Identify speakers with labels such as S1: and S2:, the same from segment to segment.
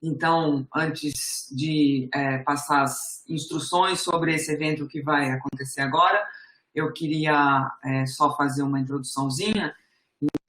S1: Então, antes de passar as instruções sobre esse evento que vai acontecer agora, eu queria só fazer uma introduçãozinha.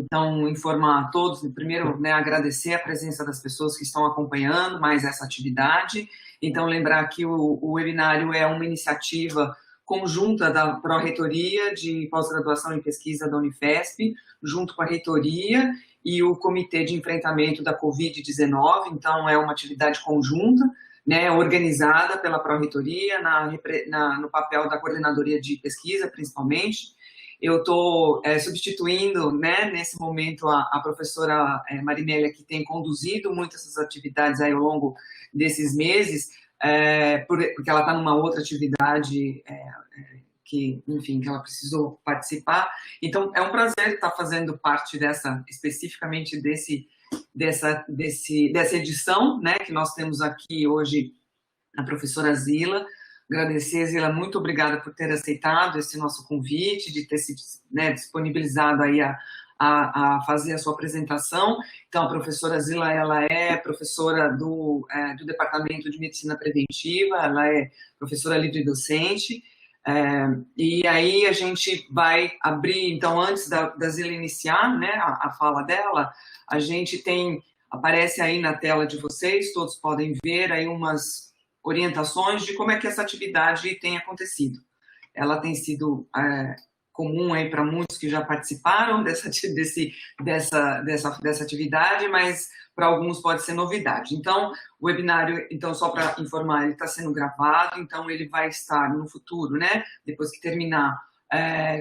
S1: Então, informar a todos, primeiro, né, agradecer a presença das pessoas que estão acompanhando mais essa atividade. Então, lembrar que o webinário é uma iniciativa conjunta da Pró-Reitoria de Pós-Graduação em Pesquisa da Unifesp, junto com a Reitoria e o Comitê de Enfrentamento da Covid-19. Então, é uma atividade conjunta, né, organizada pela Pró-Reitoria, no papel da Coordenadoria de Pesquisa, principalmente. Eu estou substituindo, né, nesse momento, a professora Marimélia, que tem conduzido muitas essas atividades aí ao longo desses meses, porque ela está numa outra atividade que, enfim, que ela precisou participar. Então, é um prazer estar fazendo parte especificamente dessa edição, né, que nós temos aqui hoje, a professora Zila. Agradecer, Zila, muito obrigada por ter aceitado esse nosso convite, de ter se, né, disponibilizado aí a fazer a sua apresentação. Então, a professora Zila, ela é professora do Departamento de Medicina Preventiva, ela é professora livre-docente, e aí a gente vai abrir, então, antes da Zila iniciar, né, a fala dela, a gente aparece aí na tela de vocês, todos podem ver aí umas orientações de como é que essa atividade tem acontecido. Ela tem sido comum aí para muitos que já participaram dessa atividade, mas para alguns pode ser novidade. Então, o webinário, então, só para informar, ele está sendo gravado, então ele vai estar no futuro, né, depois que terminar,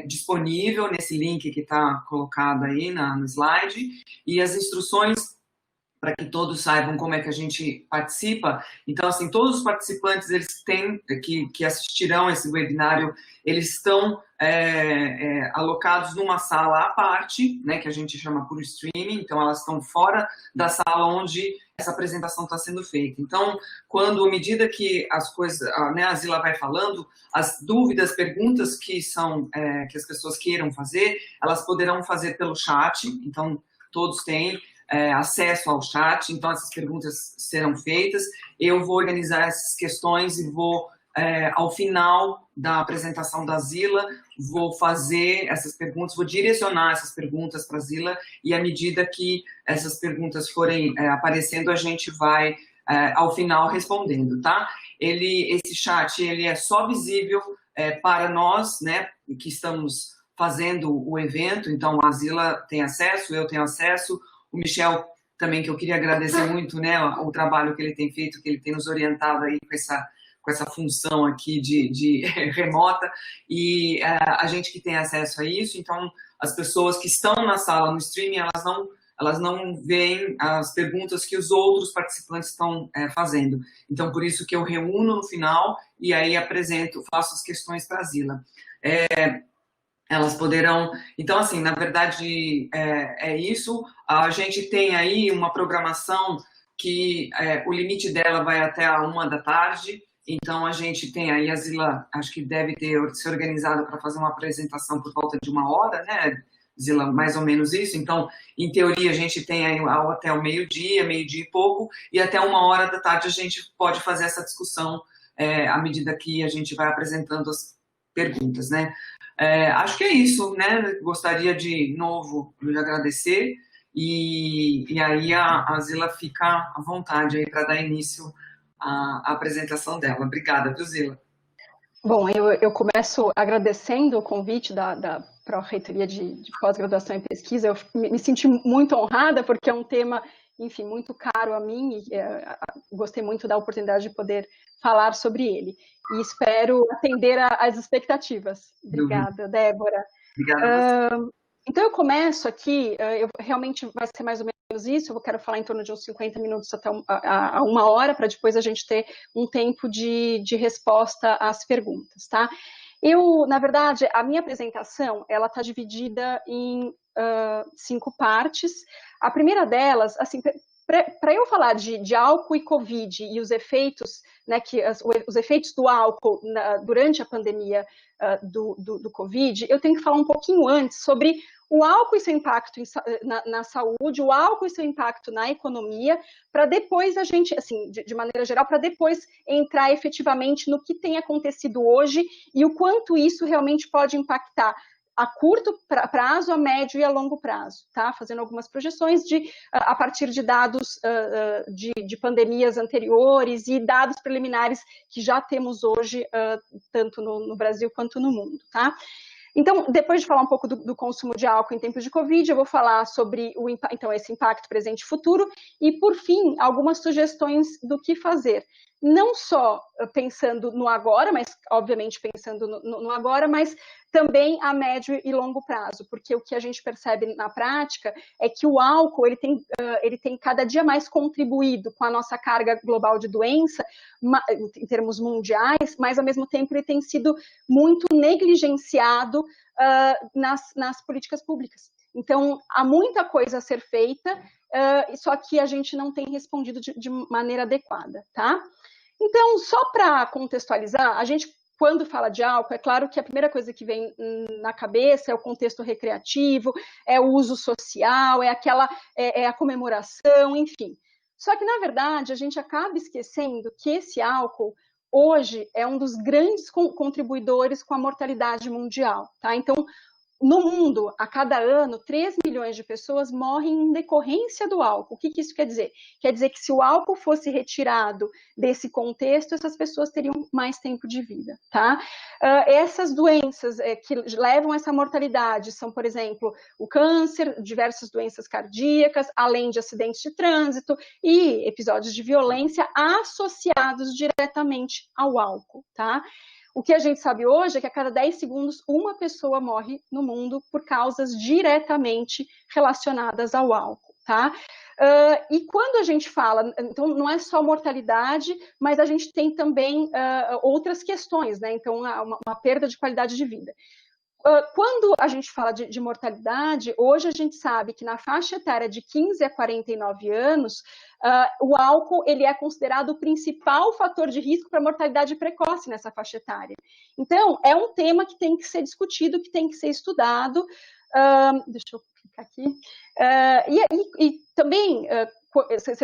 S1: disponível nesse link que está colocado aí no slide, e as instruções para que todos saibam como é que a gente participa. Então, assim, todos os participantes que assistirão esse webinário, eles estão alocados numa sala à parte, né, que a gente chama por streaming, então elas estão fora da sala onde essa apresentação está sendo feita. Então, à medida que as coisas, né, a Zila vai falando, as dúvidas, perguntas que as pessoas queiram fazer, elas poderão fazer pelo chat, então todos têm acesso ao chat, então essas perguntas serão feitas. Eu vou organizar essas questões e vou, ao final da apresentação da Zila, vou fazer essas perguntas, vou direcionar essas perguntas para a Zila, e à medida que essas perguntas forem aparecendo, a gente vai, ao final, respondendo, tá? Esse chat, ele é só visível para nós, né, que estamos fazendo o evento, então a Zila tem acesso, eu tenho acesso, o Michel também, que eu queria agradecer muito, né, o trabalho que ele tem feito, que ele tem nos orientado aí com essa função aqui de remota, e a gente que tem acesso a isso, então as pessoas que estão na sala, no streaming, elas não veem as perguntas que os outros participantes estão fazendo. Então, por isso que eu reúno no final e aí faço as questões para a Zila. Elas poderão... Então, assim, na verdade, é isso. A gente tem aí uma programação que o limite dela vai até a 13h. Então, a gente tem aí, a Zila, acho que deve ter se organizado para fazer uma apresentação por volta de 1h, né, Zila? Mais ou menos isso. Então, em teoria, a gente tem aí até o meio-dia e pouco, e até 13h a gente pode fazer essa discussão à medida que a gente vai apresentando as perguntas, né? Acho que é isso, né? Gostaria de novo lhe agradecer e aí a Zila fica à vontade aí para dar início à apresentação dela. Obrigada, viu, Zila?
S2: Bom, eu começo agradecendo o convite da Pró-Reitoria de Pós-Graduação em Pesquisa. Eu me senti muito honrada, porque é um tema, enfim, muito caro a mim, e gostei muito da oportunidade de poder falar sobre ele. E espero atender às expectativas. Obrigada, Débora.
S1: Obrigada.
S2: Então, eu começo aqui, realmente vai ser mais ou menos isso, eu quero falar em torno de uns 50 minutos até a 1h, para depois a gente ter um tempo de resposta às perguntas, tá? Na verdade, a minha apresentação, ela está dividida em 5 partes. A primeira delas, assim, para eu falar de álcool e Covid e os efeitos, né, os efeitos do álcool durante a pandemia do Covid, eu tenho que falar um pouquinho antes sobre o álcool e seu impacto na saúde, o álcool e seu impacto na economia, para depois a gente, assim, de maneira geral, para depois entrar efetivamente no que tem acontecido hoje e o quanto isso realmente pode impactar a curto prazo, a médio e a longo prazo, tá? Fazendo algumas projeções a partir de dados de pandemias anteriores e dados preliminares que já temos hoje, tanto no Brasil quanto no mundo, tá? Então, depois de falar um pouco do consumo de álcool em tempos de Covid, eu vou falar sobre então, esse impacto presente e futuro e, por fim, algumas sugestões do que fazer. Não só pensando no agora, mas, obviamente, pensando no agora, mas também a médio e longo prazo, porque o que a gente percebe na prática é que o álcool ele tem cada dia mais contribuído com a nossa carga global de doença, em termos mundiais, mas, ao mesmo tempo, ele tem sido muito negligenciado nas políticas públicas. Então, há muita coisa a ser feita, só que a gente não tem respondido de maneira adequada, tá? Então, só para contextualizar, a gente, quando fala de álcool, é claro que a primeira coisa que vem na cabeça é o contexto recreativo, é o uso social, é a comemoração, enfim. Só que, na verdade, a gente acaba esquecendo que esse álcool, hoje, é um dos grandes contribuidores com a mortalidade mundial, tá? Então, no mundo, a cada ano, 3 milhões de pessoas morrem em decorrência do álcool. O que isso quer dizer? Quer dizer que se o álcool fosse retirado desse contexto, essas pessoas teriam mais tempo de vida, tá? Essas doenças que levam a essa mortalidade são, por exemplo, o câncer, diversas doenças cardíacas, além de acidentes de trânsito e episódios de violência associados diretamente ao álcool, tá? O que a gente sabe hoje é que a cada 10 segundos uma pessoa morre no mundo por causas diretamente relacionadas ao álcool, tá? E quando a gente fala, então não é só mortalidade, mas a gente tem também outras questões, né? Então, uma perda de qualidade de vida. Quando a gente fala de mortalidade, hoje a gente sabe que na faixa etária de 15 a 49 anos, o álcool ele é considerado o principal fator de risco para mortalidade precoce nessa faixa etária. Então, é um tema que tem que ser discutido, que tem que ser estudado. Deixa eu clicar aqui. E também, vocês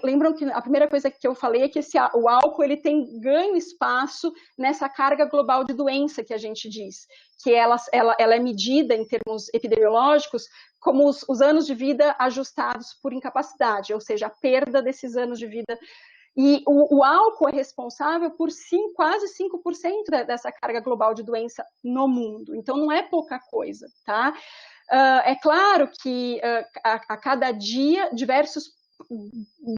S2: lembram que a primeira coisa que eu falei é que o álcool ele tem ganho espaço nessa carga global de doença que a gente diz, que ela é medida em termos epidemiológicos como os anos de vida ajustados por incapacidade, ou seja, a perda desses anos de vida. E o álcool é responsável por quase 5% dessa carga global de doença no mundo. Então, não é pouca coisa, tá? É claro que a cada dia diversos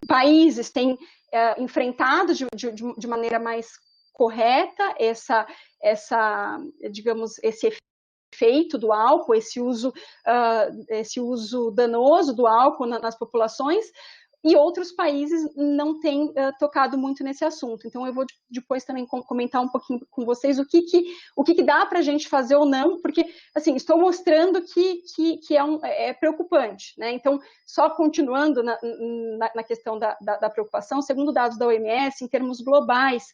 S2: países têm enfrentado de maneira mais correta digamos, esse efeito do álcool, esse uso danoso do álcool nas populações, e outros países não têm tocado muito nesse assunto. Então, eu vou depois também comentar um pouquinho com vocês o que dá para a gente fazer ou não, porque, assim, estou mostrando que é preocupante, né? Então, só continuando na questão da preocupação, segundo dados da OMS, em termos globais,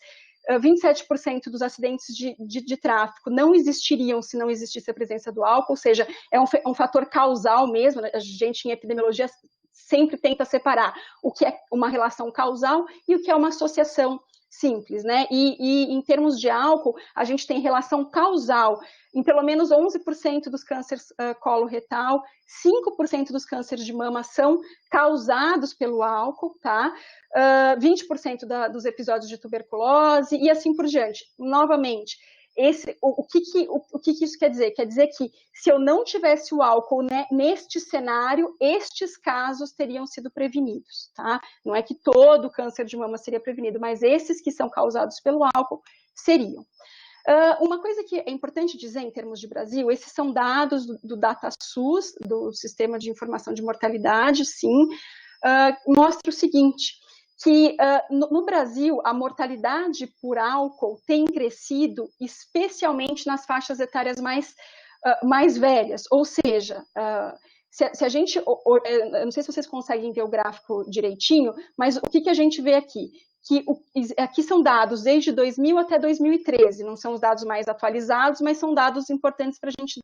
S2: 27% dos acidentes de tráfico não existiriam se não existisse a presença do álcool, ou seja, é um fator causal mesmo, né? A gente em epidemiologia sempre tenta separar o que é uma relação causal e o que é uma associação simples, né? E em termos de álcool, a gente tem relação causal em pelo menos 11% dos cânceres coloretal, 5% dos cânceres de mama são causados pelo álcool, tá? 20% dos episódios de tuberculose e assim por diante. Novamente, o que isso quer dizer? Quer dizer que se eu não tivesse o álcool, né, neste cenário, estes casos teriam sido prevenidos, tá? Não é que todo câncer de mama seria prevenido, mas esses que são causados pelo álcool seriam. Uma coisa que é importante dizer em termos de Brasil, esses são dados do DataSUS, do Sistema de Informação de Mortalidade, sim, mostra o seguinte, que no Brasil a mortalidade por álcool tem crescido especialmente nas faixas etárias mais velhas, ou seja, se a gente, eu não sei se vocês conseguem ver o gráfico direitinho, mas o que a gente vê aqui? Aqui são dados desde 2000 até 2013, não são os dados mais atualizados, mas são dados importantes para a gente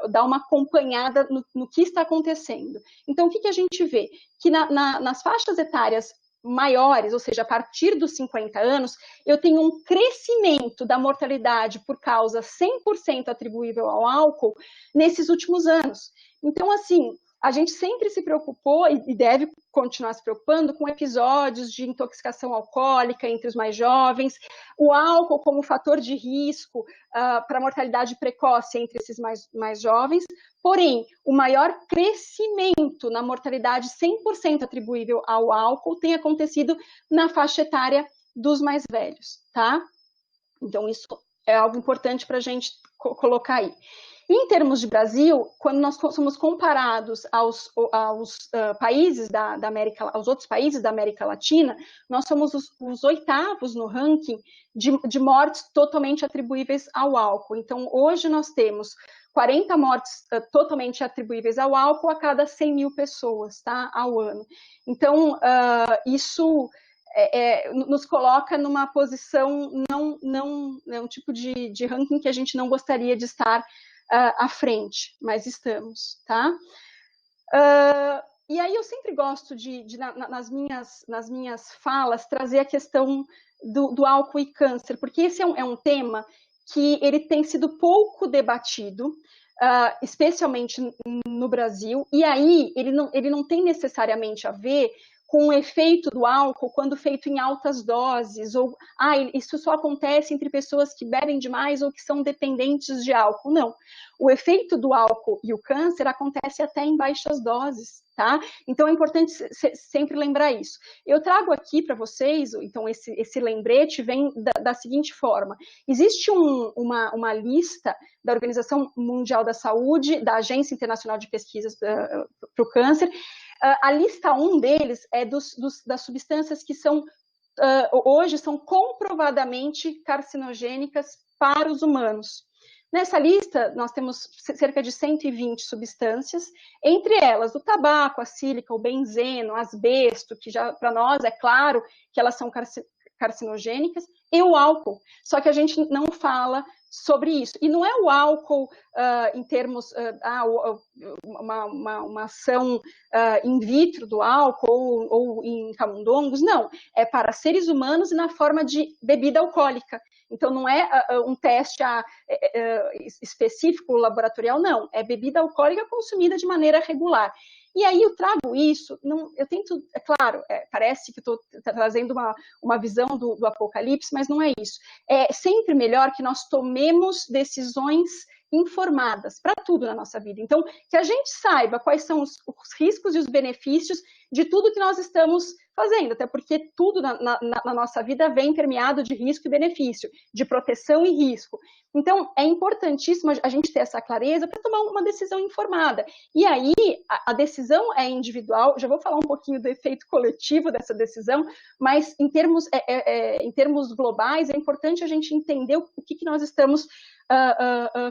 S2: dar uma acompanhada no que está acontecendo. Então, o que a gente vê? Que nas faixas etárias maiores, ou seja, a partir dos 50 anos, eu tenho um crescimento da mortalidade por causa 100% atribuível ao álcool nesses últimos anos. Então, assim, a gente sempre se preocupou e deve continuar se preocupando com episódios de intoxicação alcoólica entre os mais jovens, o álcool como fator de risco para mortalidade precoce entre esses mais jovens, porém, o maior crescimento na mortalidade 100% atribuível ao álcool tem acontecido na faixa etária dos mais velhos, tá? Então, isso é algo importante para a gente colocar aí. Em termos de Brasil, quando nós somos comparados aos países da América, aos outros países da América Latina, nós somos os oitavos no ranking de mortes totalmente atribuíveis ao álcool. Então, hoje nós temos 40 mortes totalmente atribuíveis ao álcool a cada 100 mil pessoas, tá, ao ano. Então, isso nos coloca numa posição, não é um tipo de ranking que a gente não gostaria de estar à frente, mas estamos, tá? E aí eu sempre gosto nas minhas falas, trazer a questão do álcool e câncer, porque esse é um tema que ele tem sido pouco debatido, especialmente no Brasil, e aí ele não tem necessariamente a ver com o efeito do álcool quando feito em altas doses, ou isso só acontece entre pessoas que bebem demais ou que são dependentes de álcool. Não. O efeito do álcool e o câncer acontece até em baixas doses, tá? Então é importante sempre lembrar isso. Eu trago aqui para vocês, então esse lembrete vem da seguinte forma. Existe uma lista da Organização Mundial da Saúde, da Agência Internacional de Pesquisas para o Câncer. A lista 1 deles é das substâncias que hoje são comprovadamente carcinogênicas para os humanos. Nessa lista, nós temos cerca de 120 substâncias, entre elas o tabaco, a sílica, o benzeno, o asbesto, que já para nós é claro que elas são carcinogênicas, e o álcool. Só que a gente não fala sobre isso. E não é o álcool em termos, uma ação in vitro do álcool ou em camundongos, não. É para seres humanos e na forma de bebida alcoólica. Então, não é um teste específico laboratorial, não. É bebida alcoólica consumida de maneira regular. E aí eu trago isso, eu tento, é claro, parece que estou trazendo uma visão do apocalipse, mas não é isso. É sempre melhor que nós tomemos decisões informadas para tudo na nossa vida. Então, que a gente saiba quais são os riscos e os benefícios de tudo que nós estamos fazendo, até porque tudo na nossa vida vem permeado de risco e benefício, de proteção e risco. Então, é importantíssimo a gente ter essa clareza para tomar uma decisão informada. E aí, a decisão é individual, já vou falar um pouquinho do efeito coletivo dessa decisão, mas em termos globais, é importante a gente entender o que nós estamos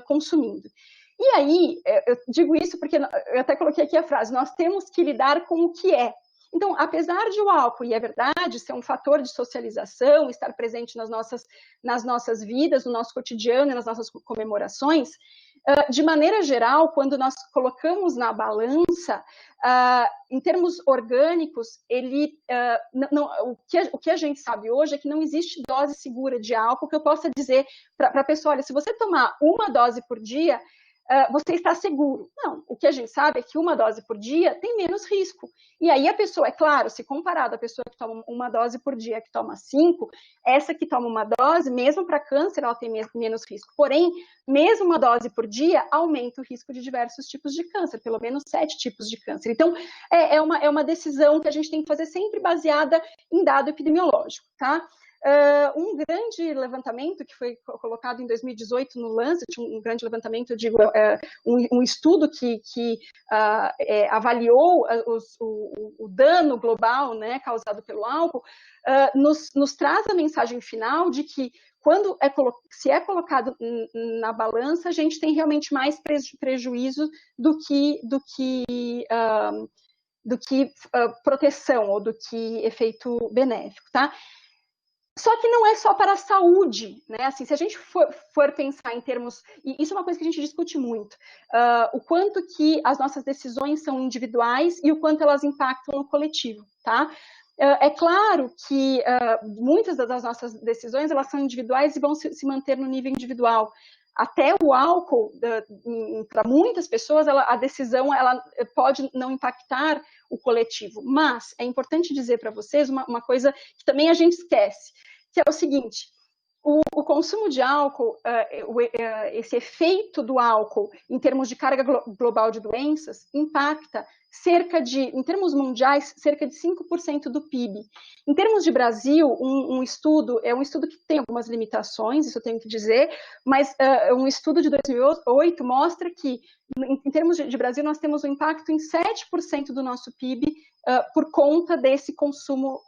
S2: consumindo. E aí, eu digo isso porque eu até coloquei aqui a frase, nós temos que lidar com o que é. Então, apesar de o álcool, e é verdade, ser um fator de socialização, estar presente nas nossas vidas, no nosso cotidiano e nas nossas comemorações, de maneira geral, quando nós colocamos na balança, em termos orgânicos, o que a gente sabe hoje é que não existe dose segura de álcool que eu possa dizer para a pessoa, olha, se você tomar uma dose por dia, você está seguro. Não, o que a gente sabe é que uma dose por dia tem menos risco. E aí a pessoa, é claro, se comparado à pessoa que toma uma dose por dia, que toma 5, essa que toma uma dose, mesmo para câncer, ela tem menos risco. Porém, mesmo uma dose por dia, aumenta o risco de diversos tipos de câncer, pelo menos 7 tipos de câncer. Então, é uma decisão que a gente tem que fazer sempre baseada em dado epidemiológico, tá? Um grande levantamento que foi colocado em 2018 no Lancet, um grande levantamento, eu digo, um estudo que avaliou o dano global, né, causado pelo álcool, nos traz a mensagem final de que quando se é colocado na balança, a gente tem realmente mais prejuízo do que proteção ou do que efeito benéfico, tá? Só que não é só para a saúde, né? Assim, se a gente for pensar em termos, e isso é uma coisa que a gente discute muito, o quanto que as nossas decisões são individuais e o quanto elas impactam no coletivo, tá? É claro que muitas das nossas decisões, elas são individuais e vão se manter no nível individual. Até o álcool, para muitas pessoas, a decisão ela pode não impactar o coletivo. Mas é importante dizer para vocês uma coisa que também a gente esquece, que é o seguinte: o consumo de álcool, esse efeito do álcool em termos de carga global de doenças, impacta em termos mundiais, cerca de 5% do PIB. Em termos de Brasil, um estudo que tem algumas limitações, isso eu tenho que dizer, mas um estudo de 2008 mostra que, em termos de Brasil, nós temos um impacto em 7% do nosso PIB por conta desse consumo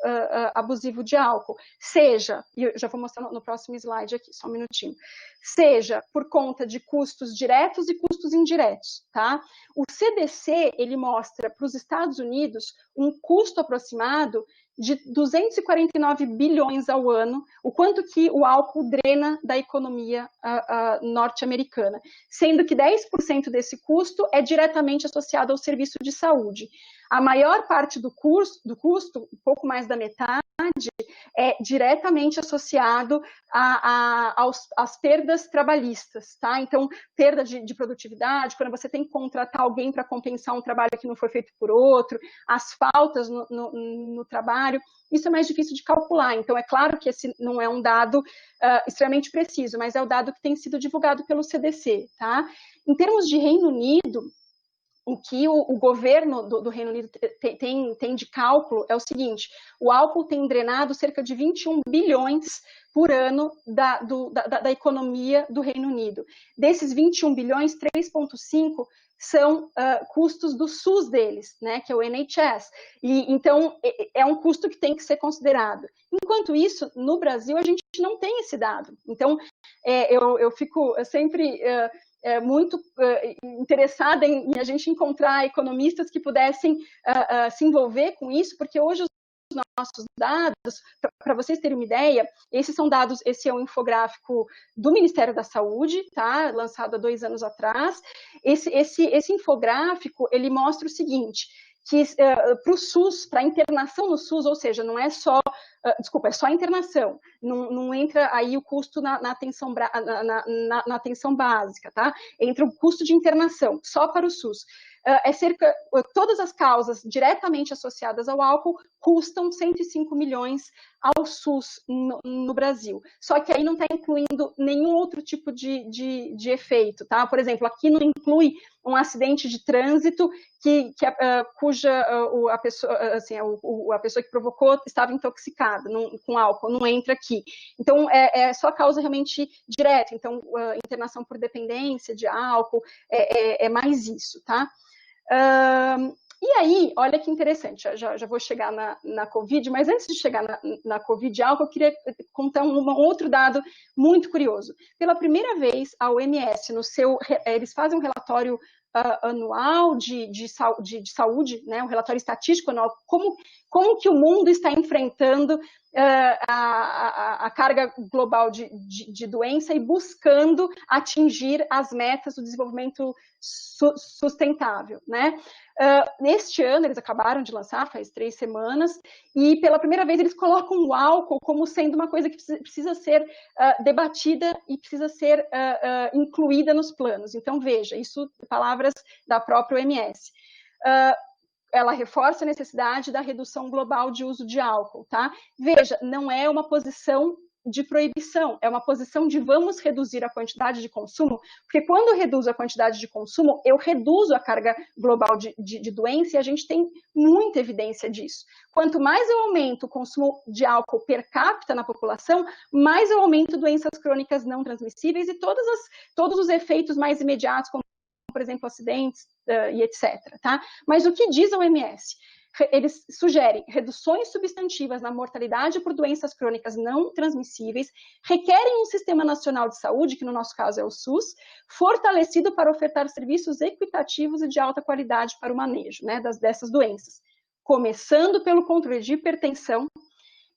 S2: abusivo de álcool. Seja, e eu já vou mostrar no próximo slide aqui, só um minutinho, seja por conta de custos diretos e custos indiretos, tá? O CDC, ele mostra para os Estados Unidos um custo aproximado de 249 bilhões ao ano, o quanto que o álcool drena da economia norte-americana, sendo que 10% desse custo é diretamente associado ao serviço de saúde. A maior parte do custo, um pouco mais da metade, é diretamente associado às perdas trabalhistas, tá? Então, perda de produtividade, quando você tem que contratar alguém para compensar um trabalho que não foi feito por outro, as faltas no trabalho, isso é mais difícil de calcular. Então, é claro que esse não é um dado extremamente preciso, mas é o dado que tem sido divulgado pelo CDC, tá? Em termos de Reino Unido, o que o governo do Reino Unido tem de cálculo é o seguinte: o álcool tem drenado cerca de 21 bilhões por ano da economia do Reino Unido. Desses 21 bilhões, 3,5 são custos do SUS deles, né, que é o NHS. Então, é um custo que tem que ser considerado. Enquanto isso, no Brasil, a gente não tem esse dado. Então, eu fico sempre muito interessada em a gente encontrar economistas que pudessem se envolver com isso, porque hoje os nossos dados, para vocês terem uma ideia, esses são dados, esse é um infográfico do Ministério da Saúde, tá? Lançado há 2 anos atrás. Esse infográfico, ele mostra o seguinte, que para o SUS, para a internação no SUS, ou seja, não é só, é só a internação, não entra aí o custo na atenção básica, tá? Entra o custo de internação, só para o SUS. Todas as causas diretamente associadas ao álcool custam 105 milhões ao SUS no Brasil. Só que aí não está incluindo nenhum outro tipo de efeito, tá? Por exemplo, aqui não inclui um acidente de trânsito cuja a pessoa que provocou estava intoxicada com álcool, não entra aqui. Então, é só causa realmente direta. Então, internação por dependência de álcool é mais isso, tá? E aí, olha que interessante, já vou chegar na Covid, mas antes de chegar na Covid álcool, eu queria contar um outro dado muito curioso. Pela primeira vez, a OMS, eles fazem um relatório anual de saúde, né, um relatório estatístico anual, como que o mundo está enfrentando a carga global de doença e buscando atingir as metas do desenvolvimento sustentável, né? Neste ano, eles acabaram de lançar, faz 3 semanas, e pela primeira vez eles colocam o álcool como sendo uma coisa que precisa ser debatida e precisa ser incluída nos planos. Então, veja, isso palavras da própria OMS. Ela reforça a necessidade da redução global de uso de álcool, tá? Veja, não é uma posição de proibição, é uma posição de vamos reduzir a quantidade de consumo, porque quando eu reduzo a quantidade de consumo, eu reduzo a carga global de doença, e a gente tem muita evidência disso. Quanto mais eu aumento o consumo de álcool per capita na população, mais eu aumento doenças crônicas não transmissíveis e todos os efeitos mais imediatos, como, por exemplo, acidentes e etc. Tá? Mas o que diz a OMS? Eles sugerem reduções substantivas na mortalidade por doenças crônicas não transmissíveis, requerem um sistema nacional de saúde, que no nosso caso é o SUS, fortalecido para ofertar serviços equitativos e de alta qualidade para o manejo, né, dessas doenças, começando pelo controle de hipertensão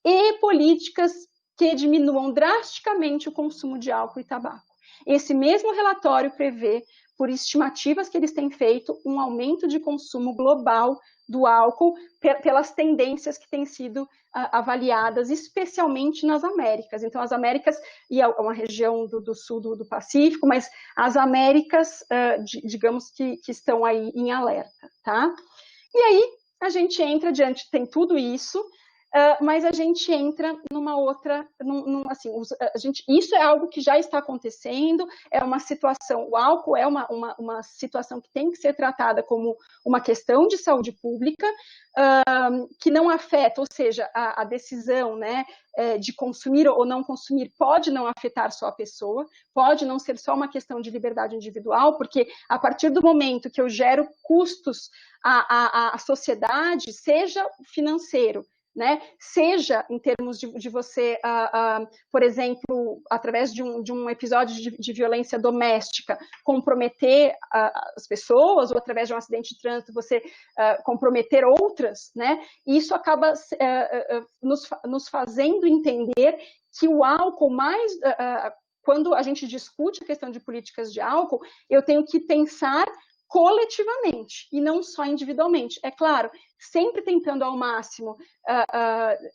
S2: e políticas que diminuam drasticamente o consumo de álcool e tabaco. Esse mesmo relatório prevê, por estimativas que eles têm feito, um aumento de consumo global do álcool pelas tendências que têm sido avaliadas, especialmente nas Américas. Então, as Américas, e é uma região do sul do Pacífico, mas as Américas, digamos que estão aí em alerta, tá? E aí, a gente entra diante, tem tudo isso, mas a gente entra numa outra, assim, isso é algo que já está acontecendo, é uma situação, o álcool é uma situação que tem que ser tratada como uma questão de saúde pública, que não afeta, ou seja, a decisão, né, de consumir ou não consumir pode não afetar só a pessoa, pode não ser só uma questão de liberdade individual, porque a partir do momento que eu gero custos à sociedade, seja financeiro, né? Seja em termos de você, por exemplo, através de um episódio de violência doméstica, comprometer as pessoas, ou através de um acidente de trânsito, você comprometer outras, né? E isso acaba nos fazendo entender que o álcool quando a gente discute a questão de políticas de álcool, eu tenho que pensar coletivamente e não só individualmente. É claro, sempre tentando ao máximo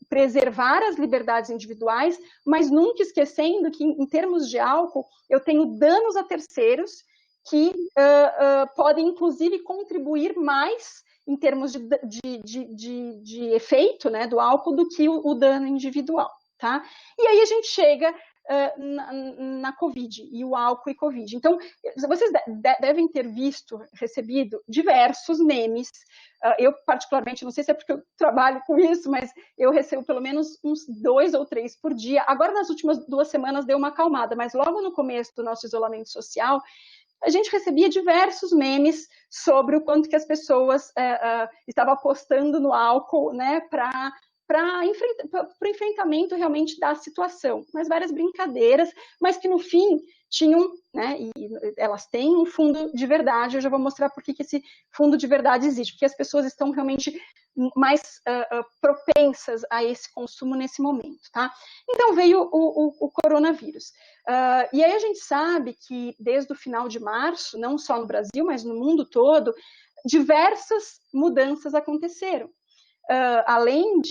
S2: preservar as liberdades individuais, mas nunca esquecendo que, em termos de álcool, eu tenho danos a terceiros que podem, inclusive, contribuir mais em termos de efeito, né, do álcool do que o dano individual. Tá? E aí a gente chega na Covid, e o álcool e Covid. Então, vocês devem ter recebido diversos memes. Eu, particularmente, não sei se é porque eu trabalho com isso, mas eu recebo pelo menos uns 2 ou 3 por dia. Agora, nas últimas 2 semanas, deu uma acalmada, mas logo no começo do nosso isolamento social, a gente recebia diversos memes sobre o quanto que as pessoas estavam apostando no álcool, né, para o enfrentamento realmente da situação, mas várias brincadeiras, mas que no fim tinham, né, e elas têm um fundo de verdade. Eu já vou mostrar por que esse fundo de verdade existe, porque as pessoas estão realmente mais propensas a esse consumo nesse momento, tá? Então veio o coronavírus. E aí a gente sabe que desde o final de março, não só no Brasil, mas no mundo todo, diversas mudanças aconteceram. Além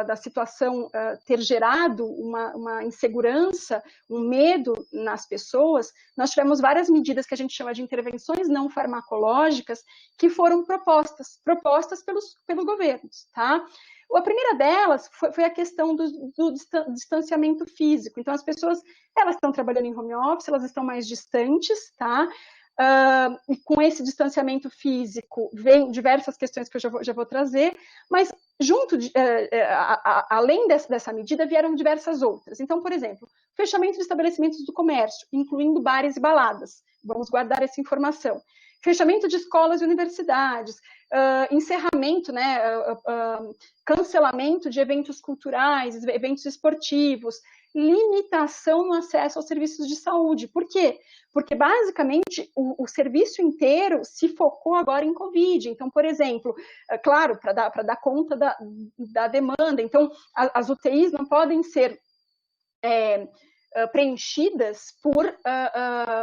S2: da situação ter gerado uma insegurança, um medo nas pessoas, nós tivemos várias medidas que a gente chama de intervenções não farmacológicas que foram propostas pelos governos, tá? A primeira delas foi a questão do distanciamento físico. Então, as pessoas, elas estão trabalhando em home office, elas estão mais distantes, tá? E com esse distanciamento físico vem diversas questões que eu já vou trazer, mas além dessa medida vieram diversas outras. Então, por exemplo, fechamento de estabelecimentos do comércio, incluindo bares e baladas, vamos guardar essa informação. Fechamento de escolas e universidades, encerramento, né, cancelamento de eventos culturais, eventos esportivos, limitação no acesso aos serviços de saúde. Por quê? Porque, basicamente, o serviço inteiro se focou agora em Covid. Então, por exemplo, claro, para dar conta da demanda, então, as UTIs não podem ser preenchidas por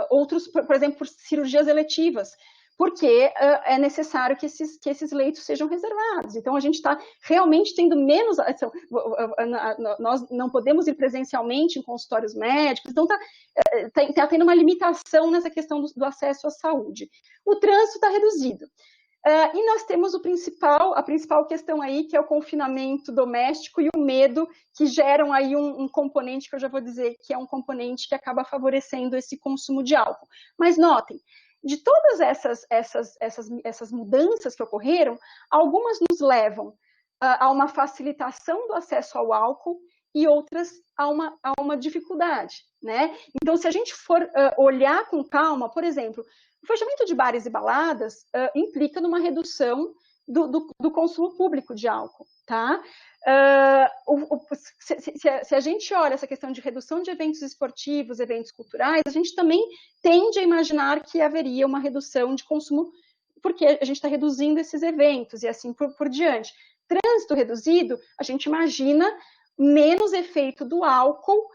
S2: outros, por exemplo, por cirurgias eletivas, porque é necessário que esses leitos sejam reservados. Então, a gente está realmente tendo menos... Nós não podemos ir presencialmente em consultórios médicos, então está tendo uma limitação nessa questão do acesso à saúde. O trânsito está reduzido. E nós temos a principal questão aí, que é o confinamento doméstico e o medo, que geram aí um componente que eu já vou dizer que é um componente que acaba favorecendo esse consumo de álcool. Mas notem, de todas essas mudanças que ocorreram, algumas nos levam a uma facilitação do acesso ao álcool e outras a uma dificuldade, né? Então, se a gente for olhar com calma, por exemplo, o fechamento de bares e baladas implica numa redução do consumo público de álcool, tá? Se a gente olha essa questão de redução de eventos esportivos, eventos culturais, a gente também tende a imaginar que haveria uma redução de consumo, porque a gente está reduzindo esses eventos e assim por diante. Trânsito reduzido, a gente imagina menos efeito do álcool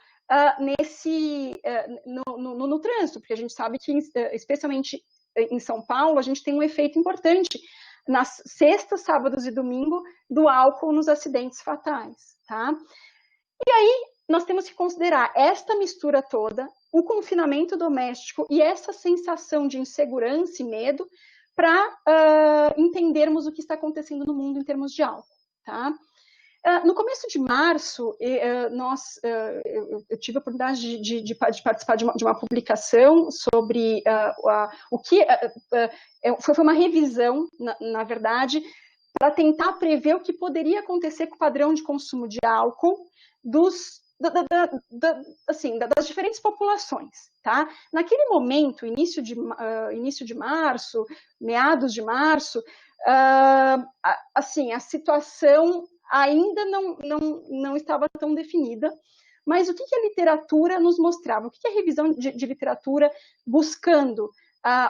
S2: no trânsito, porque a gente sabe que, especialmente em São Paulo, a gente tem um efeito importante nas sextas, sábados e domingo do álcool nos acidentes fatais, tá? E aí nós temos que considerar esta mistura toda, o confinamento doméstico e essa sensação de insegurança e medo para entendermos o que está acontecendo no mundo em termos de álcool, tá? No começo de março, eu tive a oportunidade de participar de uma publicação sobre o que foi uma revisão, na verdade, para tentar prever o que poderia acontecer com o padrão de consumo de álcool das diferentes populações, tá? Naquele momento, início de março, meados de março, a situação ainda não estava tão definida, mas o que a literatura nos mostrava? O que a revisão de literatura buscando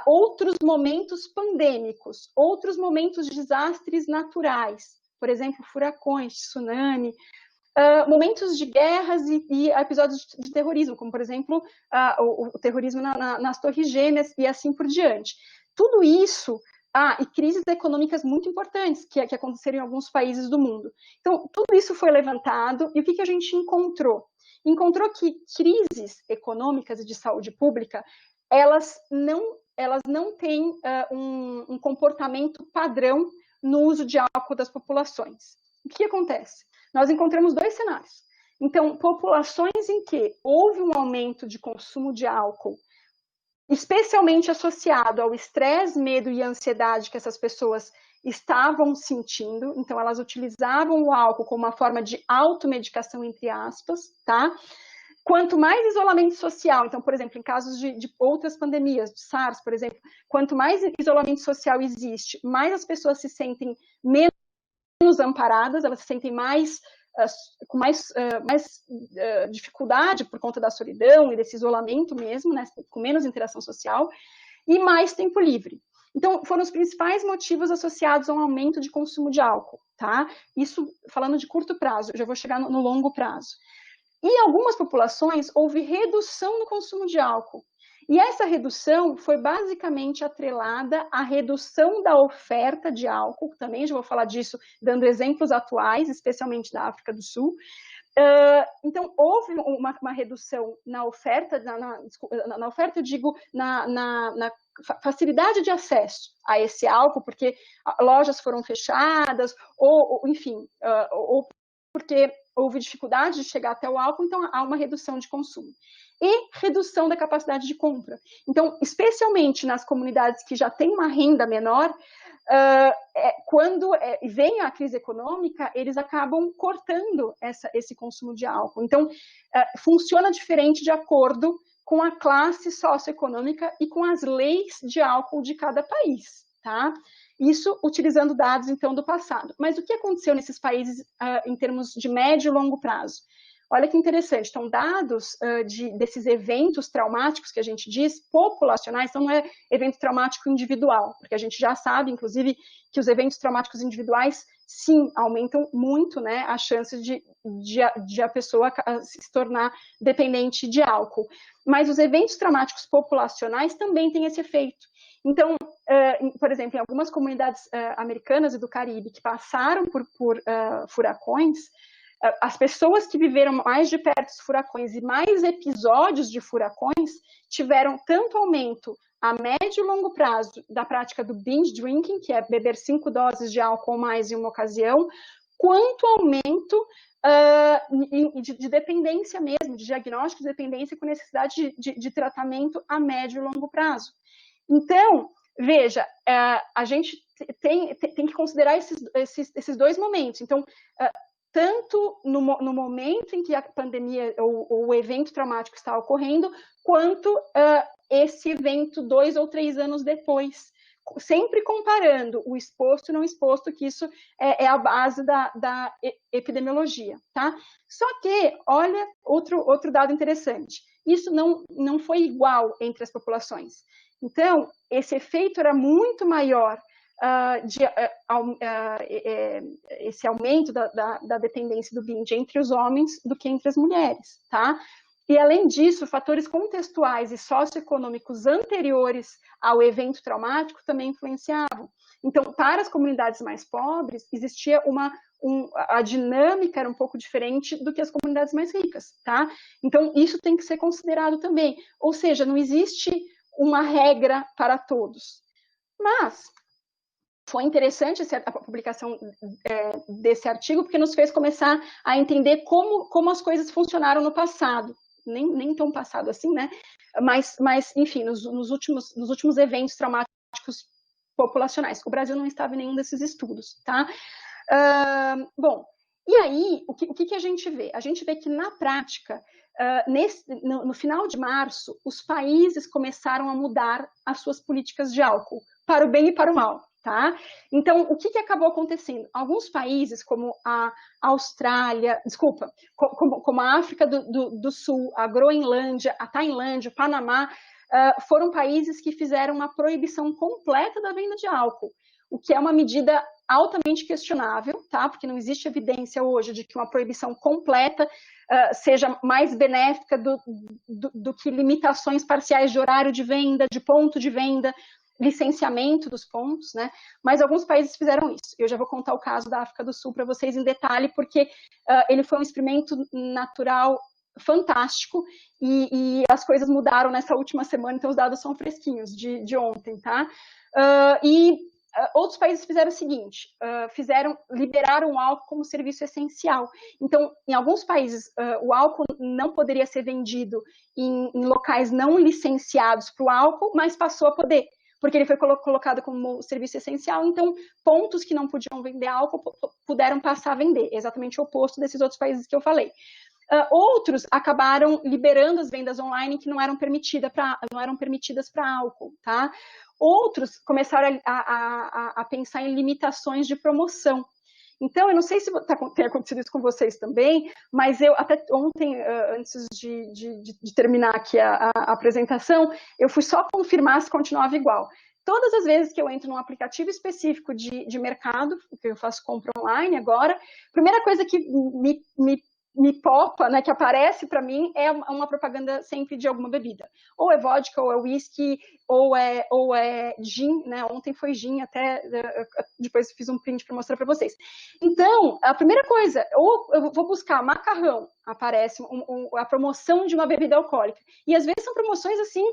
S2: outros momentos pandêmicos, outros momentos de desastres naturais, por exemplo, furacões, tsunami, momentos de guerras e episódios de terrorismo, como, por exemplo, o terrorismo nas Torres Gêmeas e assim por diante. Tudo isso, e crises econômicas muito importantes que aconteceram em alguns países do mundo. Então, tudo isso foi levantado, e o que a gente encontrou? Encontrou que crises econômicas e de saúde pública, elas não têm um comportamento padrão no uso de álcool das populações. O que acontece? Nós encontramos dois cenários. Então, populações em que houve um aumento de consumo de álcool, especialmente associado ao estresse, medo e ansiedade que essas pessoas estavam sentindo, então elas utilizavam o álcool como uma forma de automedicação, entre aspas, tá? Quanto mais isolamento social, então, por exemplo, em casos de outras pandemias, de SARS, por exemplo, quanto mais isolamento social existe, mais as pessoas se sentem menos amparadas, elas se sentem com mais dificuldade por conta da solidão e desse isolamento mesmo, né, com menos interação social, e mais tempo livre. Então, foram os principais motivos associados a um aumento de consumo de álcool, tá? Isso falando de curto prazo, eu já vou chegar no longo prazo. E em algumas populações, houve redução no consumo de álcool. E essa redução foi basicamente atrelada à redução da oferta de álcool, também já vou falar disso dando exemplos atuais, especialmente da África do Sul. Então, houve uma redução na oferta, na oferta, eu digo, na facilidade de acesso a esse álcool, porque lojas foram fechadas, ou enfim, ou porque houve dificuldade de chegar até o álcool, então há uma redução de consumo. E redução da capacidade de compra. Então, especialmente nas comunidades que já têm uma renda menor, quando vem a crise econômica, eles acabam cortando esse consumo de álcool. Então, funciona diferente de acordo com a classe socioeconômica e com as leis de álcool de cada país, tá? Isso utilizando dados, então, do passado. Mas o que aconteceu nesses países em termos de médio e longo prazo? Olha que interessante, então dados desses eventos traumáticos que a gente diz, populacionais, então não é evento traumático individual, porque a gente já sabe, inclusive, que os eventos traumáticos individuais, sim, aumentam muito, né, a chance de a pessoa se tornar dependente de álcool. Mas os eventos traumáticos populacionais também têm esse efeito. Então, por exemplo, em algumas comunidades americanas e do Caribe que passaram por furacões, as pessoas que viveram mais de perto dos furacões e mais episódios de furacões tiveram tanto aumento a médio e longo prazo da prática do binge drinking, que é beber 5 doses de álcool ou mais em uma ocasião, quanto aumento de dependência mesmo, de diagnóstico de dependência com necessidade de tratamento a médio e longo prazo. Então, veja, a gente tem que considerar esses dois momentos. Então, tanto no momento em que a pandemia ou o evento traumático está ocorrendo, quanto esse evento 2 ou 3 anos depois, sempre comparando o exposto e não exposto, que isso é a base da epidemiologia, tá? Só que, olha, outro dado interessante, isso não foi igual entre as populações. Então, esse efeito era muito maior, esse aumento da dependência do binge entre os homens do que entre as mulheres, tá? E, além disso, fatores contextuais e socioeconômicos anteriores ao evento traumático também influenciavam. Então, para as comunidades mais pobres, existia a dinâmica era um pouco diferente do que as comunidades mais ricas, tá? Então, isso tem que ser considerado também. Ou seja, não existe uma regra para todos. Mas foi interessante a publicação desse artigo, porque nos fez começar a entender como as coisas funcionaram no passado. Nem tão passado assim, né? Mas enfim, nos últimos eventos traumáticos populacionais. O Brasil não estava em nenhum desses estudos, tá? Bom, e aí, o que a gente vê? A gente vê que, na prática, no final de março, os países começaram a mudar as suas políticas de álcool, para o bem e para o mal. Tá? Então, o que acabou acontecendo? Alguns países, como a Austrália, desculpa, como a África do Sul, a Groenlândia, a Tailândia, o Panamá, foram países que fizeram uma proibição completa da venda de álcool, o que é uma medida altamente questionável, tá? Porque não existe evidência hoje de que uma proibição completa seja mais benéfica do que limitações parciais de horário de venda, de ponto de venda, licenciamento dos pontos, né? Mas alguns países fizeram isso. Eu já vou contar o caso da África do Sul para vocês em detalhe, porque ele foi um experimento natural fantástico e as coisas mudaram nessa última semana, então os dados são fresquinhos de ontem, tá? Outros países fizeram o seguinte, liberaram o álcool como serviço essencial. Então, em alguns países, o álcool não poderia ser vendido em locais não licenciados para o álcool, mas passou a poder, porque ele foi colocado como serviço essencial, então pontos que não podiam vender álcool puderam passar a vender, exatamente o oposto desses outros países que eu falei. Outros acabaram liberando as vendas online que não eram permitidas para álcool, tá? Outros começaram a pensar em limitações de promoção. Então, eu não sei se tem acontecido isso com vocês também, mas eu até ontem, antes de terminar aqui a apresentação, eu fui só confirmar se continuava igual. Todas as vezes que eu entro num aplicativo específico de mercado, que eu faço compra online agora, a primeira coisa que me popa, né, que aparece para mim, é uma propaganda sempre de alguma bebida. Ou é vodka, ou é whisky, ou é gin, né? Ontem foi gin, até depois fiz um print para mostrar para vocês. Então, a primeira coisa, ou eu vou buscar macarrão, aparece a promoção de uma bebida alcoólica. E às vezes são promoções assim,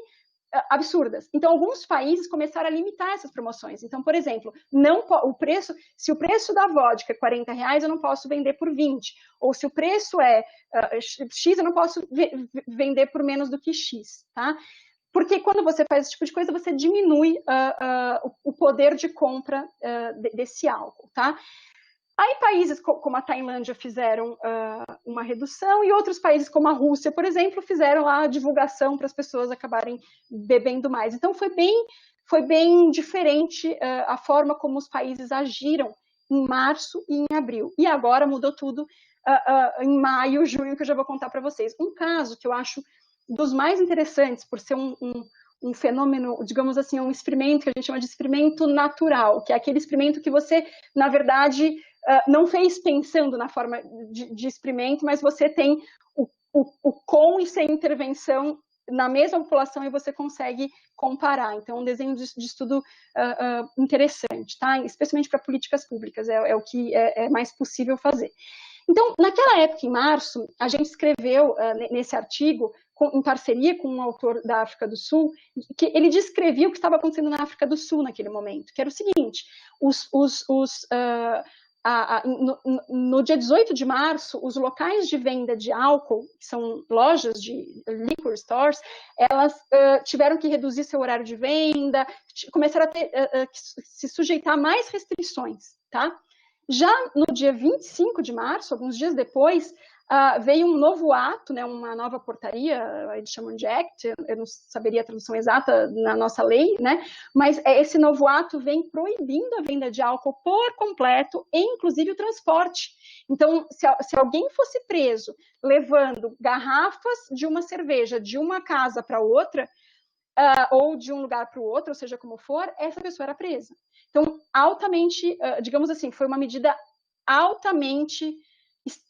S2: absurdas. Então, alguns países começaram a limitar essas promoções. Então, por exemplo, se o preço da vodka é R$40, eu não posso vender por 20. Ou se o preço é X, eu não posso vender por menos do que X, tá? Porque quando você faz esse tipo de coisa, você diminui o poder de compra desse álcool, tá? Aí países como a Tailândia fizeram uma redução e outros países como a Rússia, por exemplo, fizeram lá a divulgação para as pessoas acabarem bebendo mais. Então foi bem diferente a forma como os países agiram em março e em abril. E agora mudou tudo em maio, junho, que eu já vou contar para vocês. Um caso que eu acho dos mais interessantes, por ser um fenômeno, digamos assim, um experimento que a gente chama de experimento natural, que é aquele experimento que você, na verdade, não fez pensando na forma de experimento, mas você tem o com e sem intervenção na mesma população e você consegue comparar. Então, um desenho de estudo interessante, tá? Especialmente para políticas públicas, é o que é mais possível fazer. Então, naquela época, em março, a gente escreveu nesse artigo em parceria com um autor da África do Sul, que ele descrevia o que estava acontecendo na África do Sul naquele momento, que era o seguinte: no dia 18 de março, os locais de venda de álcool, que são lojas de liquor stores, elas tiveram que reduzir seu horário de venda, começaram a se sujeitar a mais restrições, tá? Já no dia 25 de março, alguns dias depois, veio um novo ato, né, uma nova portaria, eles chamam de Act, eu não saberia a tradução exata na nossa lei, né, mas esse novo ato vem proibindo a venda de álcool por completo, e inclusive o transporte. Então, se alguém fosse preso levando garrafas de uma cerveja de uma casa para outra, ou de um lugar para o outro, ou seja como for, essa pessoa era presa. Então, altamente, digamos assim, foi uma medida altamente,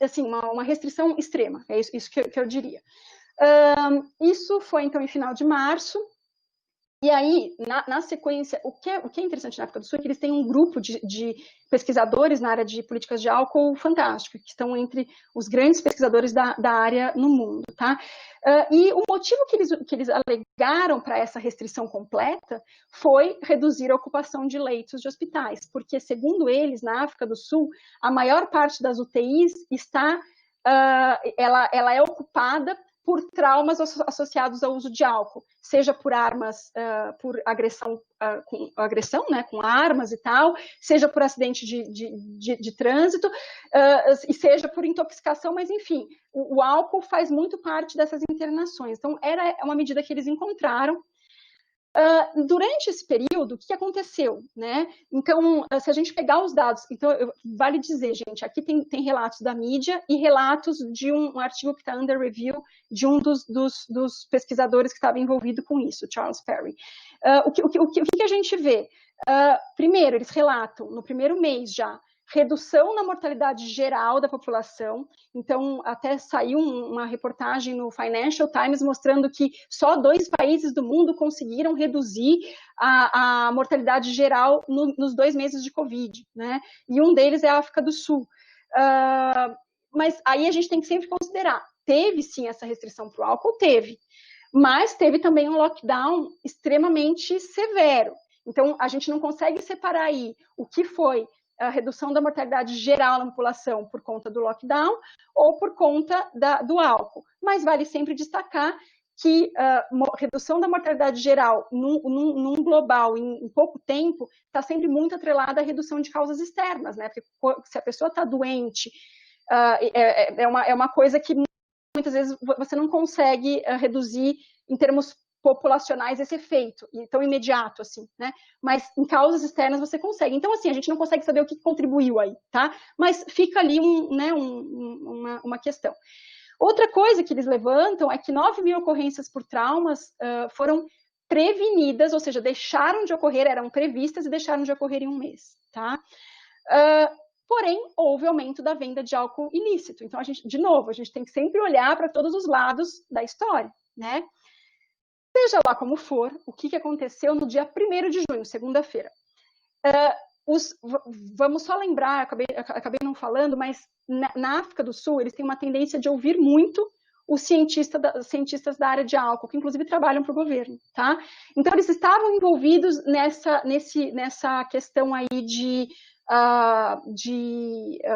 S2: assim, uma restrição extrema, é isso que eu diria. Isso foi, então, em final de março, e aí, na sequência, o que é interessante na África do Sul é que eles têm um grupo de pesquisadores na área de políticas de álcool fantástico, que estão entre os grandes pesquisadores da área no mundo, tá? E o motivo que eles alegaram para essa restrição completa foi reduzir a ocupação de leitos de hospitais, porque, segundo eles, na África do Sul, a maior parte das UTIs ela é ocupada por traumas associados ao uso de álcool, seja por armas, por agressão, né, com armas e tal, seja por acidente de trânsito, e seja por intoxicação, mas enfim, o álcool faz muito parte dessas internações. Então, era uma medida que eles encontraram. Durante esse período, o que aconteceu, né? Então, se a gente pegar os dados, então, vale dizer, gente, aqui tem relatos da mídia e relatos de um artigo que está under review de um dos pesquisadores que estava envolvido com isso, Charles Perry. O que a gente vê? Primeiro, eles relatam, no primeiro mês já, redução na mortalidade geral da população. Então, até saiu uma reportagem no Financial Times mostrando que só 2 países do mundo conseguiram reduzir a mortalidade geral nos 2 meses de Covid, né? E um deles é a África do Sul. Mas aí a gente tem que sempre considerar, teve sim essa restrição para o álcool? Teve. Mas teve também um lockdown extremamente severo. Então, a gente não consegue separar aí o que foi a redução da mortalidade geral na população por conta do lockdown ou por conta do álcool. Mas vale sempre destacar que redução da mortalidade geral num global, em pouco tempo, está sempre muito atrelada à redução de causas externas, né? Porque se a pessoa está doente, é uma coisa que muitas vezes você não consegue reduzir em termos populacionais esse efeito, tão imediato assim, né? Mas em causas externas você consegue. Então, assim, a gente não consegue saber o que contribuiu aí, tá? Mas fica ali uma questão. Outra coisa que eles levantam é que 9.000 ocorrências por traumas foram prevenidas, ou seja, deixaram de ocorrer, eram previstas e deixaram de ocorrer em um mês, tá? Porém, houve aumento da venda de álcool ilícito. Então, de novo, a gente tem que sempre olhar para todos os lados da história, né? Seja lá como for, o que aconteceu no dia 1º de junho, segunda-feira. Vamos só lembrar, acabei não falando, mas na África do Sul, eles têm uma tendência de ouvir muito os cientistas da área de álcool, que inclusive trabalham para o governo, tá? Então, eles estavam envolvidos nessa questão aí de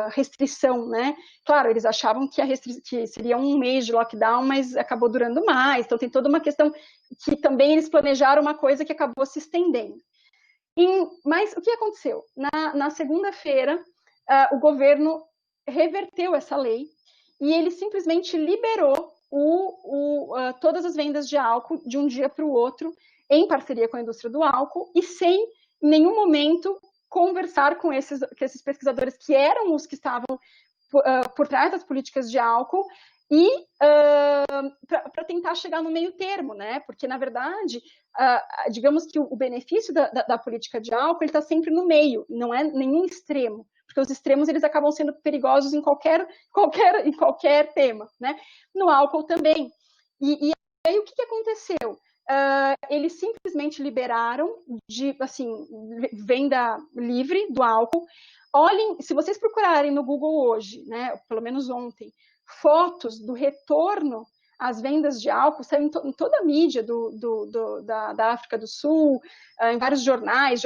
S2: restrição, né? Claro, eles achavam que seria um mês de lockdown, mas acabou durando mais, então tem toda uma questão que também eles planejaram uma coisa que acabou se estendendo. Mas o que aconteceu? Na segunda-feira, o governo reverteu essa lei e ele simplesmente liberou todas as vendas de álcool de um dia para o outro, em parceria com a indústria do álcool, e sem em nenhum momento conversar com esses pesquisadores que eram os que estavam por trás das políticas de álcool e para tentar chegar no meio termo, né? Porque, na verdade, digamos que o benefício da política de álcool está sempre no meio, não é nenhum extremo, porque os extremos eles acabam sendo perigosos em qualquer tema, né? No álcool também. E aí o que aconteceu? Eles simplesmente liberaram venda livre do álcool. Olhem, se vocês procurarem no Google hoje, né, pelo menos ontem, fotos do retorno as vendas de álcool saíram em toda a mídia da África do Sul, em vários jornais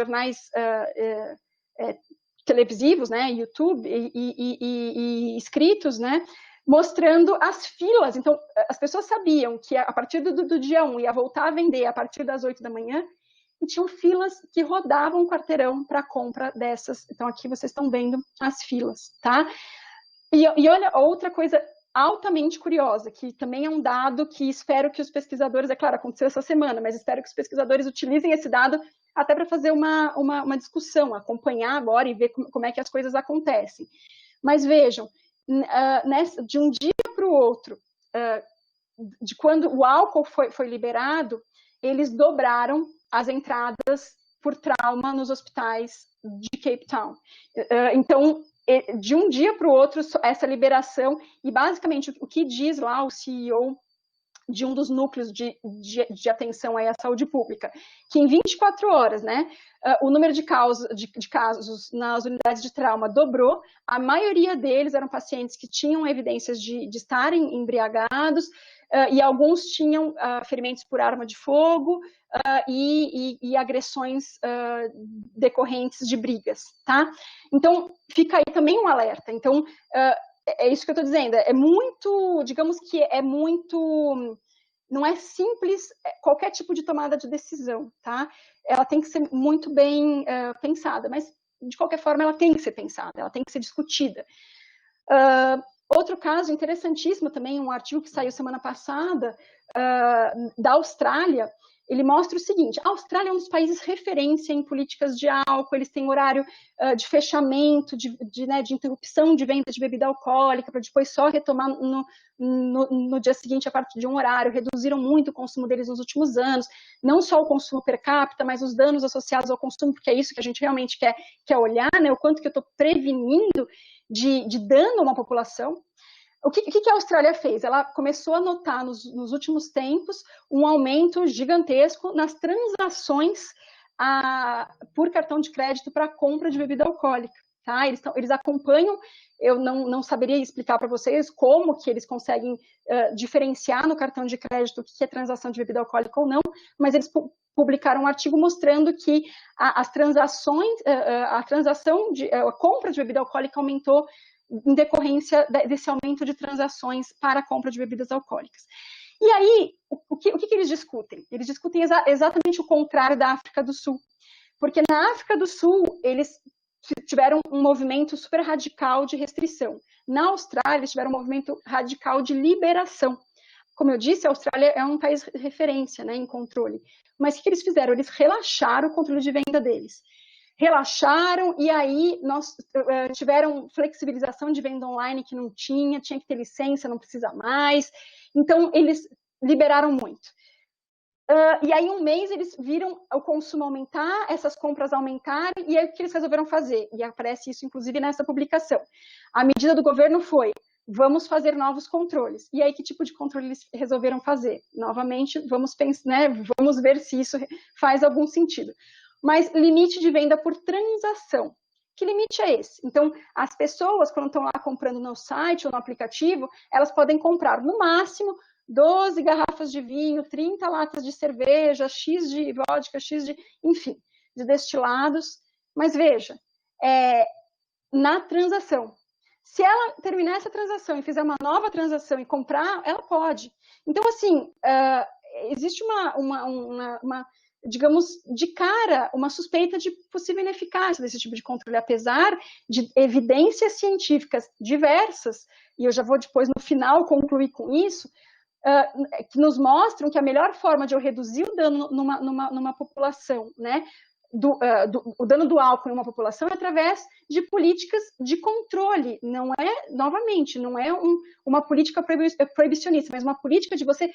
S2: televisivos, né, YouTube e escritos, né, mostrando as filas. Então, as pessoas sabiam que a partir do dia 1 ia voltar a vender a partir das 8 da manhã, e tinham filas que rodavam o quarteirão para compra dessas. Então, aqui vocês estão vendo as filas, tá? E olha, outra coisa altamente curiosa, que também é um dado que espero que os pesquisadores, é claro, aconteceu essa semana, mas espero que os pesquisadores utilizem esse dado até para fazer uma discussão, acompanhar agora e ver como é que as coisas acontecem. Mas vejam, de um dia para o outro, de quando o álcool foi liberado, eles dobraram as entradas por trauma nos hospitais de Cape Town. Então, de um dia para o outro, essa liberação, e basicamente o que diz lá o CEO de um dos núcleos de atenção aí à saúde pública, que em 24 horas, né, o número de casos nas unidades de trauma dobrou, a maioria deles eram pacientes que tinham evidências de estarem embriagados, e alguns tinham ferimentos por arma de fogo e agressões decorrentes de brigas, tá? Então, fica aí também um alerta. Então, é isso que eu estou dizendo, é muito, digamos que é muito, não é simples qualquer tipo de tomada de decisão, tá? Ela tem que ser muito bem pensada, mas de qualquer forma ela tem que ser pensada, ela tem que ser discutida. Outro caso interessantíssimo também, um artigo que saiu semana passada, da Austrália, ele mostra o seguinte: a Austrália é um dos países referência em políticas de álcool, eles têm horário de fechamento, de interrupção de venda de bebida alcoólica, para depois só retomar no dia seguinte a partir de um horário, reduziram muito o consumo deles nos últimos anos, não só o consumo per capita, mas os danos associados ao consumo, porque é isso que a gente realmente quer olhar, né, o quanto que eu estou prevenindo de dano a uma população. O que a Austrália fez? Ela começou a notar nos últimos tempos um aumento gigantesco nas transações por cartão de crédito para compra de bebida alcoólica. Tá? Eles acompanham, eu não saberia explicar para vocês como que eles conseguem diferenciar no cartão de crédito o que é transação de bebida alcoólica ou não, mas eles publicaram um artigo mostrando que a compra de bebida alcoólica aumentou em decorrência desse aumento de transações para a compra de bebidas alcoólicas. E aí, o que eles discutem? Eles discutem exatamente o contrário da África do Sul, porque na África do Sul, eles tiveram um movimento super radical de restrição. Na Austrália, eles tiveram um movimento radical de liberação. Como eu disse, a Austrália é um país referência, né, em controle. Mas o que eles fizeram? Eles relaxaram o controle de venda deles. Relaxaram e aí tiveram flexibilização de venda online que não tinha que ter licença, não precisa mais. Então, eles liberaram muito. E aí, um mês, eles viram o consumo aumentar, essas compras aumentarem, e aí o que eles resolveram fazer? E aparece isso, inclusive, nessa publicação. A medida do governo foi: vamos fazer novos controles. E aí, que tipo de controle eles resolveram fazer? Novamente, vamos pensar, né, vamos ver se isso faz algum sentido. Mas limite de venda por transação. Que limite é esse? Então, as pessoas, quando estão lá comprando no site ou no aplicativo, elas podem comprar, no máximo, 12 garrafas de vinho, 30 latas de cerveja, X de vodka, X de, enfim, de destilados. Mas veja, na transação. Se ela terminar essa transação e fizer uma nova transação e comprar, ela pode. Então, assim, existe digamos, de cara, uma suspeita de possível ineficácia desse tipo de controle, apesar de evidências científicas diversas, e eu já vou depois, no final, concluir com isso, que nos mostram que a melhor forma de eu reduzir o dano numa população, né, o dano do álcool em uma população é através de políticas de controle, não é, novamente, não é uma política proibicionista, mas uma política de você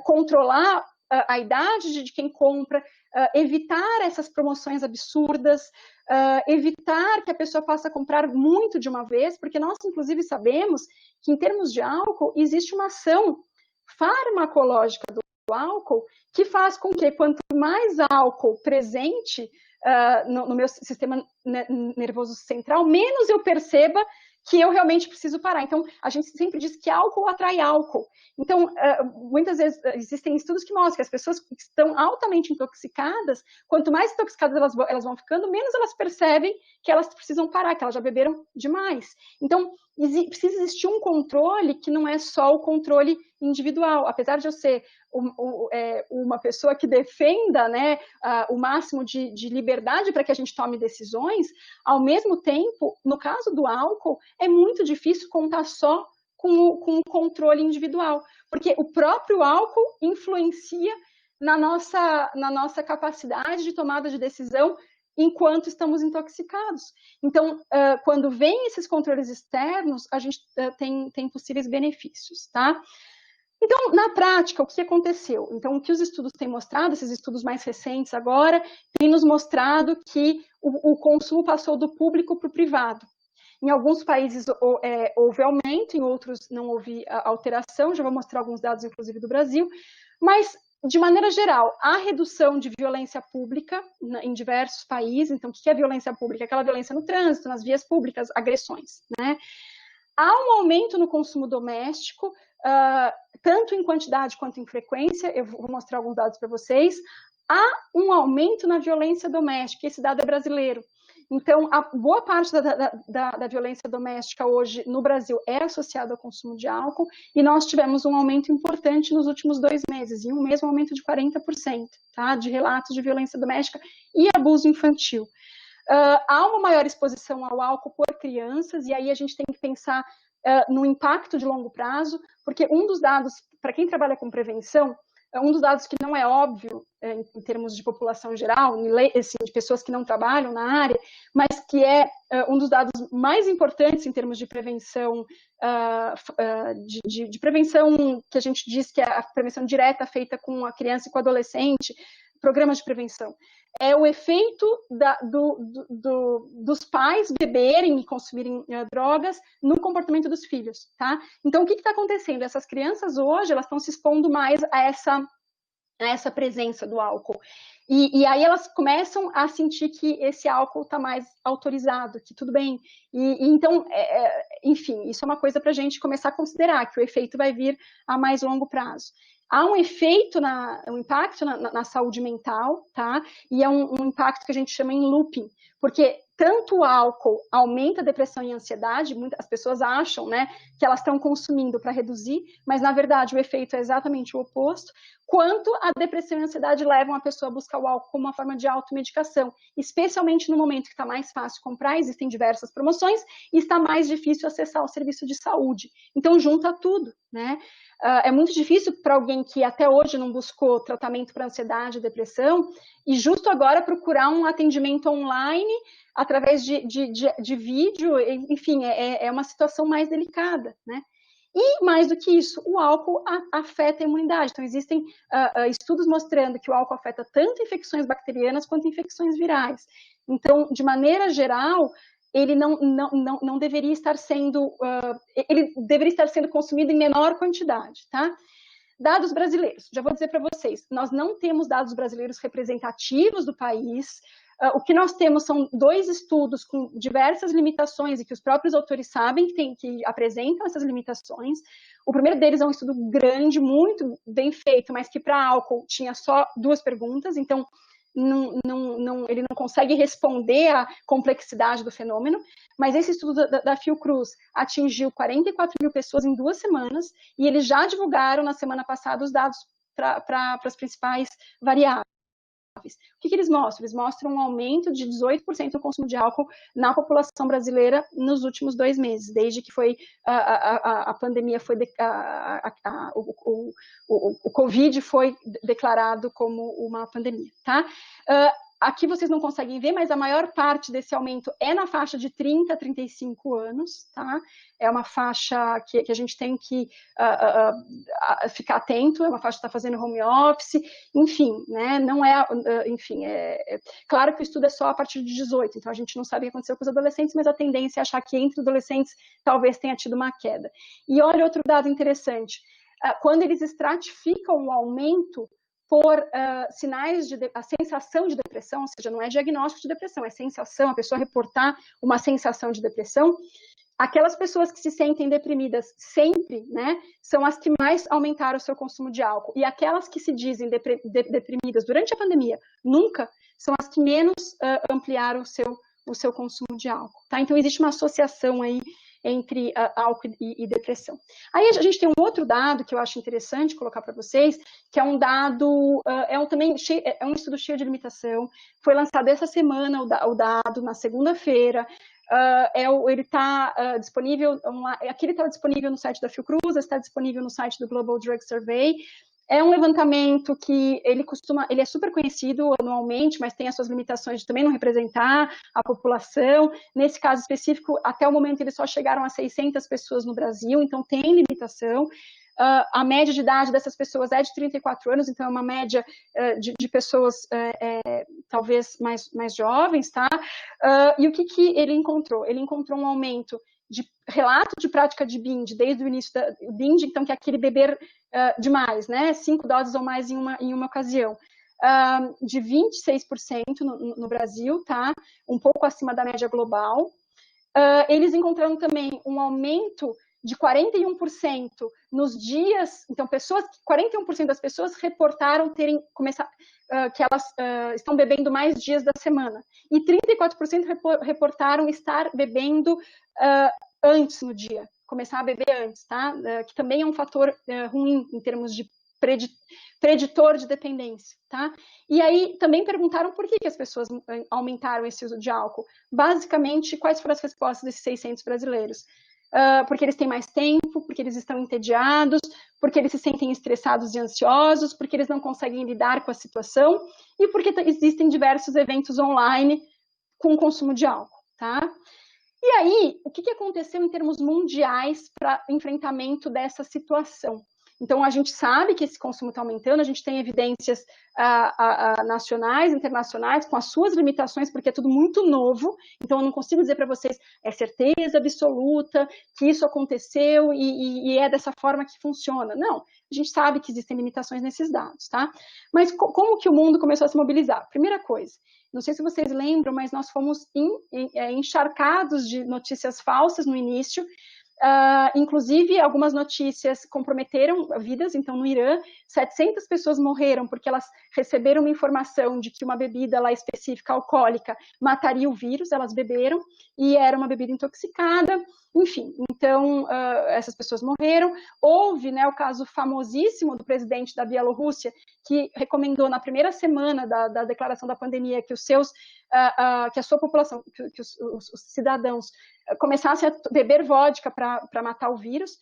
S2: controlar a idade de quem compra, evitar essas promoções absurdas, evitar que a pessoa possa comprar muito de uma vez, porque nós, inclusive, sabemos que, em termos de álcool, existe uma ação farmacológica do álcool que faz com que, quanto mais álcool presente no meu sistema nervoso central, menos eu perceba que eu realmente preciso parar. Então, a gente sempre diz que álcool atrai álcool. Então, muitas vezes existem estudos que mostram que as pessoas que estão altamente intoxicadas, quanto mais intoxicadas elas vão ficando, menos elas percebem que elas precisam parar, que elas já beberam demais. Então, precisa existir um controle que não é só o controle individual. Apesar de eu ser uma pessoa que defenda, né, o máximo de liberdade para que a gente tome decisões, ao mesmo tempo, no caso do álcool, é muito difícil contar só com o controle individual, porque o próprio álcool influencia na nossa capacidade de tomada de decisão enquanto estamos intoxicados. Então, quando vem esses controles externos, a gente tem possíveis benefícios, tá? Então, na prática, o que aconteceu? Então, o que os estudos têm mostrado, esses estudos mais recentes agora, têm nos mostrado que o consumo passou do público para o privado. Em alguns países houve aumento, em outros não houve alteração, já vou mostrar alguns dados, inclusive, do Brasil, mas, de maneira geral, há redução de violência pública em diversos países. Então, o que é violência pública? Aquela violência no trânsito, nas vias públicas, agressões, né? Há um aumento no consumo doméstico, tanto em quantidade quanto em frequência, eu vou mostrar alguns dados para vocês. Há um aumento na violência doméstica, esse dado é brasileiro. Então, a boa parte da violência doméstica hoje no Brasil é associada ao consumo de álcool, e nós tivemos um aumento importante nos últimos 2 meses, em um mês um aumento de 40%, tá, de relatos de violência doméstica e abuso infantil. Há uma maior exposição ao álcool por crianças, e aí a gente tem que pensar no impacto de longo prazo, porque um dos dados, para quem trabalha com prevenção, um dos dados que não é óbvio em termos de população geral, assim, de pessoas que não trabalham na área, mas que é um dos dados mais importantes em termos de prevenção, de prevenção que a gente diz que é a prevenção direta feita com a criança e com o adolescente, programas de prevenção, é o efeito dos pais beberem e consumirem drogas no comportamento dos filhos, tá? Então, o que está acontecendo? Essas crianças hoje, elas estão se expondo mais a essa presença do álcool. E aí elas começam a sentir que esse álcool está mais autorizado, que tudo bem. Então, enfim, isso é uma coisa para a gente começar a considerar, que o efeito vai vir a mais longo prazo. Há um efeito, um impacto na saúde mental, tá? E é um impacto que a gente chama em looping, porque tanto o álcool aumenta a depressão e a ansiedade, as pessoas acham, né, que elas estão consumindo para reduzir, mas na verdade o efeito é exatamente o oposto, quanto a depressão e a ansiedade levam a pessoa a buscar o álcool como uma forma de automedicação, especialmente no momento que está mais fácil comprar, existem diversas promoções, e está mais difícil acessar o serviço de saúde. Então junta tudo, né? É muito difícil para alguém que até hoje não buscou tratamento para ansiedade e depressão, e justo agora procurar um atendimento online através de vídeo, enfim, é uma situação mais delicada, né? E, mais do que isso, o álcool afeta a imunidade. Então, existem estudos mostrando que o álcool afeta tanto infecções bacterianas quanto infecções virais. Então, de maneira geral, ele não deveria estar sendo, ele deveria estar sendo consumido em menor quantidade, tá? Dados brasileiros, já vou dizer para vocês, nós não temos dados brasileiros representativos do país. O que nós temos são 2 estudos com diversas limitações e que os próprios autores sabem que apresentam essas limitações. O primeiro deles é um estudo grande, muito bem feito, mas que para álcool tinha só 2 perguntas, então ele não consegue responder à complexidade do fenômeno, mas esse estudo da Fiocruz atingiu 44 mil pessoas em 2 semanas, e eles já divulgaram na semana passada os dados para as principais variáveis. O que eles mostram? Eles mostram um aumento de 18% do consumo de álcool na população brasileira nos últimos 2 meses, desde que foi a pandemia foi o Covid foi declarado como uma pandemia, tá? Aqui vocês não conseguem ver, mas a maior parte desse aumento é na faixa de 30 a 35 anos, tá? É uma faixa que a gente tem que ficar atento, é uma faixa que está fazendo home office, enfim, né? Não é, enfim, claro que o estudo é só a partir de 18, então a gente não sabe o que aconteceu com os adolescentes, mas a tendência é achar que entre adolescentes talvez tenha tido uma queda. E olha outro dado interessante, quando eles estratificam o aumento por sinais a sensação de depressão, ou seja, não é diagnóstico de depressão, é sensação, a pessoa reportar uma sensação de depressão, aquelas pessoas que se sentem deprimidas sempre, né, são as que mais aumentaram o seu consumo de álcool. E aquelas que se dizem deprimidas durante a pandemia, nunca, são as que menos ampliaram o seu consumo de álcool. Tá? Então, existe uma associação aí entre álcool e depressão. Aí a gente tem um outro dado que eu acho interessante colocar para vocês, que é um dado, é um estudo cheio de limitação, foi lançado essa semana o dado, na segunda-feira. Ele está disponível, aqui ele está disponível no site da Fiocruz, está disponível no site do Global Drug Survey. É um levantamento que ele é super conhecido anualmente, mas tem as suas limitações de também não representar a população. Nesse caso específico, até o momento eles só chegaram a 600 pessoas no Brasil, então tem limitação. A média de idade dessas pessoas é de 34 anos, então é uma média de pessoas talvez mais jovens, tá? E o que ele encontrou? Ele encontrou um aumento de relato de prática de binge, desde o início da binge, então que é aquele beber demais, né? 5 doses ou mais em uma ocasião. De 26% no Brasil, tá? Um pouco acima da média global. Eles encontraram também um aumento de 41% nos dias, então 41% das pessoas reportaram terem começado, que elas estão bebendo mais dias da semana, e 34% reportaram estar bebendo antes no dia, começar a beber antes, tá? Que também é um fator ruim em termos de preditor de dependência, tá? E aí também perguntaram por que as pessoas aumentaram esse uso de álcool. Basicamente, quais foram as respostas desses 600 brasileiros? Porque eles têm mais tempo, porque eles estão entediados, porque eles se sentem estressados e ansiosos, porque eles não conseguem lidar com a situação e porque existem diversos eventos online com consumo de álcool, tá? E aí, o que aconteceu em termos mundiais para enfrentamento dessa situação? Então, a gente sabe que esse consumo está aumentando, a gente tem evidências nacionais, internacionais, com as suas limitações, porque é tudo muito novo, então eu não consigo dizer para vocês, é certeza absoluta que isso aconteceu e é dessa forma que funciona. Não, a gente sabe que existem limitações nesses dados, tá? Mas como que o mundo começou a se mobilizar? Primeira coisa, não sei se vocês lembram, mas nós fomos encharcados de notícias falsas no início. Inclusive, algumas notícias comprometeram vidas. Então, no Irã, 700 pessoas morreram porque elas receberam uma informação de que uma bebida lá específica, alcoólica, mataria o vírus, elas beberam, e era uma bebida intoxicada. Enfim, então, essas pessoas morreram. Houve, né, o caso famosíssimo do presidente da Bielorrússia, que recomendou na primeira semana da declaração da pandemia que que a sua população, que os cidadãos começassem a beber vodka para matar o vírus.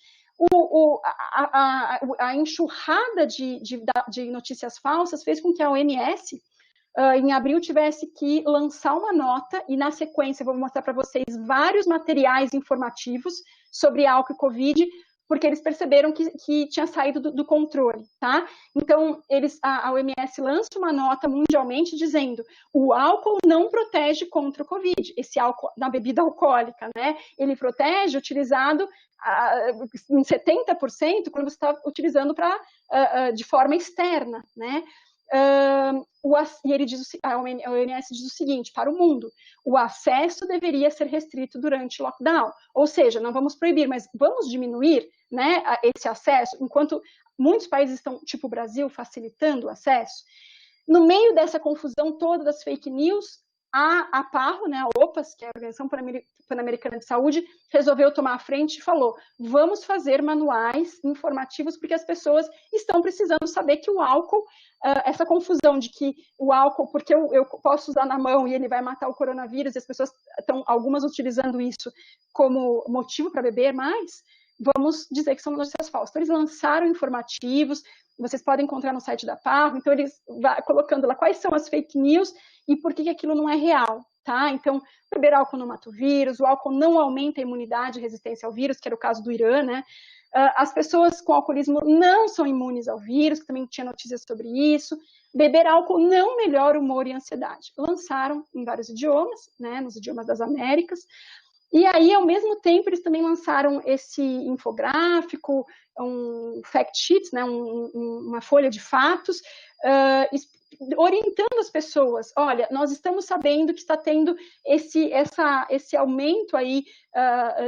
S2: A enxurrada de notícias falsas fez com que a OMS, em abril, tivesse que lançar uma nota, e na sequência eu vou mostrar para vocês vários materiais informativos sobre álcool e Covid, porque eles perceberam que tinha saído do controle, tá? Então, a OMS lança uma nota mundialmente dizendo: o álcool não protege contra o Covid, esse álcool na bebida alcoólica, né? Ele protege utilizado em 70% quando você está utilizando de forma externa, né? E ele a OMS diz o seguinte para o mundo: o acesso deveria ser restrito durante o lockdown, ou seja, não vamos proibir, mas vamos diminuir, né, esse acesso, enquanto muitos países estão, tipo o Brasil, facilitando o acesso. No meio dessa confusão toda das fake news, a APARRO, né, a OPAS, que é a Organização Pan-Americana de Saúde, resolveu tomar a frente e falou: vamos fazer manuais informativos, porque as pessoas estão precisando saber que o álcool, essa confusão de que o álcool, porque eu posso usar na mão e ele vai matar o coronavírus, e as pessoas estão, algumas, utilizando isso como motivo para beber mais, vamos dizer que são notícias falsas. Então, eles lançaram informativos, vocês podem encontrar no site da APARRO, então eles vão colocando lá quais são as fake news e por que aquilo não é real, tá? Então, beber álcool não mata o vírus, o álcool não aumenta a imunidade e resistência ao vírus, que era o caso do Irã, né? As pessoas com alcoolismo não são imunes ao vírus, que também tinha notícias sobre isso. Beber álcool não melhora o humor e a ansiedade. Lançaram em vários idiomas, né, nos idiomas das Américas. E aí, ao mesmo tempo, eles também lançaram esse infográfico, um fact sheet, né, uma folha de fatos, orientando as pessoas, olha, nós estamos sabendo que está tendo esse aumento aí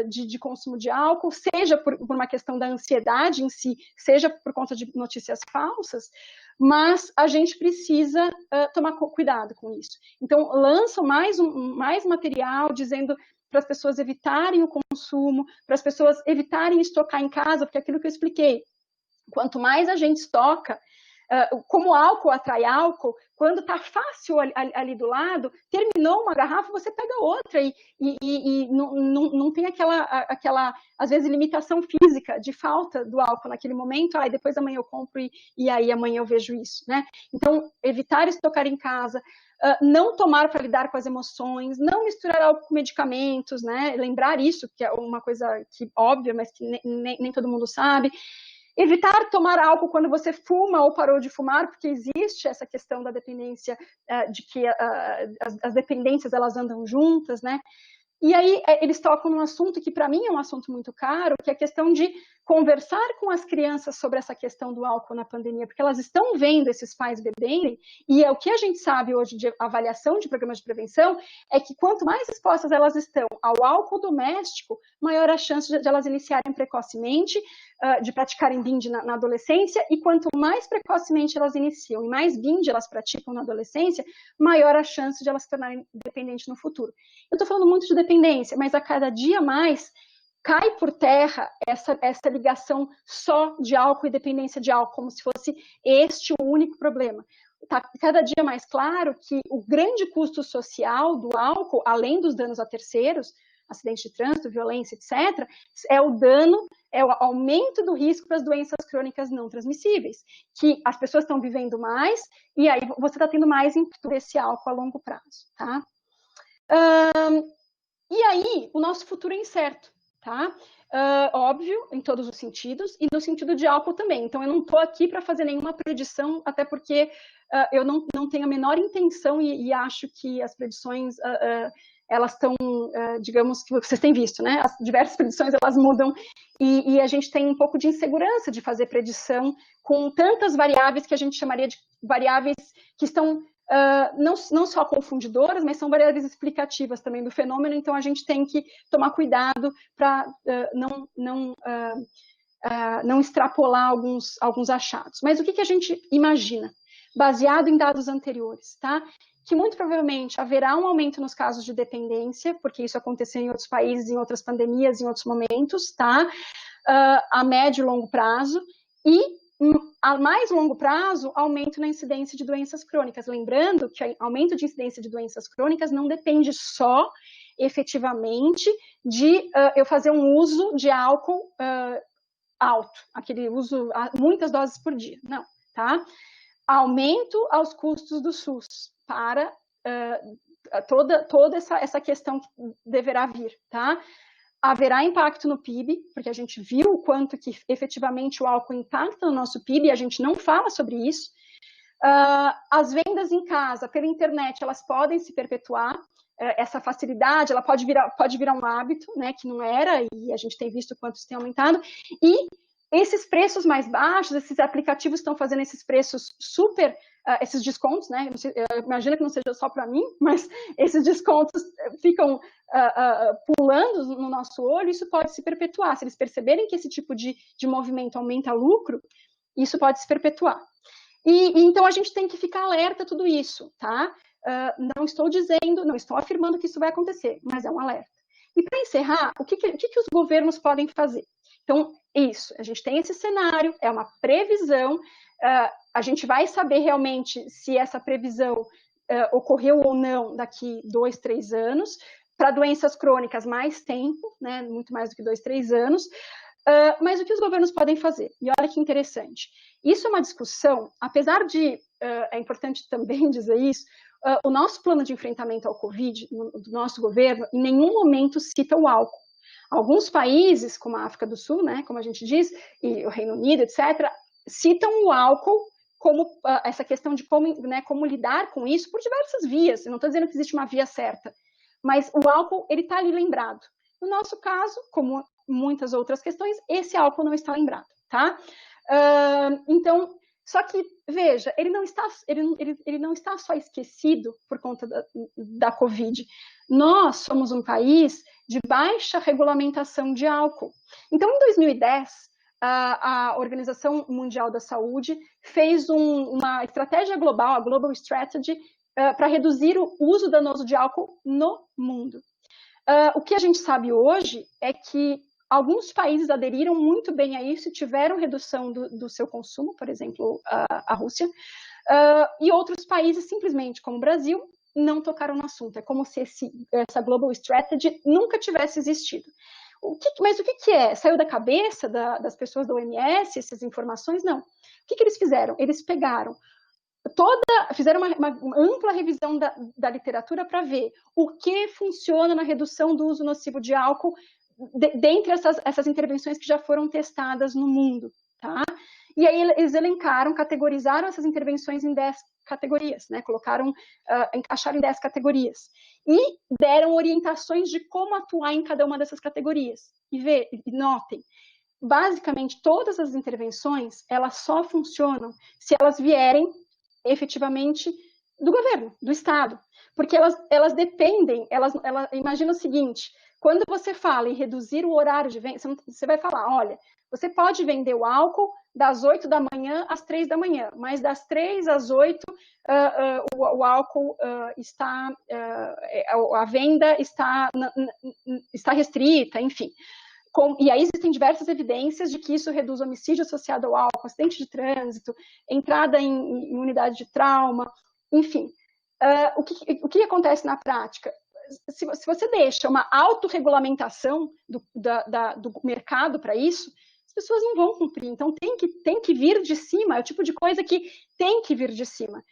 S2: de consumo de álcool, seja por uma questão da ansiedade em si, seja por conta de notícias falsas, mas a gente precisa tomar cuidado com isso. Então, lançam mais material dizendo para as pessoas evitarem o consumo, para as pessoas evitarem estocar em casa, porque aquilo que eu expliquei, quanto mais a gente estoca, como álcool atrai álcool, quando está fácil ali do lado, terminou uma garrafa, você pega outra e não tem aquela, às vezes, limitação física de falta do álcool naquele momento, depois amanhã eu compro e aí amanhã eu vejo isso, né? Então, evitar estocar em casa, não tomar para lidar com as emoções, não misturar álcool com medicamentos, né? Lembrar isso, que é uma coisa óbvia, mas que nem todo mundo sabe. Evitar tomar álcool quando você fuma ou parou de fumar, porque existe essa questão da dependência, de que as dependências elas andam juntas, né? E aí eles tocam num assunto que para mim é um assunto muito caro, que é a questão de conversar com as crianças sobre essa questão do álcool na pandemia, porque elas estão vendo esses pais beberem, e o que a gente sabe hoje de avaliação de programas de prevenção é que quanto mais expostas elas estão ao álcool doméstico, maior a chance de elas iniciarem precocemente, de praticarem binge na adolescência, e quanto mais precocemente elas iniciam e mais binge elas praticam na adolescência, maior a chance de elas se tornarem dependentes no futuro. Eu estou falando muito de dependência, mas a cada dia mais cai por terra essa ligação só de álcool e dependência de álcool, como se fosse este o único problema. Está cada dia mais claro que o grande custo social do álcool, além dos danos a terceiros, acidente de trânsito, violência, etc., é o dano, é o aumento do risco para as doenças crônicas não transmissíveis, que as pessoas estão vivendo mais, e aí você está tendo mais impacto desse álcool a longo prazo, tá? E aí, o nosso futuro é incerto, tá? Óbvio, em todos os sentidos, e no sentido de álcool também. Então, eu não estou aqui para fazer nenhuma predição, até porque eu não tenho a menor intenção e acho que as predições, elas estão, digamos, que vocês têm visto, né? As diversas predições, elas mudam, e a gente tem um pouco de insegurança de fazer predição com tantas variáveis que a gente chamaria de variáveis que estão não só confundidoras, mas são variáveis explicativas também do fenômeno, então a gente tem que tomar cuidado para não extrapolar alguns achados. Mas o que a gente imagina? Baseado em dados anteriores, tá? Que muito provavelmente haverá um aumento nos casos de dependência, porque isso aconteceu em outros países, em outras pandemias, em outros momentos, tá? A médio e longo prazo, e a mais longo prazo, aumento na incidência de doenças crônicas. Lembrando que o aumento de incidência de doenças crônicas não depende só, efetivamente, de eu fazer um uso de álcool alto, aquele uso, muitas doses por dia. Não, tá? Aumento aos custos do SUS para toda essa questão que deverá vir, tá? Haverá impacto no PIB, porque a gente viu o quanto que efetivamente o álcool impacta no nosso PIB, e a gente não fala sobre isso. As vendas em casa, pela internet, elas podem se perpetuar, essa facilidade, ela pode virar um hábito, né, que não era, e a gente tem visto o quanto isso tem aumentado, e esses preços mais baixos, esses aplicativos estão fazendo esses preços esses descontos, né? Imagina que não seja só para mim, mas esses descontos ficam pulando no nosso olho, isso pode se perpetuar. Se eles perceberem que esse tipo de movimento aumenta lucro, isso pode se perpetuar. E então a gente tem que ficar alerta a tudo isso, tá? Não estou afirmando que isso vai acontecer, mas é um alerta. E para encerrar, o que os governos podem fazer? Então, isso, a gente tem esse cenário, é uma previsão, a gente vai saber realmente se essa previsão ocorreu ou não daqui 2, 3 anos, para doenças crônicas mais tempo, né, muito mais do que 2, 3 anos, mas o que os governos podem fazer? E olha que interessante, isso é uma discussão, apesar de, é importante também dizer isso, o nosso plano de enfrentamento ao Covid, do nosso governo, em nenhum momento cita o álcool. Alguns países, como a África do Sul, né, como a gente diz, e o Reino Unido, etc., citam o álcool como essa questão de como lidar com isso por diversas vias. Eu não estou dizendo que existe uma via certa, mas o álcool ele está ali lembrado. No nosso caso, como muitas outras questões, esse álcool não está lembrado, tá? Então, Só que, veja, ele não está só esquecido por conta da Covid. Nós somos um país de baixa regulamentação de álcool. Então, em 2010, a Organização Mundial da Saúde fez uma estratégia global, a Global Strategy, para reduzir o uso danoso de álcool no mundo. O que a gente sabe hoje é que alguns países aderiram muito bem a isso e tiveram redução do seu consumo, por exemplo, a Rússia, e outros países, simplesmente, como o Brasil, não tocaram no assunto. É como se essa Global Strategy nunca tivesse existido. Mas o que é? Saiu da cabeça das pessoas da OMS essas informações? Não. O que eles fizeram? Eles pegaram fizeram uma ampla revisão da literatura para ver o que funciona na redução do uso nocivo de álcool dentre essas intervenções que já foram testadas no mundo, tá? E aí eles elencaram, categorizaram essas intervenções em 10 categorias, né? Encaixaram em 10 categorias. E deram orientações de como atuar em cada uma dessas categorias. E notem, basicamente todas as intervenções, elas só funcionam se elas vierem efetivamente do governo, do Estado, porque elas dependem, imagina o seguinte, quando você fala em reduzir o horário de venda, você vai falar, olha, você pode vender o álcool das 8 da manhã às 3 da manhã, mas das 3 às 8 o álcool está, a venda está restrita, enfim. E aí existem diversas evidências de que isso reduz homicídio associado ao álcool, acidente de trânsito, entrada em unidade de trauma, enfim. O que acontece na prática? Se você deixa uma autorregulamentação do mercado para isso, as pessoas não vão cumprir. Então, tem que vir de cima, é o tipo de coisa que tem que vir de cima.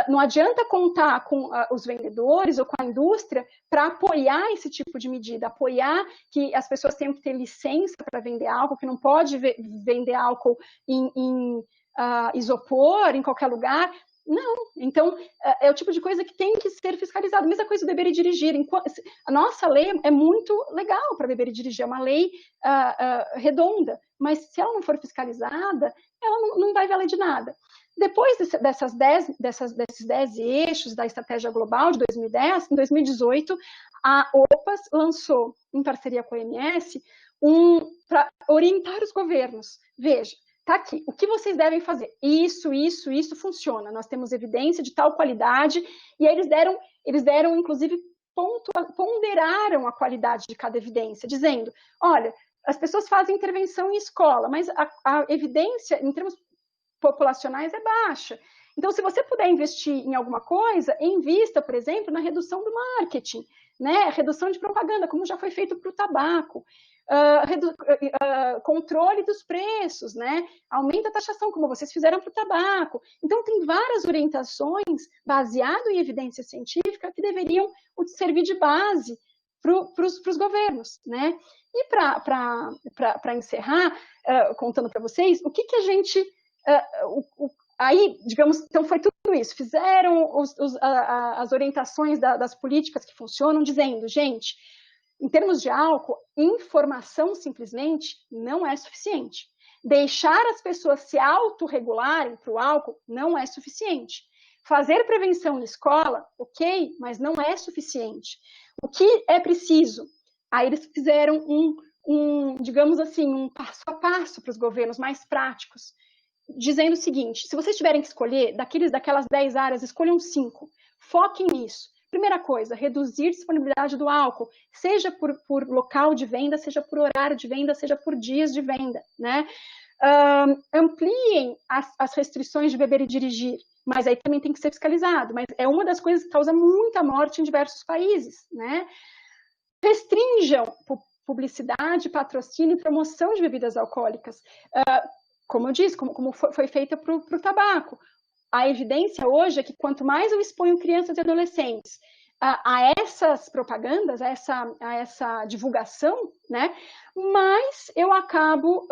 S2: Não adianta contar com os vendedores ou com a indústria para apoiar esse tipo de medida, apoiar que as pessoas tenham que ter licença para vender álcool, que não pode vender álcool em isopor, em qualquer lugar. Não, então é o tipo de coisa que tem que ser fiscalizado. Mesma coisa do beber e dirigir. A nossa lei é muito legal para beber e dirigir, é uma lei redonda, mas se ela não for fiscalizada, ela não vai valer de nada. Depois desses 10 eixos da Estratégia Global de 2010, em 2018, a OPAS lançou, em parceria com a OMS, para orientar os governos. Veja, está aqui, o que vocês devem fazer? Isso funciona. Nós temos evidência de tal qualidade, e aí eles deram inclusive, ponderaram a qualidade de cada evidência, dizendo, olha, as pessoas fazem intervenção em escola, mas a evidência, em termos populacionais, é baixa. Então, se você puder investir em alguma coisa, invista, por exemplo, na redução do marketing, né? Redução de propaganda, como já foi feito para o tabaco. Controle dos preços, né? Aumenta a taxação, como vocês fizeram para o tabaco. Então, tem várias orientações baseadas em evidência científica que deveriam servir de base para os governos, né? E para encerrar, contando para vocês, o que a gente... aí, digamos, então foi tudo isso. Fizeram as orientações das políticas que funcionam, dizendo, gente, em termos de álcool, informação simplesmente não é suficiente. Deixar as pessoas se autorregularem para o álcool não é suficiente. Fazer prevenção na escola, ok, mas não é suficiente. O que é preciso? Aí eles fizeram digamos assim, um passo a passo para os governos mais práticos, dizendo o seguinte, se vocês tiverem que escolher, daquelas 10 áreas, escolham 5. Foquem nisso. Primeira coisa, reduzir a disponibilidade do álcool, seja por local de venda, seja por horário de venda, seja por dias de venda, né? Ampliem as restrições de beber e dirigir, mas aí também tem que ser fiscalizado, mas é uma das coisas que causa muita morte em diversos países, né? Restringam publicidade, patrocínio e promoção de bebidas alcoólicas, como eu disse, como foi feita para o tabaco. A evidência hoje é que quanto mais eu exponho crianças e adolescentes a essas propagandas, a essa divulgação, né, mais eu acabo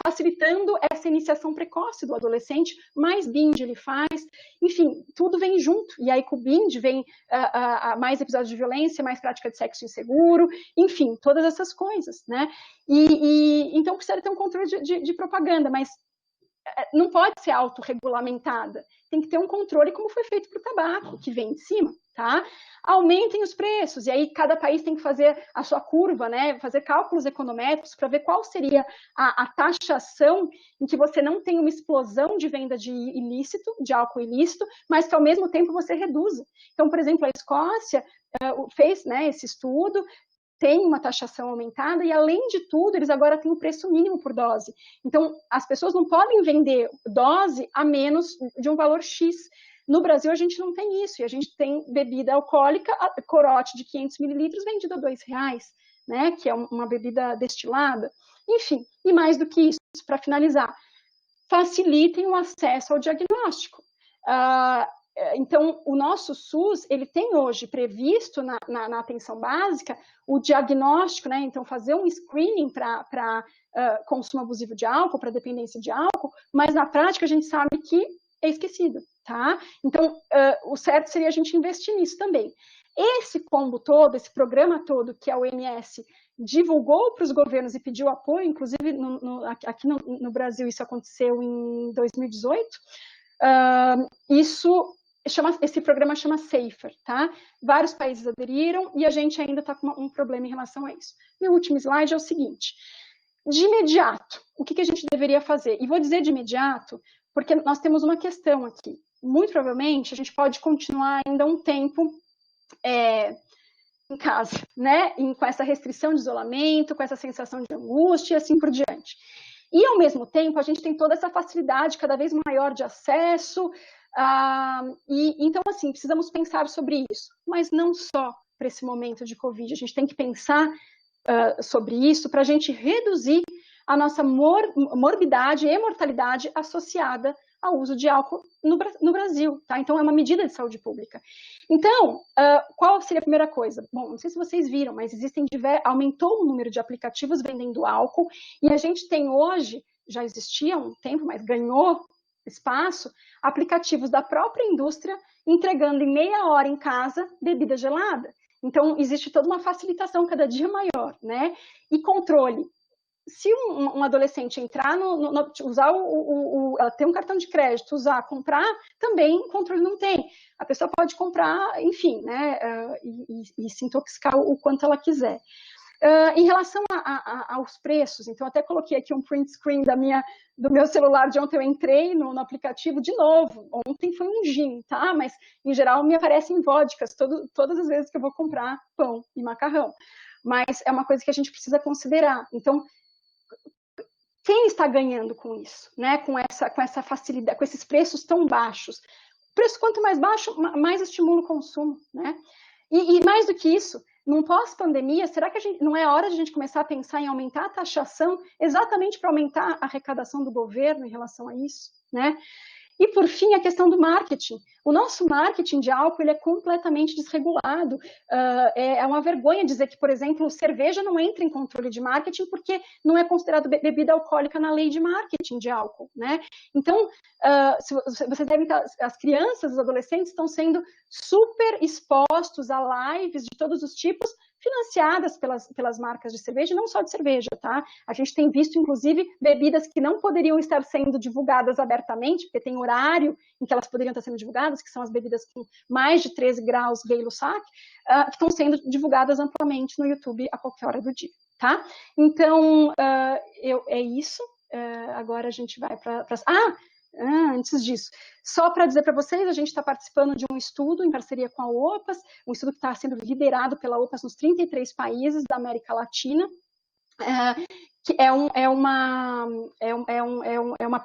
S2: facilitando essa iniciação precoce do adolescente, mais binge ele faz, enfim, tudo vem junto. E aí com o binge vem mais episódios de violência, mais prática de sexo inseguro, enfim, todas essas coisas, né? Então precisa ter um controle de propaganda, mas não pode ser autorregulamentada, tem que ter um controle como foi feito para o tabaco, que vem de cima, tá? Aumentem os preços, e aí cada país tem que fazer a sua curva, né? Fazer cálculos econométricos para ver qual seria a taxação em que você não tem uma explosão de venda de ilícito, de álcool ilícito, mas que ao mesmo tempo você reduza. Então, por exemplo, a Escócia fez, né, esse estudo, tem uma taxação aumentada e, além de tudo, eles agora têm o preço mínimo por dose. Então, as pessoas não podem vender dose a menos de um valor X. No Brasil, a gente não tem isso, e a gente tem bebida alcoólica, corote de 500 mililitros vendido a R$2, né, que é uma bebida destilada. Enfim, e mais do que isso, para finalizar, facilitem o acesso ao diagnóstico. Então, o nosso SUS, ele tem hoje previsto na atenção básica o diagnóstico, né? Então, fazer um screening para consumo abusivo de álcool, para dependência de álcool, mas na prática a gente sabe que é esquecido, tá? Então, o certo seria a gente investir nisso também. Esse combo todo, esse programa todo que a OMS divulgou para os governos e pediu apoio, inclusive aqui no Brasil isso aconteceu em 2018, esse programa chama SAFER, tá? Vários países aderiram e a gente ainda está com um problema em relação a isso. Meu último slide é o seguinte: de imediato, o que a gente deveria fazer? E vou dizer de imediato, porque nós temos uma questão aqui. Muito provavelmente a gente pode continuar ainda um tempo em casa, né? Com essa restrição de isolamento, com essa sensação de angústia e assim por diante. E, ao mesmo tempo, a gente tem toda essa facilidade cada vez maior de acesso, então, assim, precisamos pensar sobre isso, mas não só para esse momento de Covid, a gente tem que pensar sobre isso para a gente reduzir a nossa morbidade e mortalidade associada ao uso de álcool no Brasil, tá? Então, é uma medida de saúde pública. Então, qual seria a primeira coisa? Bom, não sei se vocês viram, mas aumentou o número de aplicativos vendendo álcool, e a gente tem hoje, já existia há um tempo, mas ganhou espaço, aplicativos da própria indústria entregando em meia hora em casa bebida gelada. Então, existe toda uma facilitação cada dia maior, né? E controle. Se um adolescente entrar usar ela tem um cartão de crédito, comprar, também controle não tem. A pessoa pode comprar, enfim, né, e se intoxicar o quanto ela quiser. Em relação aos preços, então até coloquei aqui um print screen do meu celular de ontem. Eu entrei no aplicativo de novo. Ontem foi um gin, tá? Mas em geral me aparecem vodkas todas as vezes que eu vou comprar pão e macarrão. Mas é uma coisa que a gente precisa considerar. Então, quem está ganhando com isso, né? Com essa facilidade, com esses preços tão baixos? O preço quanto mais baixo, mais estimula o consumo, né? E mais do que isso, num pós-pandemia, será que não é hora de a gente começar a pensar em aumentar a taxação exatamente para aumentar a arrecadação do governo em relação a isso, né? E, por fim, a questão do marketing. O nosso marketing de álcool ele é completamente desregulado. É uma vergonha dizer que, por exemplo, cerveja não entra em controle de marketing porque não é considerado bebida alcoólica na lei de marketing de álcool, né? Então, vocês devem estar, as crianças, os adolescentes estão sendo super expostos a lives de todos os tipos, financiadas pelas marcas de cerveja, e não só de cerveja, tá? A gente tem visto, inclusive, bebidas que não poderiam estar sendo divulgadas abertamente, porque tem horário em que elas poderiam estar sendo divulgadas, que são as bebidas com mais de 13 graus Gay-Lussac, que estão sendo divulgadas amplamente no YouTube a qualquer hora do dia, tá? Então, é isso. Agora a gente vai para... antes disso, só para dizer para vocês, a gente está participando de um estudo em parceria com a OPAS, um estudo que está sendo liderado pela OPAS nos 33 países da América Latina, que é uma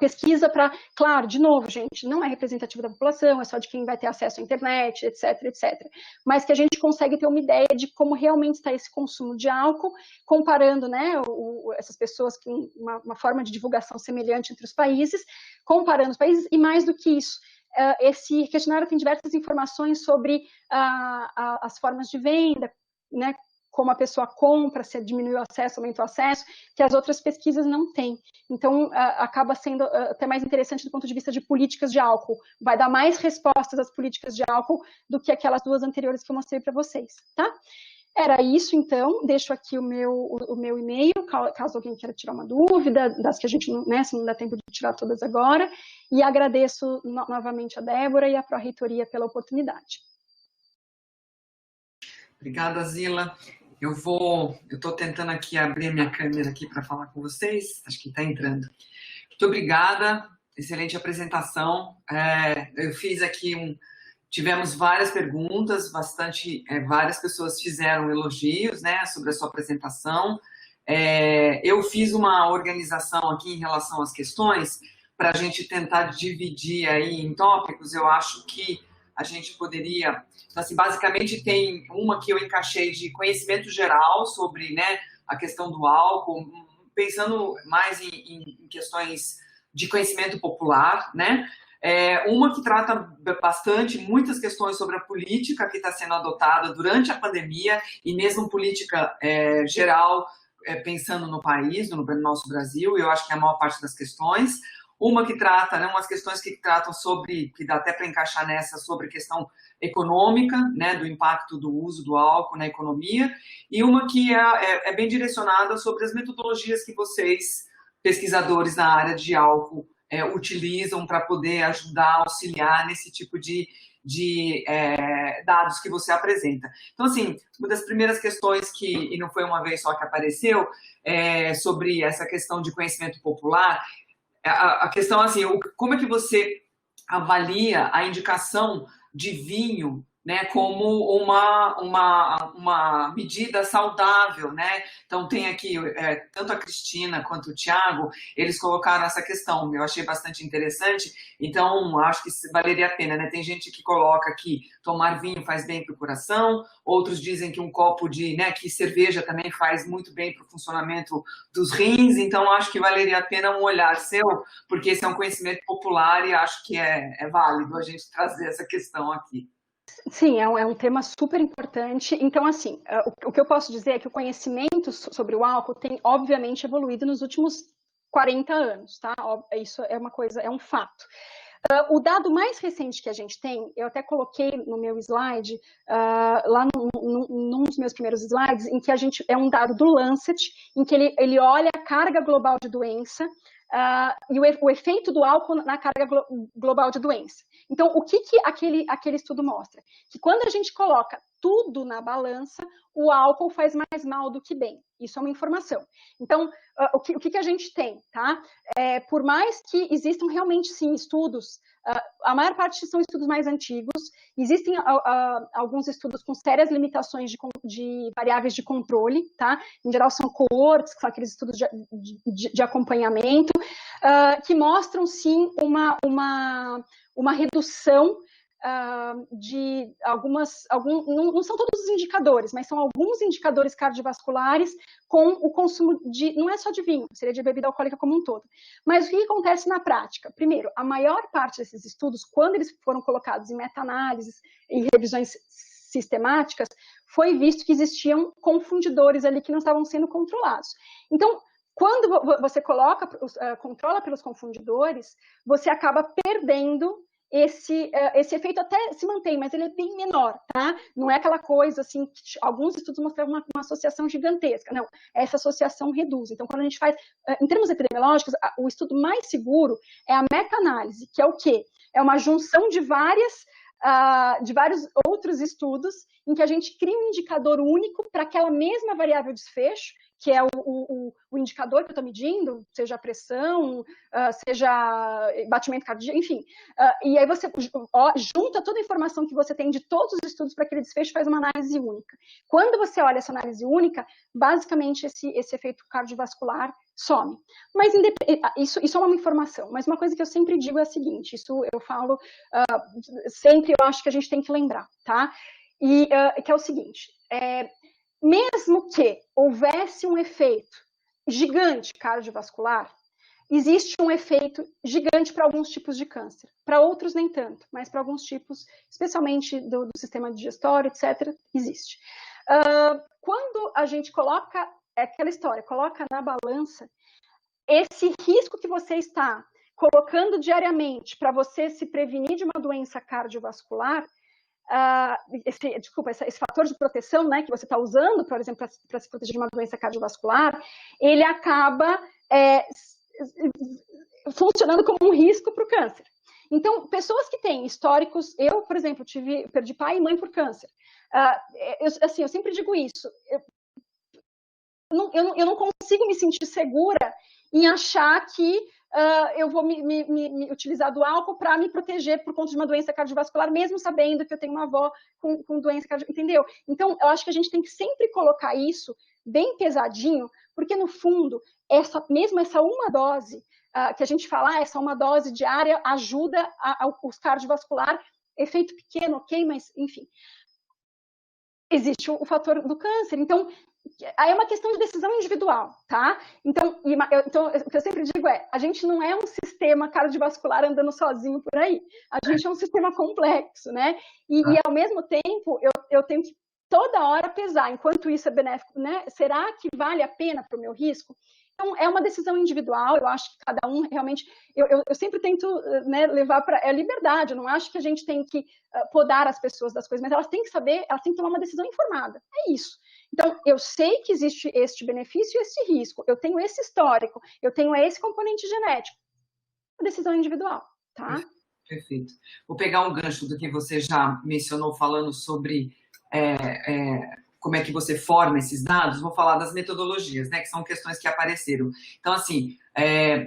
S2: pesquisa para, claro, de novo, gente, não é representativo da população, é só de quem vai ter acesso à internet, etc, etc. Mas que a gente consegue ter uma ideia de como realmente está esse consumo de álcool, comparando, né, essas pessoas com uma forma de divulgação semelhante entre os países, comparando os países, e mais do que isso, esse questionário tem diversas informações sobre as formas de venda, né, como a pessoa compra, se diminuiu o acesso, aumentou o acesso, que as outras pesquisas não têm. Então, acaba sendo até mais interessante do ponto de vista de políticas de álcool. Vai dar mais respostas às políticas de álcool do que aquelas duas anteriores que eu mostrei para vocês, tá? Era isso, então, deixo aqui o meu e-mail, caso alguém queira tirar uma dúvida, das que a gente, né, se não dá tempo de tirar todas agora, e agradeço novamente a Débora e a Pró-Reitoria pela oportunidade.
S1: Obrigada, Zila. Eu estou tentando aqui abrir minha câmera aqui para falar com vocês, acho que está entrando. Muito obrigada, excelente apresentação. Eu fiz aqui tivemos várias perguntas, várias pessoas fizeram elogios, né, sobre a sua apresentação. Eu fiz uma organização aqui em relação às questões para a gente tentar dividir aí em tópicos. Eu acho que a gente poderia... Então, assim, basicamente tem uma que eu encaixei de conhecimento geral sobre, né, a questão do álcool, pensando mais em questões de conhecimento popular, né? Uma que trata bastante, muitas questões sobre a política que está sendo adotada durante a pandemia e mesmo política geral, pensando no país, no nosso Brasil, eu acho que é a maior parte das questões. Uma que trata, né, umas questões que tratam sobre, que dá até para encaixar nessa, sobre questão econômica, né, do impacto do uso do álcool na economia, e uma que é bem direcionada sobre as metodologias que vocês, pesquisadores na área de álcool, utilizam para poder ajudar, auxiliar nesse tipo de dados que você apresenta. Então, assim, uma das primeiras questões e não foi uma vez só que apareceu, sobre essa questão de conhecimento popular, a questão, assim, como é que você avalia a indicação de vinho, né, como uma medida saudável, né? Então tem aqui, tanto a Cristina quanto o Thiago, eles colocaram essa questão, eu achei bastante interessante, então acho que valeria a pena, né? Tem gente que coloca que tomar vinho faz bem para o coração, outros dizem que um copo né, que cerveja também faz muito bem para o funcionamento dos rins, então acho que valeria a pena um olhar seu, porque esse é um conhecimento popular e acho que é válido a gente trazer essa questão aqui.
S2: Sim, é um tema super importante. Então, assim, o que eu posso dizer é que o conhecimento sobre o álcool tem, obviamente, evoluído nos últimos 40 anos, tá? Isso é uma coisa, é um fato. O dado mais recente que a gente tem, eu até coloquei no meu slide, lá num dos meus primeiros slides, em que é um dado do Lancet, em que ele olha a carga global de doença e o efeito do álcool na carga global de doença. Então, o que aquele estudo mostra? Que quando a gente coloca tudo na balança, o álcool faz mais mal do que bem. Isso é uma informação. Então, o que a gente tem, tá? Por mais que existam realmente, sim, estudos, a maior parte são estudos mais antigos, existem alguns estudos com sérias limitações de variáveis de controle, tá? Em geral são coortes, que são aqueles estudos de acompanhamento, que mostram, sim, uma redução de não são todos os indicadores, mas são alguns indicadores cardiovasculares com o consumo não é só de vinho, seria de bebida alcoólica como um todo. Mas o que acontece na prática? Primeiro, a maior parte desses estudos, quando eles foram colocados em meta-análises e revisões sistemáticas, foi visto que existiam confundidores ali que não estavam sendo controlados. Então, quando você controla pelos confundidores, você acaba perdendo esse efeito. Até se mantém, mas ele é bem menor, tá? Não é aquela coisa assim, que alguns estudos mostravam uma associação gigantesca. Não, essa associação reduz. Então, quando a gente faz, em termos epidemiológicos, o estudo mais seguro é a meta-análise, que é o quê? É uma junção de vários outros estudos em que a gente cria um indicador único para aquela mesma variável desfecho, que é o indicador que eu estou medindo, seja a pressão, seja batimento cardíaco, enfim. E aí você junta toda a informação que você tem de todos os estudos para aquele desfecho e faz uma análise única. Quando você olha essa análise única, basicamente esse efeito cardiovascular some. Mas isso é uma informação. Mas uma coisa que eu sempre digo é a seguinte, isso eu falo sempre, eu acho que a gente tem que lembrar, tá? E que é o seguinte, mesmo que houvesse um efeito gigante cardiovascular, existe um efeito gigante para alguns tipos de câncer. Para outros, nem tanto, mas para alguns tipos, especialmente do sistema digestório, etc., existe. Quando a gente coloca aquela história, coloca na balança, esse risco que você está colocando diariamente para você se prevenir de uma doença cardiovascular, esse fator de proteção, né, que você está usando, por exemplo, para se proteger de uma doença cardiovascular, ele acaba funcionando como um risco para o câncer. Então, pessoas que têm históricos, eu, por exemplo, perdi pai e mãe por câncer. Eu sempre digo isso, eu não consigo me sentir segura em achar que eu vou me utilizar do álcool para me proteger por conta de uma doença cardiovascular, mesmo sabendo que eu tenho uma avó com doença cardiovascular, entendeu? Então, eu acho que a gente tem que sempre colocar isso bem pesadinho, porque, no fundo, mesmo essa uma dose, que a gente fala, essa uma dose diária ajuda os cardiovascular, efeito pequeno, ok, mas, enfim, existe o fator do câncer. Então, aí é uma questão de decisão individual, tá? Então, o que eu sempre digo a gente não é um sistema cardiovascular andando sozinho por aí. A gente é um sistema complexo, né? E ao mesmo tempo, eu tenho que toda hora pesar, enquanto isso é benéfico, né? Será que vale a pena para o meu risco? Então, é uma decisão individual, eu acho que cada um realmente... Eu sempre tento, né, levar para a liberdade, eu não acho que a gente tem que podar as pessoas das coisas, mas elas têm que saber, elas têm que tomar uma decisão informada, é isso. Então, eu sei que existe este benefício e esse risco, eu tenho esse histórico, eu tenho esse componente genético, uma decisão individual, tá?
S1: Perfeito. Vou pegar um gancho do que você já mencionou falando sobre... como é que você forma esses dados, vou falar das metodologias, né, que são questões que apareceram. Então, assim,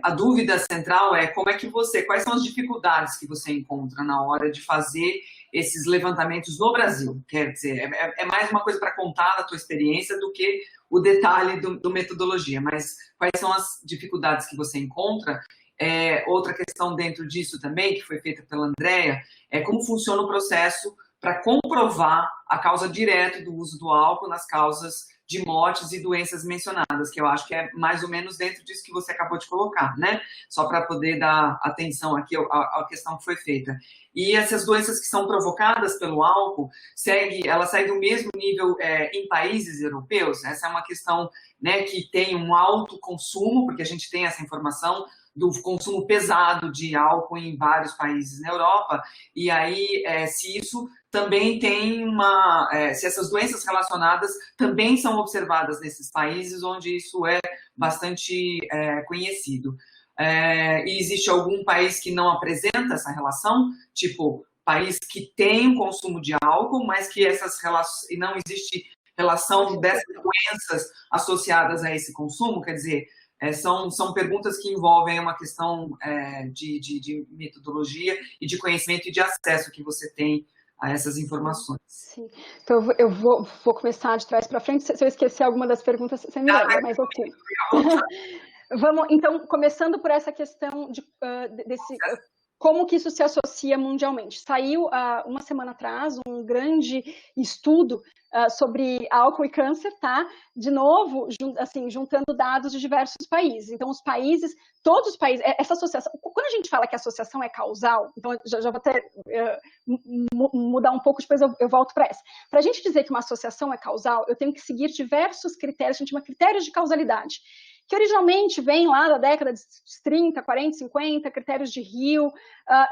S1: a dúvida central é quais são as dificuldades que você encontra na hora de fazer esses levantamentos no Brasil? Quer dizer, é mais uma coisa para contar da tua experiência do que o detalhe do metodologia, mas quais são as dificuldades que você encontra? Outra questão dentro disso também, que foi feita pela Andrea, é como funciona o processo para comprovar a causa direta do uso do álcool nas causas de mortes e doenças mencionadas, que eu acho que é mais ou menos dentro disso que você acabou de colocar, né? Só para poder dar atenção aqui à questão que foi feita. E essas doenças que são provocadas pelo álcool, elas seguem o mesmo nível em países europeus? Essa é uma questão, né, que tem um alto consumo, porque a gente tem essa informação do consumo pesado de álcool em vários países na Europa, e aí se isso também tem se essas doenças relacionadas também são observadas nesses países onde isso é bastante conhecido. E existe algum país que não apresenta essa relação? Tipo, país que tem um consumo de álcool, mas que e não existe relação dessas doenças associadas a esse consumo? Quer dizer, são perguntas que envolvem uma questão de metodologia e de conhecimento e de acesso que você tem a essas informações.
S2: Sim. Então, eu vou começar de trás para frente. Se eu esquecer alguma das perguntas, você me lembra, mas ok. Vamos, então, começando por essa questão desse... Como que isso se associa mundialmente? Saiu, uma semana atrás, um grande estudo sobre álcool e câncer, tá? De novo, assim, juntando dados de diversos países. Então, todos os países, essa associação, quando a gente fala que a associação é causal, então já vou até mudar um pouco, depois eu volto para essa. Para a gente dizer que uma associação é causal, eu tenho que seguir diversos critérios, a gente chama critérios de causalidade, que originalmente vem lá da década de 30, 40, 50, critérios de Rio,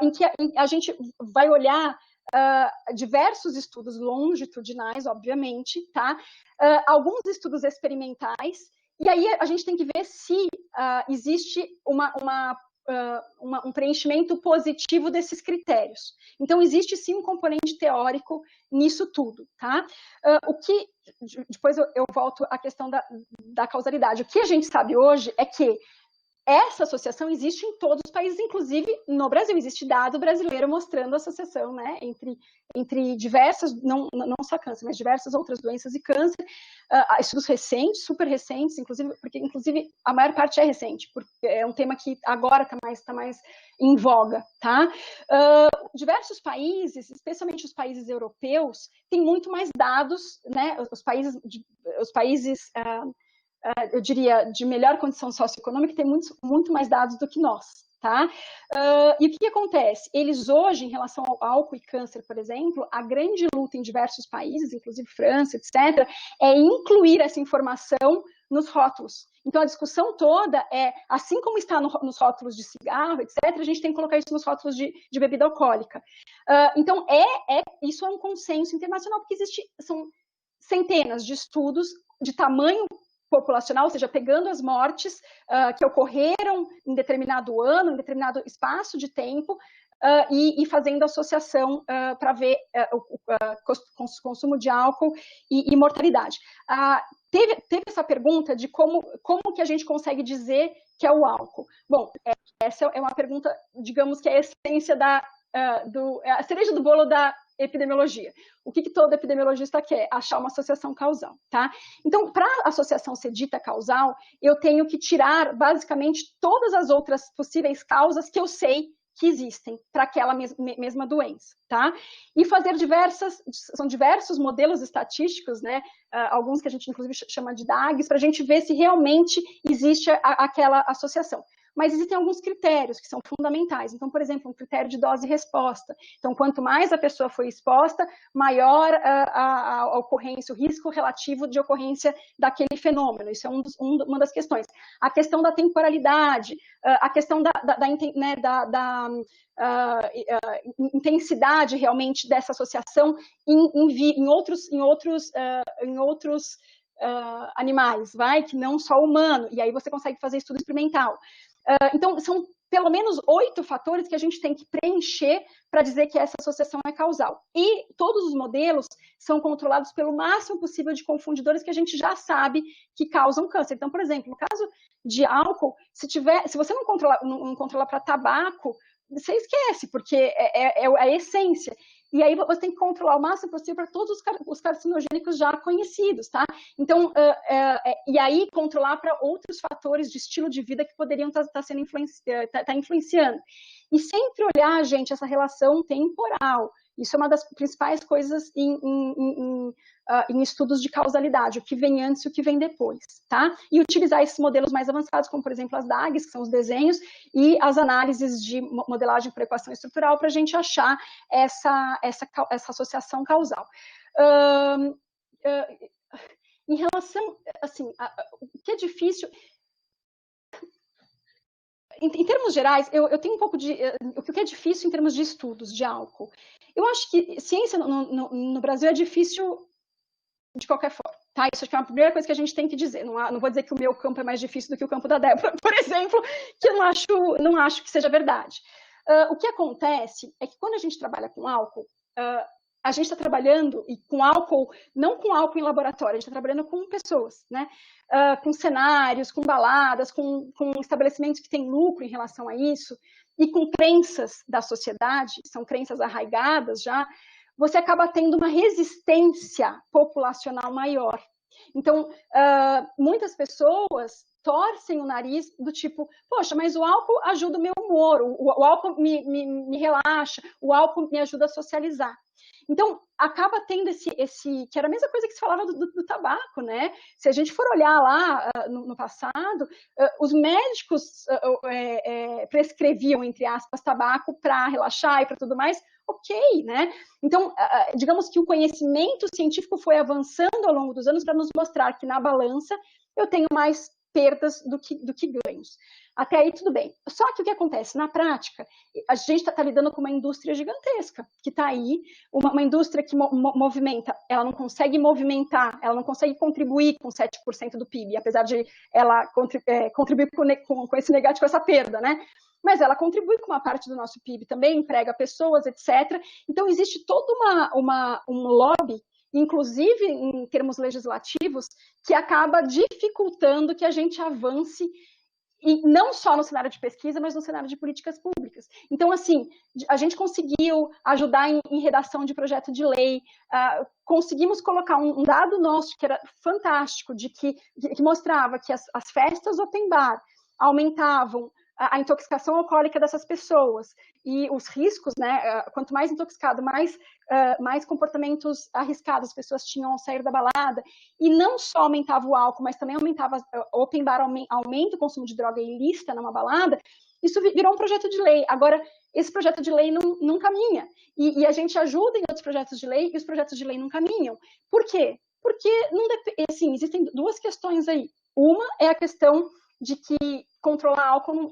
S2: em que a gente vai olhar diversos estudos longitudinais, obviamente, tá? Alguns estudos experimentais, e aí a gente tem que ver se existe um preenchimento positivo desses critérios. Então, existe sim um componente teórico nisso tudo, tá? Depois eu volto à questão da causalidade. O que a gente sabe hoje é que essa associação existe em todos os países, inclusive no Brasil. Existe dado brasileiro mostrando a associação, né, entre diversas, não só câncer, mas diversas outras doenças e câncer. Estudos recentes, super recentes, porque a maior parte é recente, porque é um tema que agora está mais em voga, tá? Diversos países, especialmente os países europeus, têm muito mais dados, né? Os países eu diria, de melhor condição socioeconômica, tem muito mais dados do que nós, tá? E o que acontece? Eles hoje, em relação ao álcool e câncer, por exemplo, a grande luta em diversos países, inclusive França, etc., é incluir essa informação nos rótulos. Então, a discussão toda é, assim como está nos rótulos de cigarro, etc., a gente tem que colocar isso nos rótulos de bebida alcoólica. Então, isso é um consenso internacional, porque são centenas de estudos de tamanho populacional, ou seja, pegando as mortes que ocorreram em determinado ano, em determinado espaço de tempo, e fazendo associação para ver o consumo de álcool e mortalidade. Teve essa pergunta de como que a gente consegue dizer que é o álcool. Bom, essa é uma pergunta, digamos que é a essência a cereja do bolo da epidemiologia. O que todo epidemiologista quer? Achar uma associação causal, tá? Então, para a associação ser dita causal, eu tenho que tirar, basicamente, todas as outras possíveis causas que eu sei que existem para aquela mesma doença, tá? E fazer são diversos modelos estatísticos, né? Alguns que a gente, inclusive, chama de DAGs, para a gente ver se realmente existe aquela associação. Mas existem alguns critérios que são fundamentais. Então, por exemplo, um critério de dose-resposta. Então, quanto mais a pessoa foi exposta, maior a ocorrência, o risco relativo de ocorrência daquele fenômeno. Isso é uma das questões. A questão da temporalidade, a questão da intensidade realmente dessa associação em outros animais, que não só humano. E aí você consegue fazer estudo experimental. Então, são pelo menos 8 fatores que a gente tem que preencher para dizer que essa associação é causal. E todos os modelos são controlados pelo máximo possível de confundidores que a gente já sabe que causam câncer. Então, por exemplo, no caso de álcool, se você não controlar para tabaco, você esquece, porque é a essência. E aí você tem que controlar o máximo possível para todos os carcinogênicos já conhecidos, tá? Então, e aí controlar para outros fatores de estilo de vida que poderiam estar influenciando. E sempre olhar, gente, essa relação temporal. Isso é uma das principais coisas em estudos de causalidade, o que vem antes e o que vem depois, tá? E utilizar esses modelos mais avançados, como, por exemplo, as DAGs, que são os desenhos, e as análises de modelagem por equação estrutural, para a gente achar essa associação causal. Em relação, assim, o que é difícil... Em termos gerais, eu tenho um pouco de... O que é difícil em termos de estudos de álcool? Eu acho que ciência no Brasil é difícil de qualquer forma, tá? Isso acho que é a primeira coisa que a gente tem que dizer. Não vou dizer que o meu campo é mais difícil do que o campo da Débora, por exemplo, que eu não acho que seja verdade. O que acontece é que quando a gente trabalha com álcool, a gente está trabalhando e com álcool, não com álcool em laboratório, a gente está trabalhando com pessoas, né? Com cenários, com baladas, com estabelecimentos que têm lucro em relação a isso, e com crenças da sociedade, são crenças arraigadas já, você acaba tendo uma resistência populacional maior. Então, muitas pessoas torcem o nariz do tipo, poxa, mas o álcool ajuda o meu humor, o álcool me relaxa, o álcool me ajuda a socializar. Então, acaba tendo que era a mesma coisa que se falava do tabaco, né? Se a gente for olhar lá no passado, os médicos prescreviam, entre aspas, tabaco para relaxar e para tudo mais, ok, né? Então, digamos que o conhecimento científico foi avançando ao longo dos anos para nos mostrar que na balança eu tenho mais perdas do que ganhos. Até aí tudo bem. Só que o que acontece? Na prática, a gente está lidando com uma indústria gigantesca, que está aí, uma indústria que movimenta, ela não consegue movimentar, ela não consegue contribuir com 7% do PIB, apesar de ela contribuir com esse negativo, com essa perda, né? Mas ela contribui com uma parte do nosso PIB também, emprega pessoas, etc. Então, existe todo um lobby, inclusive em termos legislativos, que acaba dificultando que a gente avance, e não só no cenário de pesquisa, mas no cenário de políticas públicas. Então, assim, a gente conseguiu ajudar em redação de projeto de lei, conseguimos colocar um dado nosso que era fantástico, que mostrava que as festas open bar aumentavam a intoxicação alcoólica dessas pessoas e os riscos, né? Quanto mais intoxicado, mais comportamentos arriscados as pessoas tinham ao sair da balada. E não só aumentava o álcool, mas também aumentava o open bar, aumenta o consumo de droga ilícita numa balada. Isso virou um projeto de lei. Agora, esse projeto de lei não caminha. E a gente ajuda em outros projetos de lei e os projetos de lei não caminham. Por quê? Porque, assim, existem duas questões aí. Uma é a questão de que controlar álcool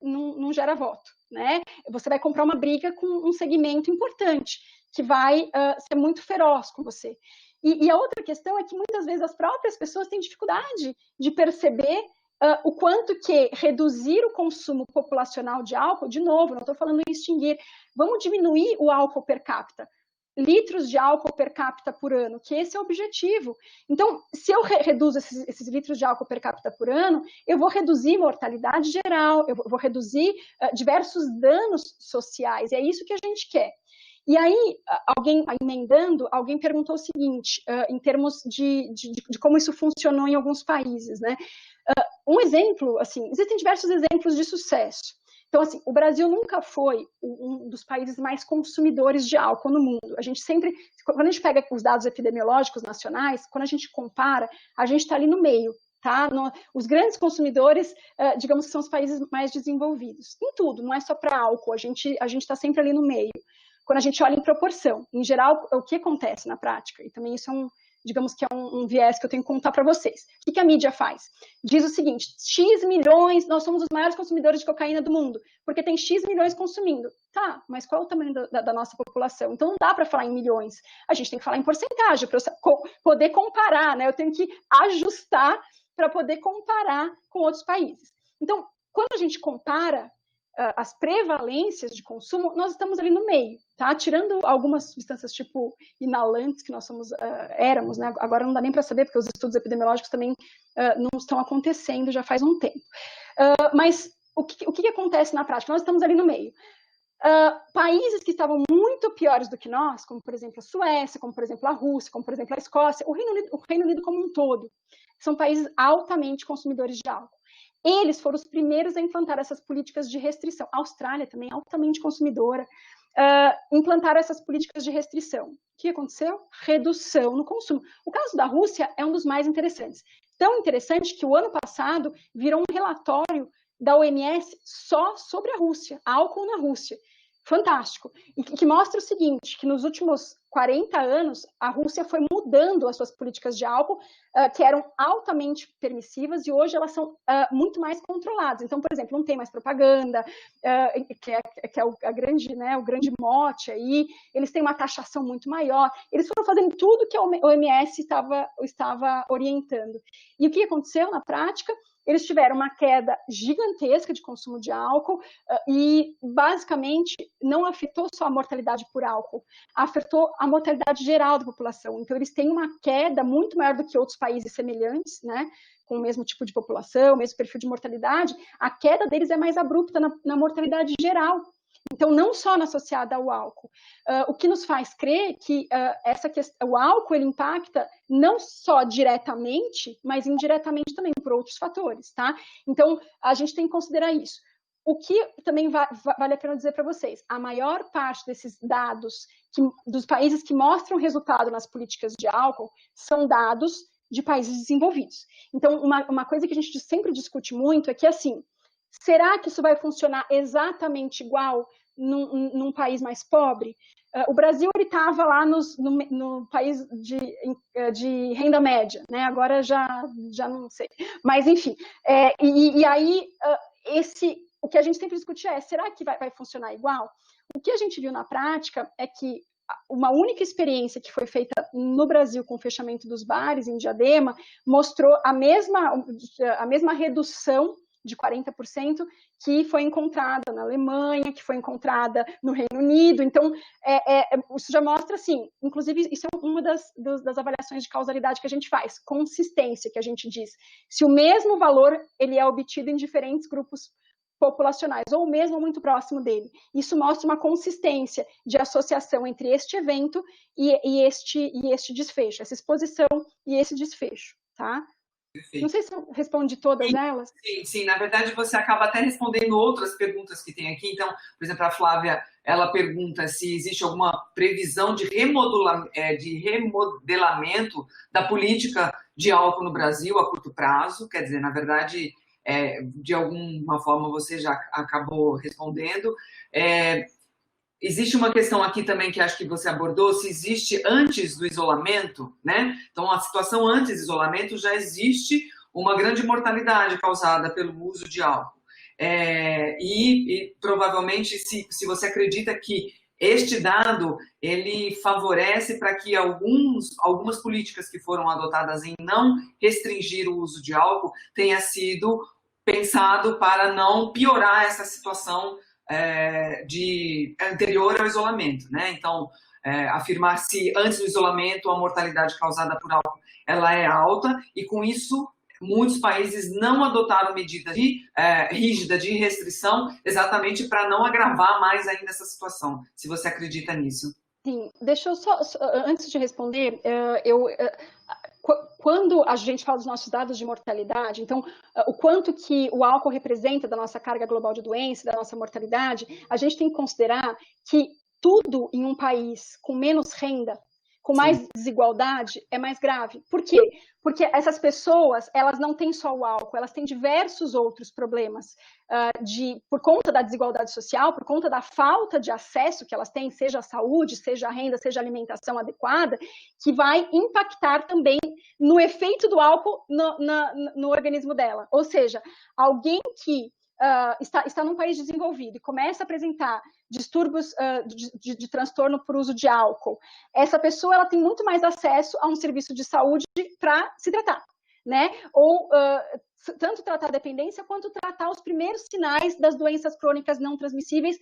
S2: não gera voto, né? Você vai comprar uma briga com um segmento importante, que vai ser muito feroz com você. E a outra questão é que muitas vezes as próprias pessoas têm dificuldade de perceber o quanto que reduzir o consumo populacional de álcool, de novo, não estou falando em extinguir, vamos diminuir o álcool per capita, litros de álcool per capita por ano, que esse é o objetivo. Então, se eu reduzo esses litros de álcool per capita por ano, eu vou reduzir mortalidade geral, eu vou reduzir diversos danos sociais, e é isso que a gente quer. E aí, emendando, alguém perguntou o seguinte, em termos de como isso funcionou em alguns países, né? Um exemplo, assim, existem diversos exemplos de sucesso. Então, assim, o Brasil nunca foi um dos países mais consumidores de álcool no mundo. A gente sempre, quando a gente pega os dados epidemiológicos nacionais, quando a gente compara, a gente está ali no meio, tá? Os grandes consumidores, digamos que são os países mais desenvolvidos. Em tudo, não é só para álcool, a gente está sempre ali no meio. Quando a gente olha em proporção, em geral, o que acontece na prática? E também isso é digamos que é um viés que eu tenho que contar para vocês. O que a mídia faz? Diz o seguinte, X milhões, nós somos os maiores consumidores de cocaína do mundo, porque tem X milhões consumindo. Tá, mas qual é o tamanho da nossa população? Então não dá para falar em milhões, a gente tem que falar em porcentagem, para poder comparar, né? Eu tenho que ajustar para poder comparar com outros países. Então, quando a gente compara as prevalências de consumo, nós estamos ali no meio, tá? Tirando algumas substâncias tipo inalantes, que nós éramos, né? Agora não dá nem para saber, porque os estudos epidemiológicos também não estão acontecendo já faz um tempo. Mas o que acontece na prática? Nós estamos ali no meio. Países que estavam muito piores do que nós, como por exemplo a Suécia, como por exemplo a Rússia, como por exemplo a Escócia, o Reino Unido como um todo, são países altamente consumidores de álcool. Eles foram os primeiros a implantar essas políticas de restrição. A Austrália também, altamente consumidora, implantaram essas políticas de restrição. O que aconteceu? Redução no consumo. O caso da Rússia é um dos mais interessantes. Tão interessante que o ano passado virou um relatório da OMS só sobre a Rússia, álcool na Rússia. Fantástico. E que mostra o seguinte, que nos últimos 40 anos, a Rússia foi mudando as suas políticas de álcool, que eram altamente permissivas, e hoje elas são muito mais controladas. Então, por exemplo, não tem mais propaganda, que é o grande mote aí, eles têm uma taxação muito maior, eles foram fazendo tudo que a OMS estava orientando. E o que aconteceu na prática? Eles tiveram uma queda gigantesca de consumo de álcool e, basicamente, não afetou só a mortalidade por álcool, afetou a mortalidade geral da população. Então, eles têm uma queda muito maior do que outros países semelhantes, né, com o mesmo tipo de população, o mesmo perfil de mortalidade. A queda deles é mais abrupta na mortalidade geral. Então, não só associada ao álcool. O que nos faz crer que o álcool ele impacta não só diretamente, mas indiretamente também por outros fatores, tá? Então, a gente tem que considerar isso. O que também vale a pena dizer para vocês, a maior parte desses dados dos países que mostram resultado nas políticas de álcool são dados de países desenvolvidos. Então, uma coisa que a gente sempre discute muito é que, assim, será que isso vai funcionar exatamente igual num país mais pobre? O Brasil estava lá no país de renda média, né? Agora já não sei. Mas, enfim, e aí o que a gente sempre discute será que vai funcionar igual? O que a gente viu na prática é que uma única experiência que foi feita no Brasil com o fechamento dos bares em Diadema mostrou a mesma redução de 40% que foi encontrada na Alemanha, que foi encontrada no Reino Unido. Então, isso já mostra, assim, inclusive, isso é uma das avaliações de causalidade que a gente faz, consistência, que a gente diz. Se o mesmo valor ele é obtido em diferentes grupos populacionais, ou mesmo muito próximo dele. Isso mostra uma consistência de associação entre este evento e este desfecho, essa exposição e esse desfecho, tá? Perfeito. Não sei se eu respondi todas elas.
S1: Sim, na verdade você acaba até respondendo outras perguntas que tem aqui. Então, por exemplo, a Flávia, ela pergunta se existe alguma previsão de remodelamento da política de álcool no Brasil a curto prazo. Quer dizer, na verdade, de alguma forma você já acabou respondendo. Existe uma questão aqui também que acho que você abordou, se existe antes do isolamento, né? Então, a situação antes do isolamento já existe uma grande mortalidade causada pelo uso de álcool. E provavelmente, se você acredita que este dado, ele favorece para que algumas políticas que foram adotadas em não restringir o uso de álcool tenha sido pensado para não piorar essa situação anterior ao isolamento, né? Então, afirmar se antes do isolamento a mortalidade causada por álcool ela é alta, e com isso muitos países não adotaram medida rígida de restrição exatamente para não agravar mais ainda essa situação, se você acredita nisso.
S2: Sim, deixa eu só antes de responder, quando a gente fala dos nossos dados de mortalidade, então, o quanto que o álcool representa da nossa carga global de doença, da nossa mortalidade, a gente tem que considerar que tudo em um país com menos renda, com mais desigualdade, é mais grave. Por quê? Porque essas pessoas, elas não têm só o álcool, elas têm diversos outros problemas, por conta da desigualdade social, por conta da falta de acesso que elas têm, seja a saúde, seja a renda, seja a alimentação adequada, que vai impactar também no efeito do álcool no organismo dela. Ou seja, alguém que está num país desenvolvido e começa a apresentar distúrbios de transtorno por uso de álcool, essa pessoa ela tem muito mais acesso a um serviço de saúde para se tratar, né? Ou tanto tratar a dependência quanto tratar os primeiros sinais das doenças crônicas não transmissíveis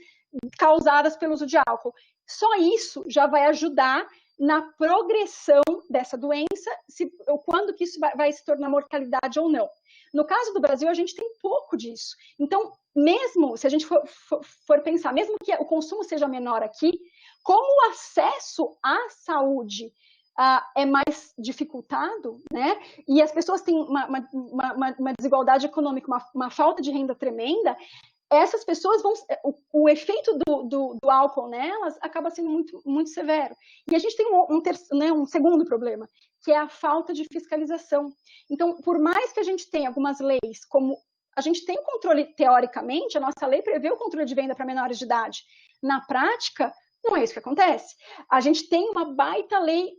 S2: causadas pelo uso de álcool. Só isso já vai ajudar na progressão dessa doença, quando que isso vai se tornar mortalidade ou não. No caso do Brasil, a gente tem pouco disso. Então, mesmo se a gente for pensar, mesmo que o consumo seja menor aqui, como o acesso à saúde é mais dificultado, né? E as pessoas têm uma desigualdade econômica, uma falta de renda tremenda, essas pessoas o efeito do álcool nelas acaba sendo muito, muito severo. E a gente tem um segundo problema, que é a falta de fiscalização. Então, por mais que a gente tenha algumas leis, como a gente tem controle, teoricamente, a nossa lei prevê o controle de venda para menores de idade. Na prática, não é isso que acontece. A gente tem uma baita lei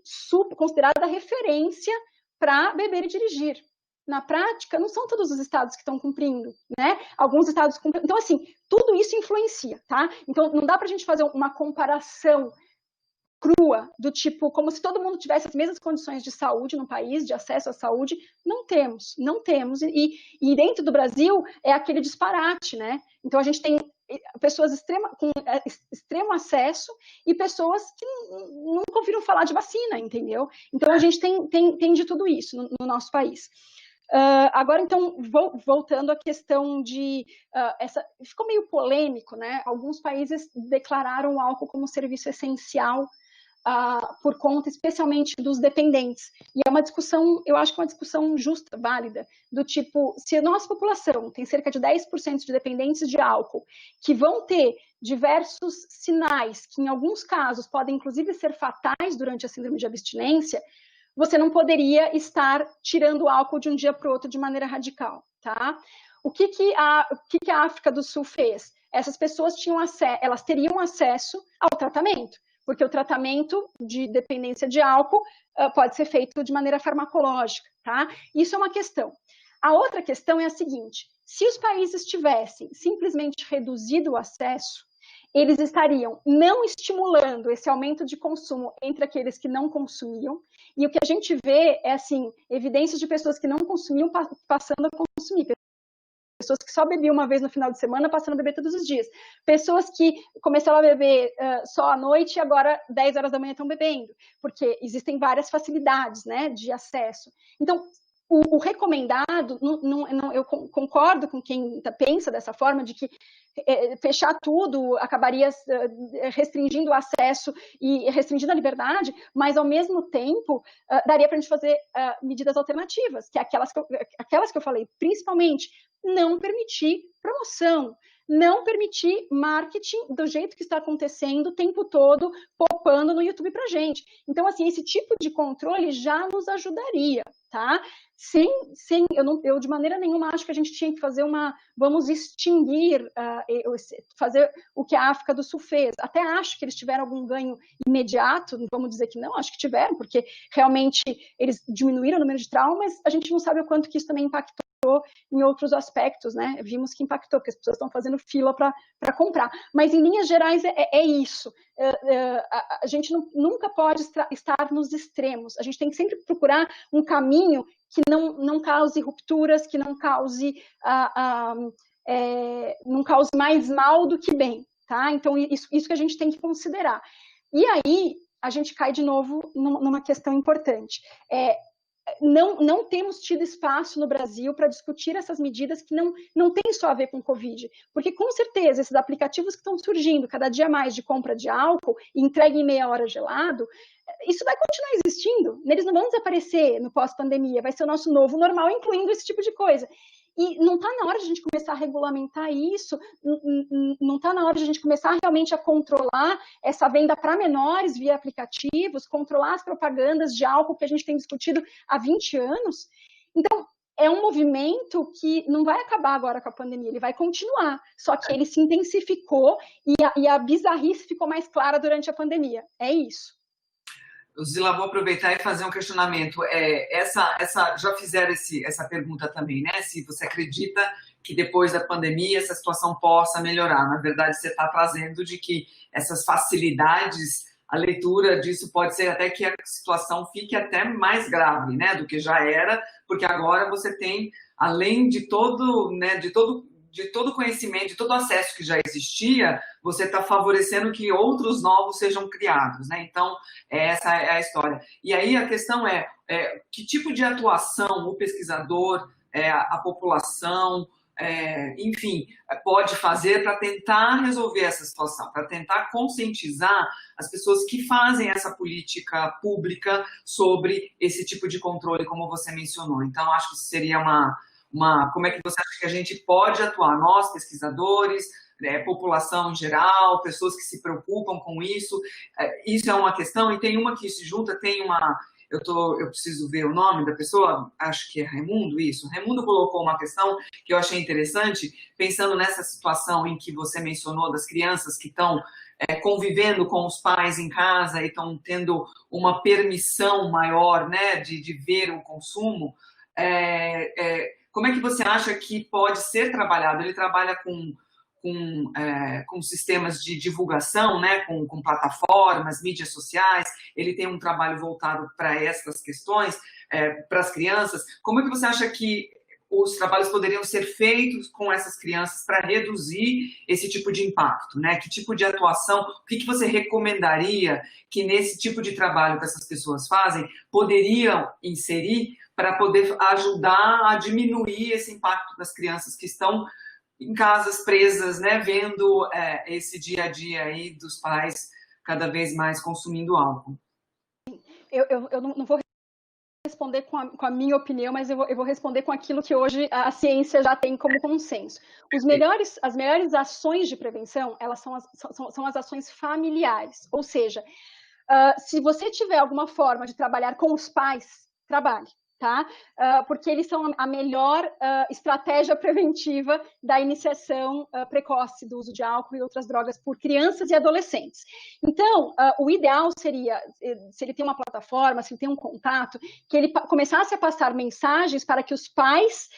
S2: considerada referência para beber e dirigir. Na prática, não são todos os estados que estão cumprindo, né? Alguns estados cumprem. Então, assim, tudo isso influencia, tá? Então, não dá para a gente fazer uma comparação crua, do tipo, como se todo mundo tivesse as mesmas condições de saúde no país, de acesso à saúde. Não temos. E dentro do Brasil é aquele disparate, né? Então, a gente tem pessoas com extremo acesso e pessoas que nunca ouviram falar de vacina, entendeu? Então, a gente tem de tudo isso no nosso país. Agora, então, voltando à questão ficou meio polêmico, né? Alguns países declararam o álcool como serviço essencial por conta, especialmente, dos dependentes. E é uma discussão, eu acho que é uma discussão justa, válida, do tipo, se a nossa população tem cerca de 10% de dependentes de álcool, que vão ter diversos sinais, que em alguns casos podem, inclusive, ser fatais durante a síndrome de abstinência, você não poderia estar tirando o álcool de um dia para o outro de maneira radical, tá? O que a África do Sul fez? Essas pessoas elas teriam acesso ao tratamento, porque o tratamento de dependência de álcool pode ser feito de maneira farmacológica, tá? Isso é uma questão. A outra questão é a seguinte: se os países tivessem simplesmente reduzido o acesso, eles estariam não estimulando esse aumento de consumo entre aqueles que não consumiam, e o que a gente vê é, assim, evidências de pessoas que não consumiam passando a consumir, pessoas que só bebiam uma vez no final de semana passando a beber todos os dias, pessoas que começaram a beber só à noite e agora 10 horas da manhã estão bebendo, porque existem várias facilidades, né, de acesso. Então, o recomendado, eu concordo com quem pensa dessa forma, de que fechar tudo acabaria restringindo o acesso e restringindo a liberdade, mas, ao mesmo tempo, daria para a gente fazer medidas alternativas, que é aquelas que eu falei, principalmente não permitir promoção, não permitir marketing do jeito que está acontecendo o tempo todo, popando no YouTube pra gente. Então, assim, esse tipo de controle já nos ajudaria, tá? Eu de maneira nenhuma acho que a gente tinha que fazer vamos extinguir, fazer o que a África do Sul fez. Até acho que eles tiveram algum ganho imediato, vamos dizer que não, acho que tiveram, porque realmente eles diminuíram o número de traumas, mas a gente não sabe o quanto que isso também impactou em outros aspectos, né? Vimos que impactou, porque as pessoas estão fazendo fila para comprar. Mas, em linhas gerais, é isso. A gente nunca pode estar nos extremos. A gente tem que sempre procurar um caminho que não cause rupturas, que não cause mais mal do que bem, tá? Então, isso que a gente tem que considerar. E aí, a gente cai de novo numa questão importante. Não temos tido espaço no Brasil para discutir essas medidas que não tem só a ver com Covid, porque com certeza esses aplicativos que estão surgindo cada dia mais de compra de álcool e entrega em meia hora gelado, isso vai continuar existindo, eles não vão desaparecer no pós-pandemia, vai ser o nosso novo normal, incluindo esse tipo de coisa. E não está na hora de a gente começar a regulamentar isso, não está na hora de a gente começar realmente a controlar essa venda para menores via aplicativos, controlar as propagandas de álcool que a gente tem discutido há 20 anos. Então, é um movimento que não vai acabar agora com a pandemia, ele vai continuar, só que ele se intensificou e a bizarrice ficou mais clara durante a pandemia. É isso.
S1: Zila, vou aproveitar e fazer um questionamento. Já fizeram essa pergunta também, né? Se você acredita que depois da pandemia essa situação possa melhorar. Na verdade, você está trazendo de que essas facilidades, a leitura disso pode ser até que a situação fique até mais grave, né? Do que já era, porque agora você tem, além de todo, né? De todo conhecimento, de todo acesso que já existia, você está favorecendo que outros novos sejam criados, né? Então, essa é a história. E aí a questão que tipo de atuação o pesquisador, a população, enfim, pode fazer para tentar resolver essa situação, para tentar conscientizar as pessoas que fazem essa política pública sobre esse tipo de controle, como você mencionou. Então, acho que isso seria como é que você acha que a gente pode atuar? Nós, pesquisadores, população em geral, pessoas que se preocupam com isso. Isso é uma questão, e tem uma que se junta, eu preciso ver o nome da pessoa, acho que é Raimundo, isso. Raimundo colocou uma questão que eu achei interessante, pensando nessa situação em que você mencionou das crianças que estão convivendo com os pais em casa e estão tendo uma permissão maior, né, de ver o consumo. Como é que você acha que pode ser trabalhado? Ele trabalha com sistemas de divulgação, né? com plataformas, mídias sociais, ele tem um trabalho voltado para essas questões, para as crianças. Como é que você acha que os trabalhos poderiam ser feitos com essas crianças para reduzir esse tipo de impacto, né? Que tipo de atuação, o que você recomendaria que nesse tipo de trabalho que essas pessoas fazem poderiam inserir para poder ajudar a diminuir esse impacto das crianças que estão em casas presas, né, vendo esse dia a dia aí dos pais cada vez mais consumindo álcool?
S2: Eu não vou responder com a minha opinião, mas eu vou responder com aquilo que hoje a ciência já tem como consenso. As melhores ações de prevenção, elas são as ações familiares, ou seja, se você tiver alguma forma de trabalhar com os pais, trabalhe. Tá? Porque eles são a melhor estratégia preventiva da iniciação precoce do uso de álcool e outras drogas por crianças e adolescentes. Então, o ideal seria, se ele tem uma plataforma, se ele tem um contato, que ele começasse a passar mensagens para que os pais,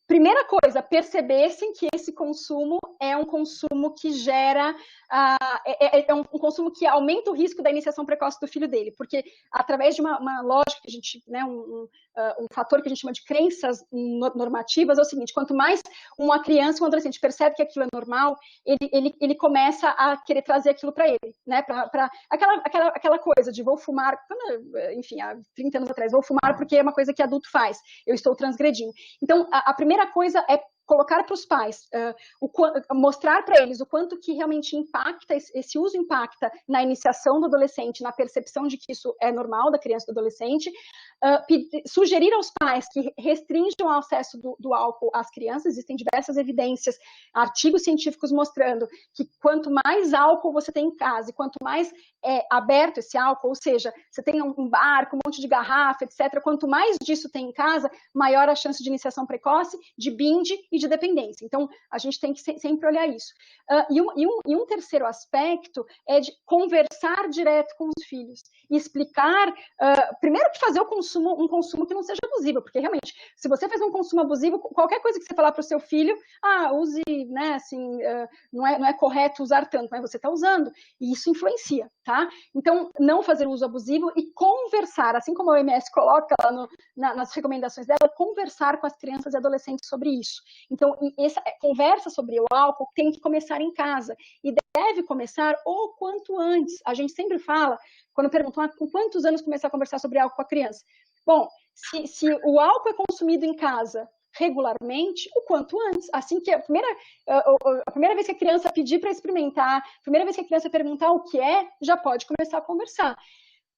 S2: primeira coisa, percebessem que esse consumo é um consumo que gera, um consumo que aumenta o risco da iniciação precoce do filho dele, porque através de uma lógica que a gente, né, um fator que a gente chama de crenças normativas, é o seguinte: quanto mais uma criança, um adolescente percebe que aquilo é normal, ele começa a querer trazer aquilo para ele, né, para aquela coisa de vou fumar, enfim, há 30 anos atrás, vou fumar porque é uma coisa que adulto faz, eu estou transgredindo. Então, a primeira coisa é colocar para os pais, mostrar para eles o quanto que realmente impacta, esse uso impacta na iniciação do adolescente, na percepção de que isso é normal da criança e do adolescente, sugerir aos pais que restringam o acesso do álcool às crianças. Existem diversas evidências, artigos científicos mostrando que quanto mais álcool você tem em casa e quanto mais aberto esse álcool, ou seja, você tem um bar com um monte de garrafa, etc., quanto mais disso tem em casa, maior a chance de iniciação precoce, de binge e de dependência. Então, a gente tem que sempre olhar isso. E um terceiro aspecto é de conversar direto com os filhos e explicar, primeiro que fazer um consumo que não seja abusivo, porque realmente, se você faz um consumo abusivo, qualquer coisa que você falar para o seu filho, use, né, assim, não é correto usar tanto, mas você está usando, e isso influencia, tá? Então, não fazer uso abusivo e conversar, assim como a OMS coloca lá nas recomendações dela, conversar com as crianças e adolescentes sobre isso. Então, essa conversa sobre o álcool tem que começar em casa, e deve começar o quanto antes. A gente sempre fala, quando perguntam com quantos anos começar a conversar sobre álcool com a criança. Bom, se o álcool é consumido em casa regularmente, o quanto antes. Assim que a primeira vez que a criança pedir para experimentar, a primeira vez que a criança perguntar o que é, já pode começar a conversar.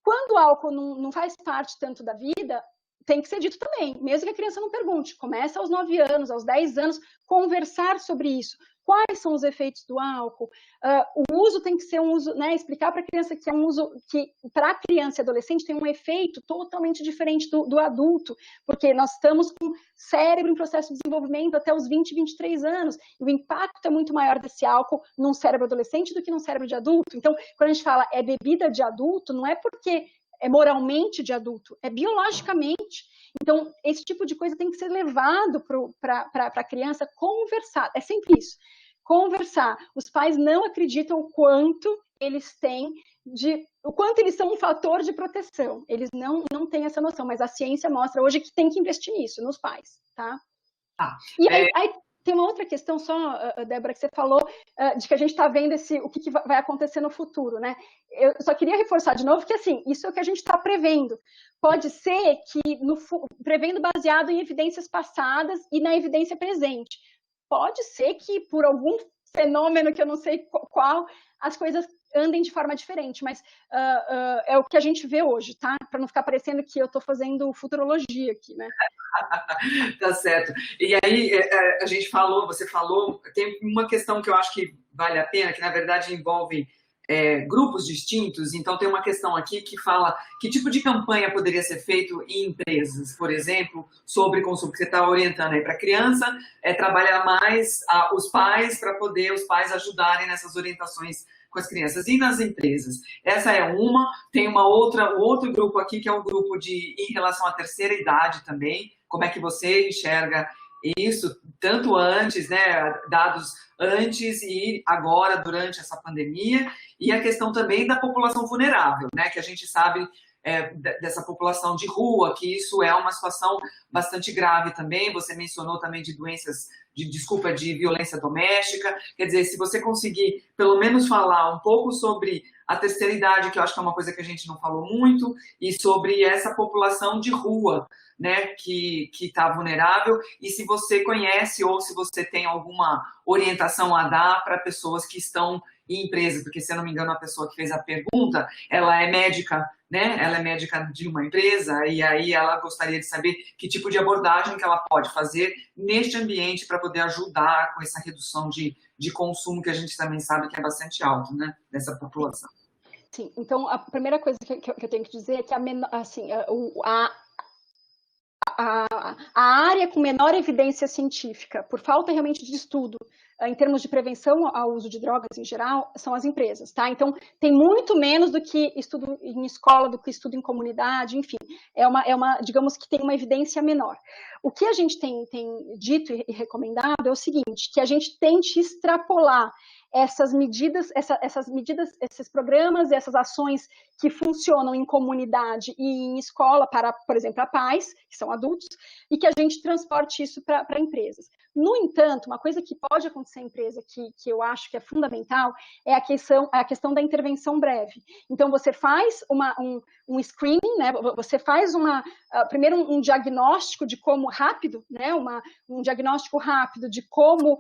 S2: Quando o álcool não faz parte tanto da vida, tem que ser dito também, mesmo que a criança não pergunte. Começa aos 9 anos, aos 10 anos, conversar sobre isso. Quais são os efeitos do álcool? O uso tem que ser um uso, né? Explicar para a criança que é um uso que, para a criança e adolescente, tem um efeito totalmente diferente do adulto, porque nós estamos com cérebro em processo de desenvolvimento até os 20, 23 anos, e o impacto é muito maior desse álcool num cérebro adolescente do que num cérebro de adulto. Então, quando a gente fala é bebida de adulto, não é porque é moralmente de adulto, é biologicamente. Então, esse tipo de coisa tem que ser levado para a criança conversar. É sempre isso. Conversar. Os pais não acreditam o quanto eles têm o quanto eles são um fator de proteção. Eles não têm essa noção, mas a ciência mostra hoje que tem que investir nisso, nos pais, tá? E aí tem uma outra questão só, Débora, que você falou, de que a gente está vendo o que vai acontecer no futuro, né? Eu só queria reforçar de novo que, assim, isso é o que a gente está prevendo. Pode ser que, prevendo baseado em evidências passadas e na evidência presente. Pode ser que, por algum fenômeno que eu não sei qual, as coisas andem de forma diferente, mas é o que a gente vê hoje, tá? Para não ficar parecendo que eu estou fazendo futurologia aqui, né?
S1: Tá certo. E aí, você falou, tem uma questão que eu acho que vale a pena, que na verdade envolve grupos distintos. Então tem uma questão aqui que fala que tipo de campanha poderia ser feito em empresas, por exemplo, sobre consumo, que você está orientando aí para a criança, trabalhar mais os pais, para poder os pais ajudarem nessas orientações com as crianças. E nas empresas? Essa é uma, tem um outro grupo aqui, que é um grupo em relação à terceira idade também. Como é que você enxerga isso, tanto antes, né, dados antes e agora, durante essa pandemia, e a questão também da população vulnerável, né, que a gente sabe dessa população de rua, que isso é uma situação bastante grave também. Você mencionou também de doenças, de violência doméstica. Quer dizer, se você conseguir pelo menos falar um pouco sobre a terceira idade, que eu acho que é uma coisa que a gente não falou muito, e sobre essa população de rua, né, que está vulnerável, e se você conhece ou se você tem alguma orientação a dar para pessoas que estão em empresas, porque, se eu não me engano, a pessoa que fez a pergunta, ela é médica, né? Ela é médica de uma empresa, e aí ela gostaria de saber que tipo de abordagem que ela pode fazer neste ambiente para poder ajudar com essa redução de consumo, que a gente também sabe que é bastante alto, né, dessa população.
S2: Sim, então a primeira coisa que eu tenho que dizer é que a área com menor evidência científica, por falta realmente de estudo, em termos de prevenção ao uso de drogas em geral, são as empresas, tá? Então, tem muito menos do que estudo em escola, do que estudo em comunidade, enfim, digamos que tem uma evidência menor. O que a gente tem dito e recomendado é o seguinte, que a gente tente extrapolar essas medidas, esses programas, essas ações que funcionam em comunidade e em escola para, por exemplo, pais, que são adultos, e que a gente transporte isso para empresas. No entanto, uma coisa que pode acontecer em empresa que eu acho que é fundamental é a questão da intervenção breve. Então, você faz um screening, né? Você faz primeiro um diagnóstico de como rápido, né? Um diagnóstico rápido de como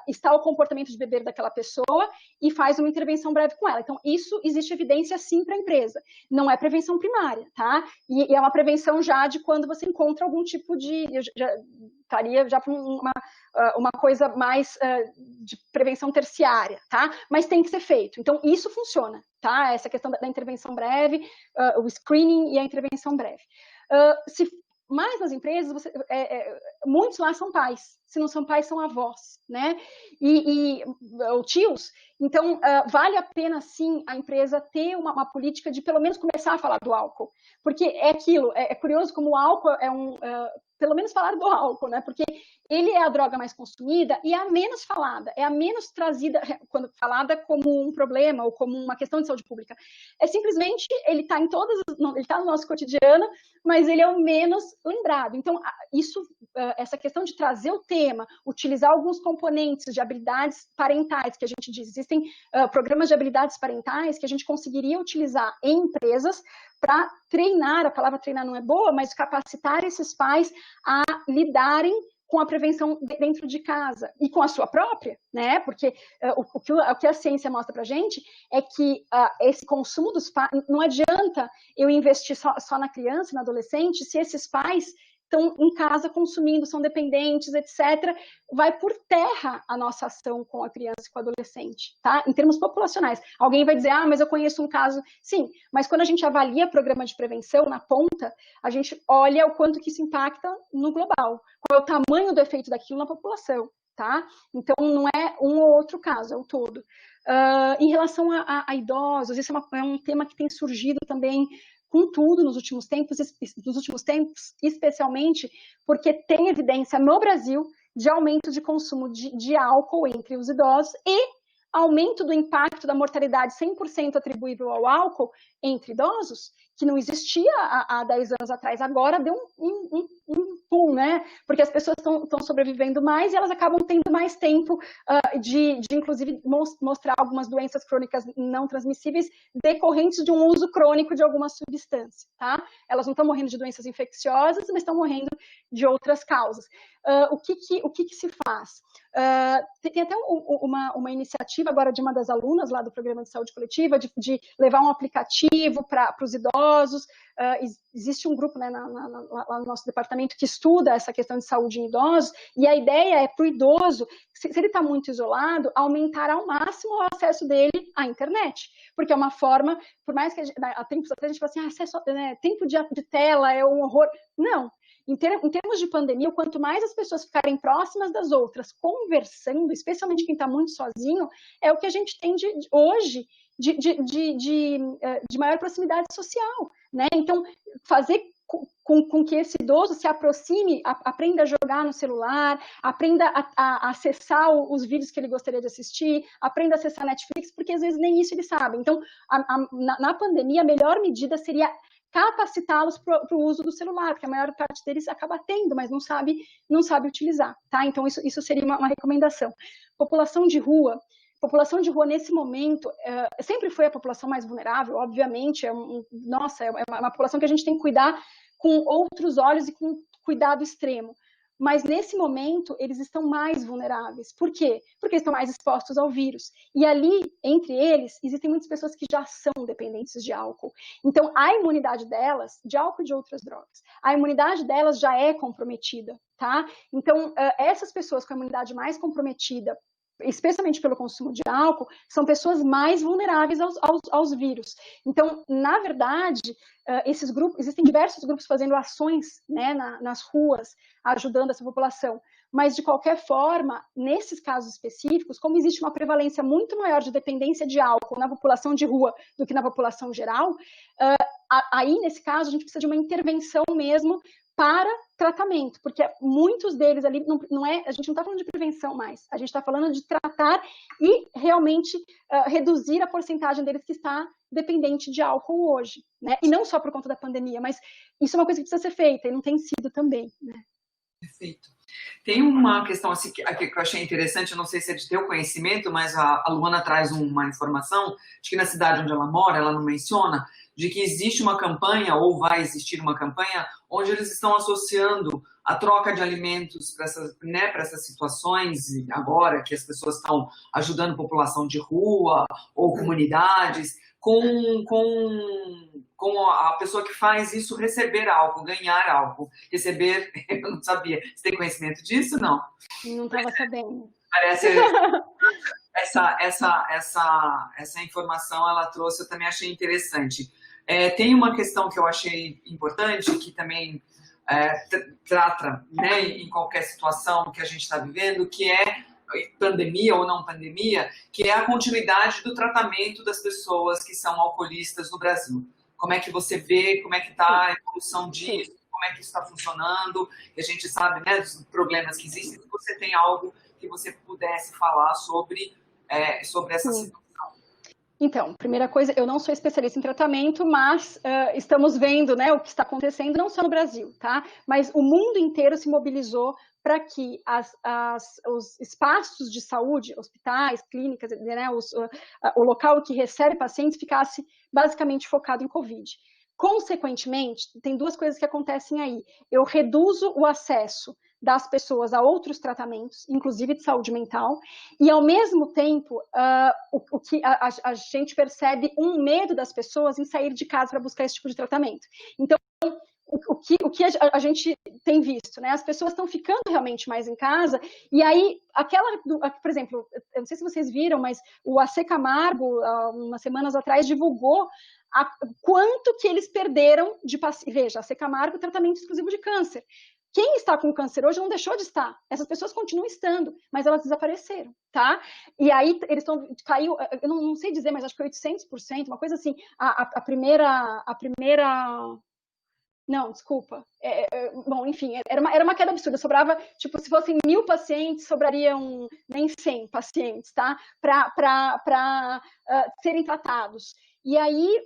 S2: está o comportamento de beber daquela pessoa e faz uma intervenção breve com ela. Então, isso existe evidência sim para a empresa. Não é prevenção primária, tá? E é uma prevenção já de quando você encontra algum tipo de... Eu já estaria já para uma coisa mais de prevenção terciária, tá? Mas tem que ser feito. Então, isso funciona, tá? Essa questão da intervenção breve, o screening e a intervenção breve. Mas nas empresas, muitos lá são pais. Se não são pais, são avós, né? Ou tios. Então, vale a pena, sim, a empresa ter uma política de, pelo menos, começar a falar do álcool. Porque é aquilo, é curioso como o álcool pelo menos falar do álcool, né? Porque ele é a droga mais consumida e é a menos falada, é a menos trazida, quando falada como um problema ou como uma questão de saúde pública. É simplesmente, ele está no nosso cotidiano, mas ele é o menos lembrado. Então, essa questão de trazer o tema, utilizar alguns componentes de habilidades parentais, que a gente diz, existem programas de habilidades parentais que a gente conseguiria utilizar em empresas para treinar, a palavra treinar não é boa, mas capacitar esses pais a lidarem com a prevenção dentro de casa e com a sua própria, né? Porque o que a ciência mostra para a gente é que esse consumo dos pais, não adianta eu investir só na criança, no adolescente, se esses pais estão em casa consumindo, são dependentes, etc., vai por terra a nossa ação com a criança e com o adolescente, tá? Em termos populacionais. Alguém vai dizer, mas eu conheço um caso. Sim, mas quando a gente avalia programa de prevenção na ponta, a gente olha o quanto que isso impacta no global, qual é o tamanho do efeito daquilo na população, tá? Então, não é um ou outro caso, é o todo. Em relação a idosos, isso é um tema que tem surgido também com tudo nos últimos tempos, especialmente porque tem evidência no Brasil de aumento de consumo de álcool entre os idosos e aumento do impacto da mortalidade 100% atribuível ao álcool entre idosos, que não existia há 10 anos atrás. Agora deu um boom, né? Porque as pessoas estão sobrevivendo mais e elas acabam tendo mais tempo de inclusive, mostrar algumas doenças crônicas não transmissíveis decorrentes de um uso crônico de alguma substância, tá? Elas não estão morrendo de doenças infecciosas, mas estão morrendo de outras causas. O que se faz? Tem até uma iniciativa agora de uma das alunas lá do Programa de Saúde Coletiva de levar um aplicativo para os idosos. Existe um grupo, né, lá no nosso departamento que estuda essa questão de saúde em idosos, e a ideia é para o idoso, se ele está muito isolado, aumentar ao máximo o acesso dele à internet, porque é uma forma, por mais que há tempos atrás a gente fala assim, tempo de tela é um horror. Não. Em termos de pandemia, quanto mais as pessoas ficarem próximas das outras, conversando, especialmente quem está muito sozinho, é o que a gente tem hoje de maior proximidade social, né? Então, fazer com que esse idoso se aproxime, aprenda a jogar no celular, aprenda a acessar os vídeos que ele gostaria de assistir, aprenda a acessar a Netflix, porque às vezes nem isso ele sabe. Então, na pandemia, a melhor medida seria capacitá-los para o uso do celular, porque a maior parte deles acaba tendo, mas não sabe utilizar, tá? Então, isso seria uma recomendação. População de rua nesse momento sempre foi a população mais vulnerável, obviamente, é uma população que a gente tem que cuidar com outros olhos e com cuidado extremo. Mas, nesse momento, eles estão mais vulneráveis. Por quê? Porque estão mais expostos ao vírus. E ali, entre eles, existem muitas pessoas que já são dependentes de álcool. Então, a imunidade delas, de álcool e de outras drogas, a imunidade delas já é comprometida, tá? Então, essas pessoas com a imunidade mais comprometida, especialmente pelo consumo de álcool, são pessoas mais vulneráveis aos vírus. Então, na verdade, esses grupos, existem diversos grupos fazendo ações, né, nas ruas, ajudando essa população. Mas, de qualquer forma, nesses casos específicos, como existe uma prevalência muito maior de dependência de álcool na população de rua do que na população geral, aí, nesse caso, a gente precisa de uma intervenção mesmo para tratamento, porque muitos deles ali, a gente não está falando de prevenção mais, a gente está falando de tratar e realmente reduzir a porcentagem deles que está dependente de álcool hoje, né? E não só por conta da pandemia, mas isso é uma coisa que precisa ser feita e não tem sido também, né?
S1: Perfeito. Tem uma questão assim, aqui que eu achei interessante, eu não sei se é de teu conhecimento, mas a Luana traz uma informação de que na cidade onde ela mora, ela não menciona, de que existe uma campanha, ou vai existir uma campanha, onde eles estão associando a troca de alimentos para essas, né, para essas situações, agora que as pessoas estão ajudando a população de rua ou comunidades, com a pessoa que faz isso receber algo, ganhar algo, receber, eu não sabia. Você tem conhecimento disso? Não.
S2: Não estava sabendo.
S1: Parece essa informação ela trouxe, eu também achei interessante. Tem uma questão que eu achei importante, que também trata, né, em qualquer situação que a gente está vivendo, que é pandemia ou não pandemia, que é a continuidade do tratamento das pessoas que são alcoolistas no Brasil. Como é que você vê, como é que está a evolução disso, como é que isso está funcionando, e a gente sabe, né, dos problemas que existem, se você tem algo que você pudesse falar sobre essa situação.
S2: Então, primeira coisa, eu não sou especialista em tratamento, mas estamos vendo, né, o que está acontecendo, não só no Brasil, tá? Mas o mundo inteiro se mobilizou para que os espaços de saúde, hospitais, clínicas, né, o local que recebe pacientes ficasse basicamente focado em Covid. Consequentemente, tem duas coisas que acontecem aí. Eu reduzo o acesso das pessoas a outros tratamentos, inclusive de saúde mental, e ao mesmo tempo, o que a gente percebe um medo das pessoas em sair de casa para buscar esse tipo de tratamento. Então, o que a gente tem visto, né? As pessoas estão ficando realmente mais em casa, e aí, por exemplo, eu não sei se vocês viram, mas o AC Camargo, umas semanas atrás, divulgou quanto que eles perderam de pacientes. Veja, AC Camargo, tratamento exclusivo de câncer. Quem está com câncer hoje não deixou de estar. Essas pessoas continuam estando, mas elas desapareceram, tá? E aí eles caiu, eu não sei dizer, mas acho que 800%, uma coisa assim. A primeira, não, desculpa. Bom, enfim, era uma queda absurda. Sobrava, tipo, se fossem 1.000 pacientes, sobrariam nem 100 pacientes, tá? Para serem tratados. E aí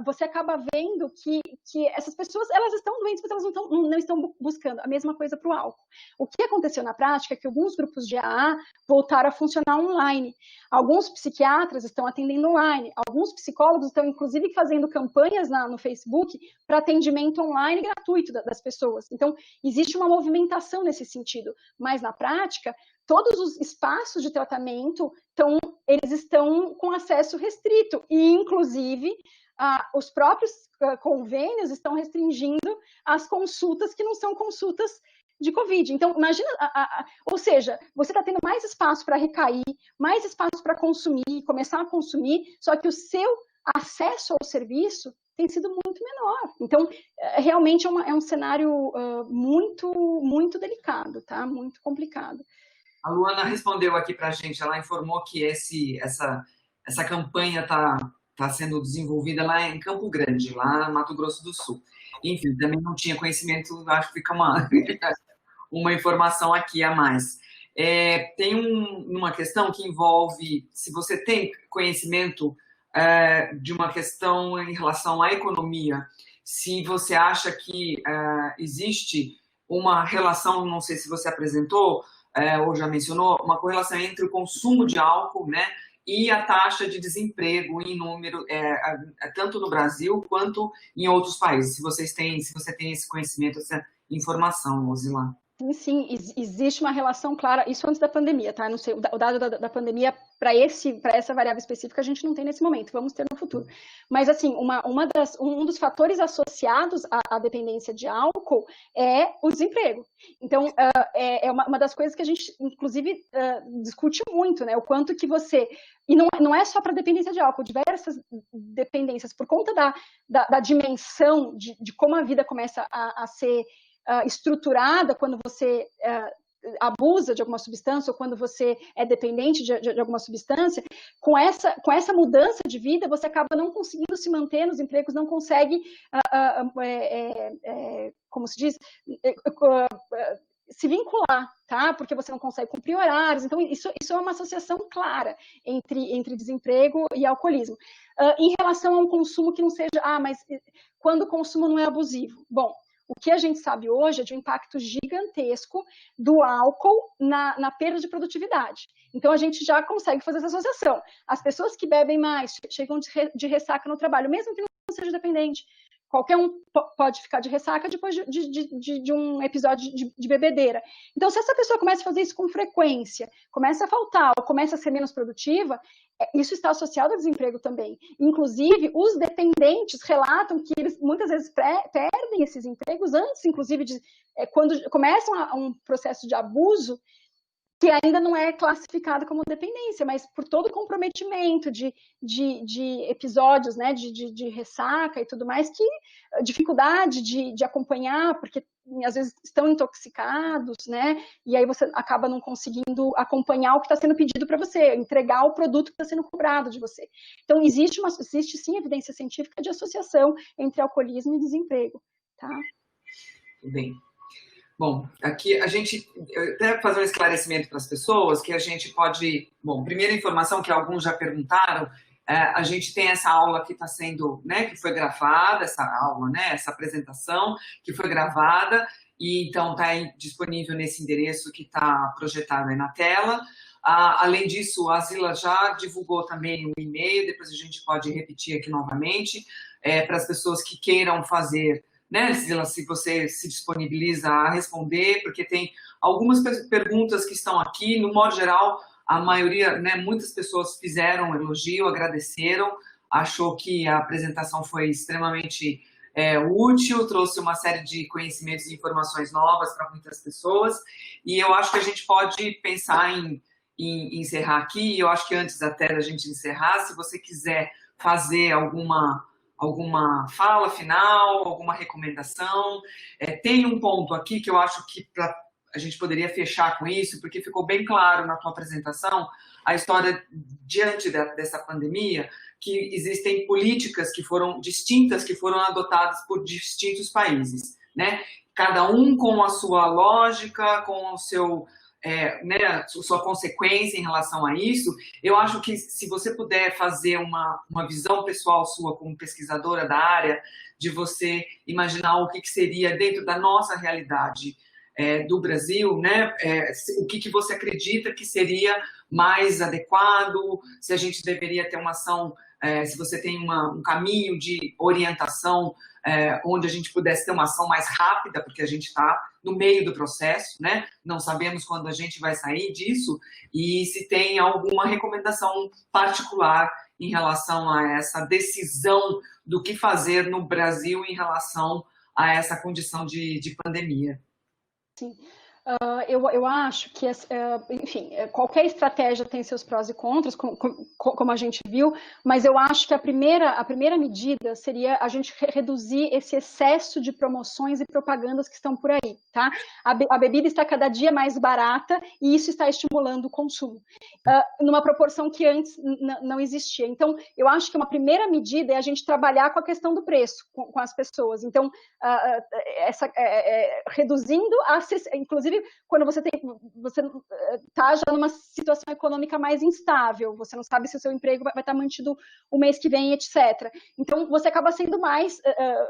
S2: você acaba vendo que essas pessoas, elas estão doentes, mas elas não estão buscando a mesma coisa para o álcool. O que aconteceu na prática é que alguns grupos de AA voltaram a funcionar online. Alguns psiquiatras estão atendendo online. Alguns psicólogos estão, inclusive, fazendo campanhas no Facebook para atendimento online gratuito das pessoas. Então, existe uma movimentação nesse sentido. Mas, na prática, todos os espaços de tratamento eles estão com acesso restrito e, inclusive, os próprios convênios estão restringindo as consultas que não são consultas de Covid. Então, imagina, ou seja, você está tendo mais espaço para recair, mais espaço para consumir, começar a consumir, só que o seu acesso ao serviço tem sido muito menor. Então, realmente é um cenário muito, muito delicado, tá? Muito complicado.
S1: A Luana respondeu aqui para a gente, ela informou que essa campanha está sendo desenvolvida lá em Campo Grande, lá no Mato Grosso do Sul. Enfim, também não tinha conhecimento, acho que fica uma informação aqui a mais. Tem uma questão que envolve, se você tem conhecimento de uma questão em relação à economia, se você acha que existe uma relação, não sei se você apresentou, ou já mencionou, uma correlação entre o consumo de álcool, né, e a taxa de desemprego em número, tanto no Brasil quanto em outros países. Se você tem esse conhecimento, essa informação, Rosila.
S2: Sim, existe uma relação clara, isso antes da pandemia, tá? Não sei, o dado da pandemia para essa variável específica a gente não tem nesse momento, vamos ter no futuro. Mas, assim, um dos fatores associados à dependência de álcool é o desemprego. Então, é uma das coisas que a gente, inclusive, discute muito, né? O quanto que você... E não é só para dependência de álcool, diversas dependências, por conta da dimensão de como a vida começa a ser estruturada quando você abusa de alguma substância ou quando você é dependente de alguma substância, com essa mudança de vida, você acaba não conseguindo se manter nos empregos, não consegue, como se diz, se vincular, tá? Porque você não consegue cumprir horários. Então, isso é uma associação clara entre desemprego e alcoolismo. Em relação a um consumo que não seja, mas quando o consumo não é abusivo? Bom, O que a gente sabe hoje é de um impacto gigantesco do álcool na perda de produtividade. Então, a gente já consegue fazer essa associação. As pessoas que bebem mais chegam de ressaca no trabalho, mesmo que não seja dependente. Qualquer um pode ficar de ressaca depois de um episódio de bebedeira. Então, se essa pessoa começa a fazer isso com frequência, começa a faltar ou começa a ser menos produtiva, isso está associado ao desemprego também. Inclusive, os dependentes relatam que eles muitas vezes perdem esses empregos antes, inclusive, quando começam um processo de abuso, que ainda não é classificado como dependência, mas por todo o comprometimento de episódios, né, de ressaca e tudo mais, que dificuldade de acompanhar, porque às vezes estão intoxicados, né, e aí você acaba não conseguindo acompanhar o que está sendo pedido para você, entregar o produto que está sendo cobrado de você. Então, existe sim evidência científica de associação entre alcoolismo e desemprego, tá?
S1: Bem. Bom, aqui a gente, até fazer um esclarecimento para as pessoas, que a gente pode, bom, primeira informação que alguns já perguntaram, a gente tem essa aula que está sendo, né, que foi gravada, essa aula, né, essa apresentação que foi gravada, e então está disponível nesse endereço que está projetado aí na tela. Além disso, a Zila já divulgou também um e-mail, depois a gente pode repetir aqui novamente, para as pessoas que queiram fazer, né, Zila, se você se disponibiliza a responder, porque tem algumas perguntas que estão aqui, no modo geral, a maioria, né, muitas pessoas fizeram elogio, agradeceram, achou que a apresentação foi extremamente útil, trouxe uma série de conhecimentos e informações novas para muitas pessoas, e eu acho que a gente pode pensar em encerrar aqui. Eu acho que antes até da gente encerrar, se você quiser fazer alguma fala final, alguma recomendação. Tem um ponto aqui que eu acho que a gente poderia fechar com isso, porque ficou bem claro na tua apresentação a história diante dessa pandemia, que existem políticas que foram distintas, que foram adotadas por distintos países, né? Cada um com a sua lógica, com o seu... né, sua consequência em relação a isso. Eu acho que se você puder fazer uma visão pessoal sua como pesquisadora da área, de você imaginar o que seria dentro da nossa realidade do Brasil, né, o que você acredita que seria mais adequado, se a gente deveria ter uma ação, se você tem um caminho de orientação onde a gente pudesse ter uma ação mais rápida, porque a gente está no meio do processo, né? Não sabemos quando a gente vai sair disso, e se tem alguma recomendação particular em relação a essa decisão do que fazer no Brasil em relação a essa condição de pandemia.
S2: Sim. Eu acho que, enfim, qualquer estratégia tem seus prós e contras, como a gente viu, mas eu acho que a primeira medida seria a gente reduzir esse excesso de promoções e propagandas que estão por aí, tá? A bebida está cada dia mais barata e isso está estimulando o consumo, numa proporção que antes não existia. Então, eu acho que uma primeira medida é a gente trabalhar com a questão do preço, com as pessoas. Então, reduzindo, inclusive, quando você está já numa situação econômica mais instável, você não sabe se o seu emprego vai estar mantido o mês que vem, etc. Então, você acaba sendo mais,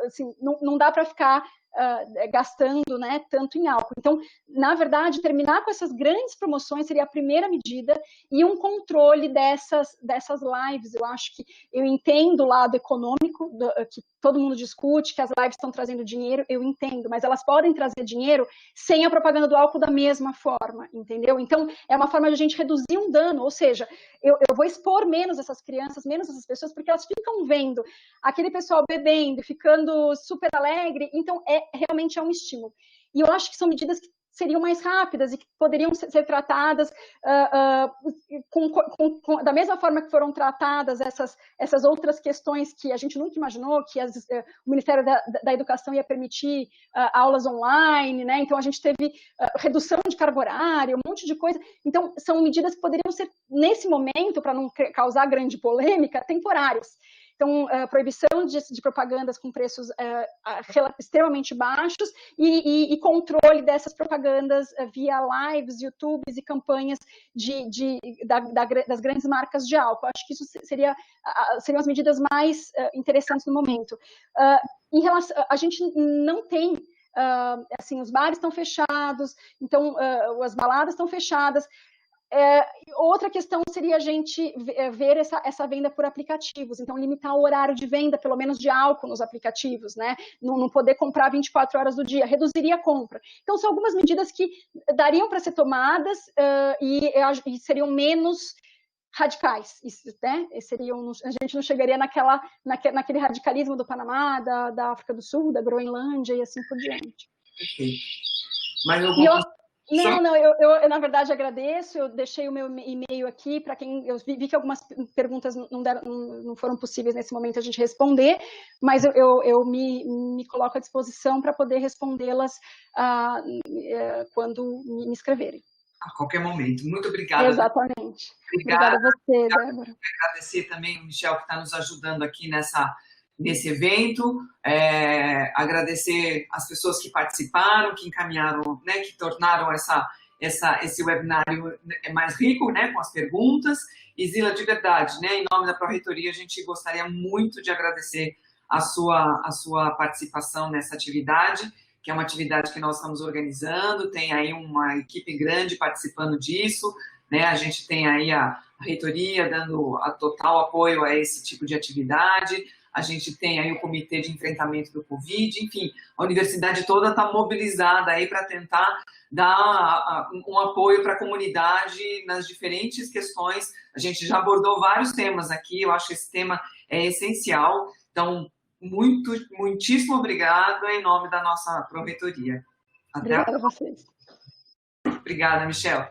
S2: assim, não dá para ficar gastando, né, tanto em álcool. Então, na verdade, terminar com essas grandes promoções seria a primeira medida, e um controle dessas lives. Eu acho que eu entendo o lado econômico, que todo mundo discute, que as lives estão trazendo dinheiro, eu entendo, mas elas podem trazer dinheiro sem a propaganda do álcool da mesma forma, entendeu? Então, é uma forma de a gente reduzir um dano, ou seja, eu vou expor menos essas crianças, menos essas pessoas, porque elas ficam vendo aquele pessoal bebendo, ficando super alegre, então realmente é um estímulo. E eu acho que são medidas que seriam mais rápidas e que poderiam ser tratadas da mesma forma que foram tratadas essas outras questões que a gente nunca imaginou, que o Ministério da Educação ia permitir aulas online, né? Então a gente teve redução de carga horária, um monte de coisa. Então são medidas que poderiam ser, nesse momento, para não causar grande polêmica, temporárias. Então, proibição de propagandas com preços extremamente baixos e controle dessas propagandas via lives, YouTubes e campanhas das grandes marcas de álcool. Acho que isso seriam as medidas mais interessantes no momento. Em relação, a gente não tem assim, os bares estão fechados, então as baladas estão fechadas. Outra questão seria a gente ver essa venda por aplicativos, então limitar o horário de venda, pelo menos de álcool nos aplicativos, né? Não poder comprar 24 horas do dia, reduziria a compra. Então são algumas medidas que dariam para ser tomadas e seriam menos radicais, né? A gente não chegaria naquele radicalismo do Panamá, da África do Sul, da Groenlândia e assim por diante.
S1: Perfeito. Mas eu vou...
S2: eu na verdade agradeço, eu deixei o meu e-mail aqui para quem, eu vi que algumas perguntas não foram possíveis nesse momento a gente responder, mas eu me coloco à disposição para poder respondê-las quando me escreverem.
S1: A qualquer momento. Muito obrigada.
S2: Exatamente. Obrigada a você, Débora.
S1: Agradecer também o Michel que está nos ajudando aqui nesse evento, agradecer as pessoas que participaram, que encaminharam, né, que tornaram esse webinário mais rico, né, com as perguntas. E Zila, de verdade, né, em nome da Pró-Reitoria, a gente gostaria muito de agradecer a sua participação nessa atividade, que é uma atividade que nós estamos organizando, tem aí uma equipe grande participando disso, né, a gente tem aí a Reitoria dando a total apoio a esse tipo de atividade, a gente tem aí o Comitê de Enfrentamento do Covid, enfim, a universidade toda está mobilizada aí para tentar dar um apoio para a comunidade nas diferentes questões. A gente já abordou vários temas aqui, eu acho que esse tema é essencial, então, muitíssimo obrigado em nome da nossa Pró-Reitoria.
S2: Obrigada a vocês.
S1: Obrigada, Michel.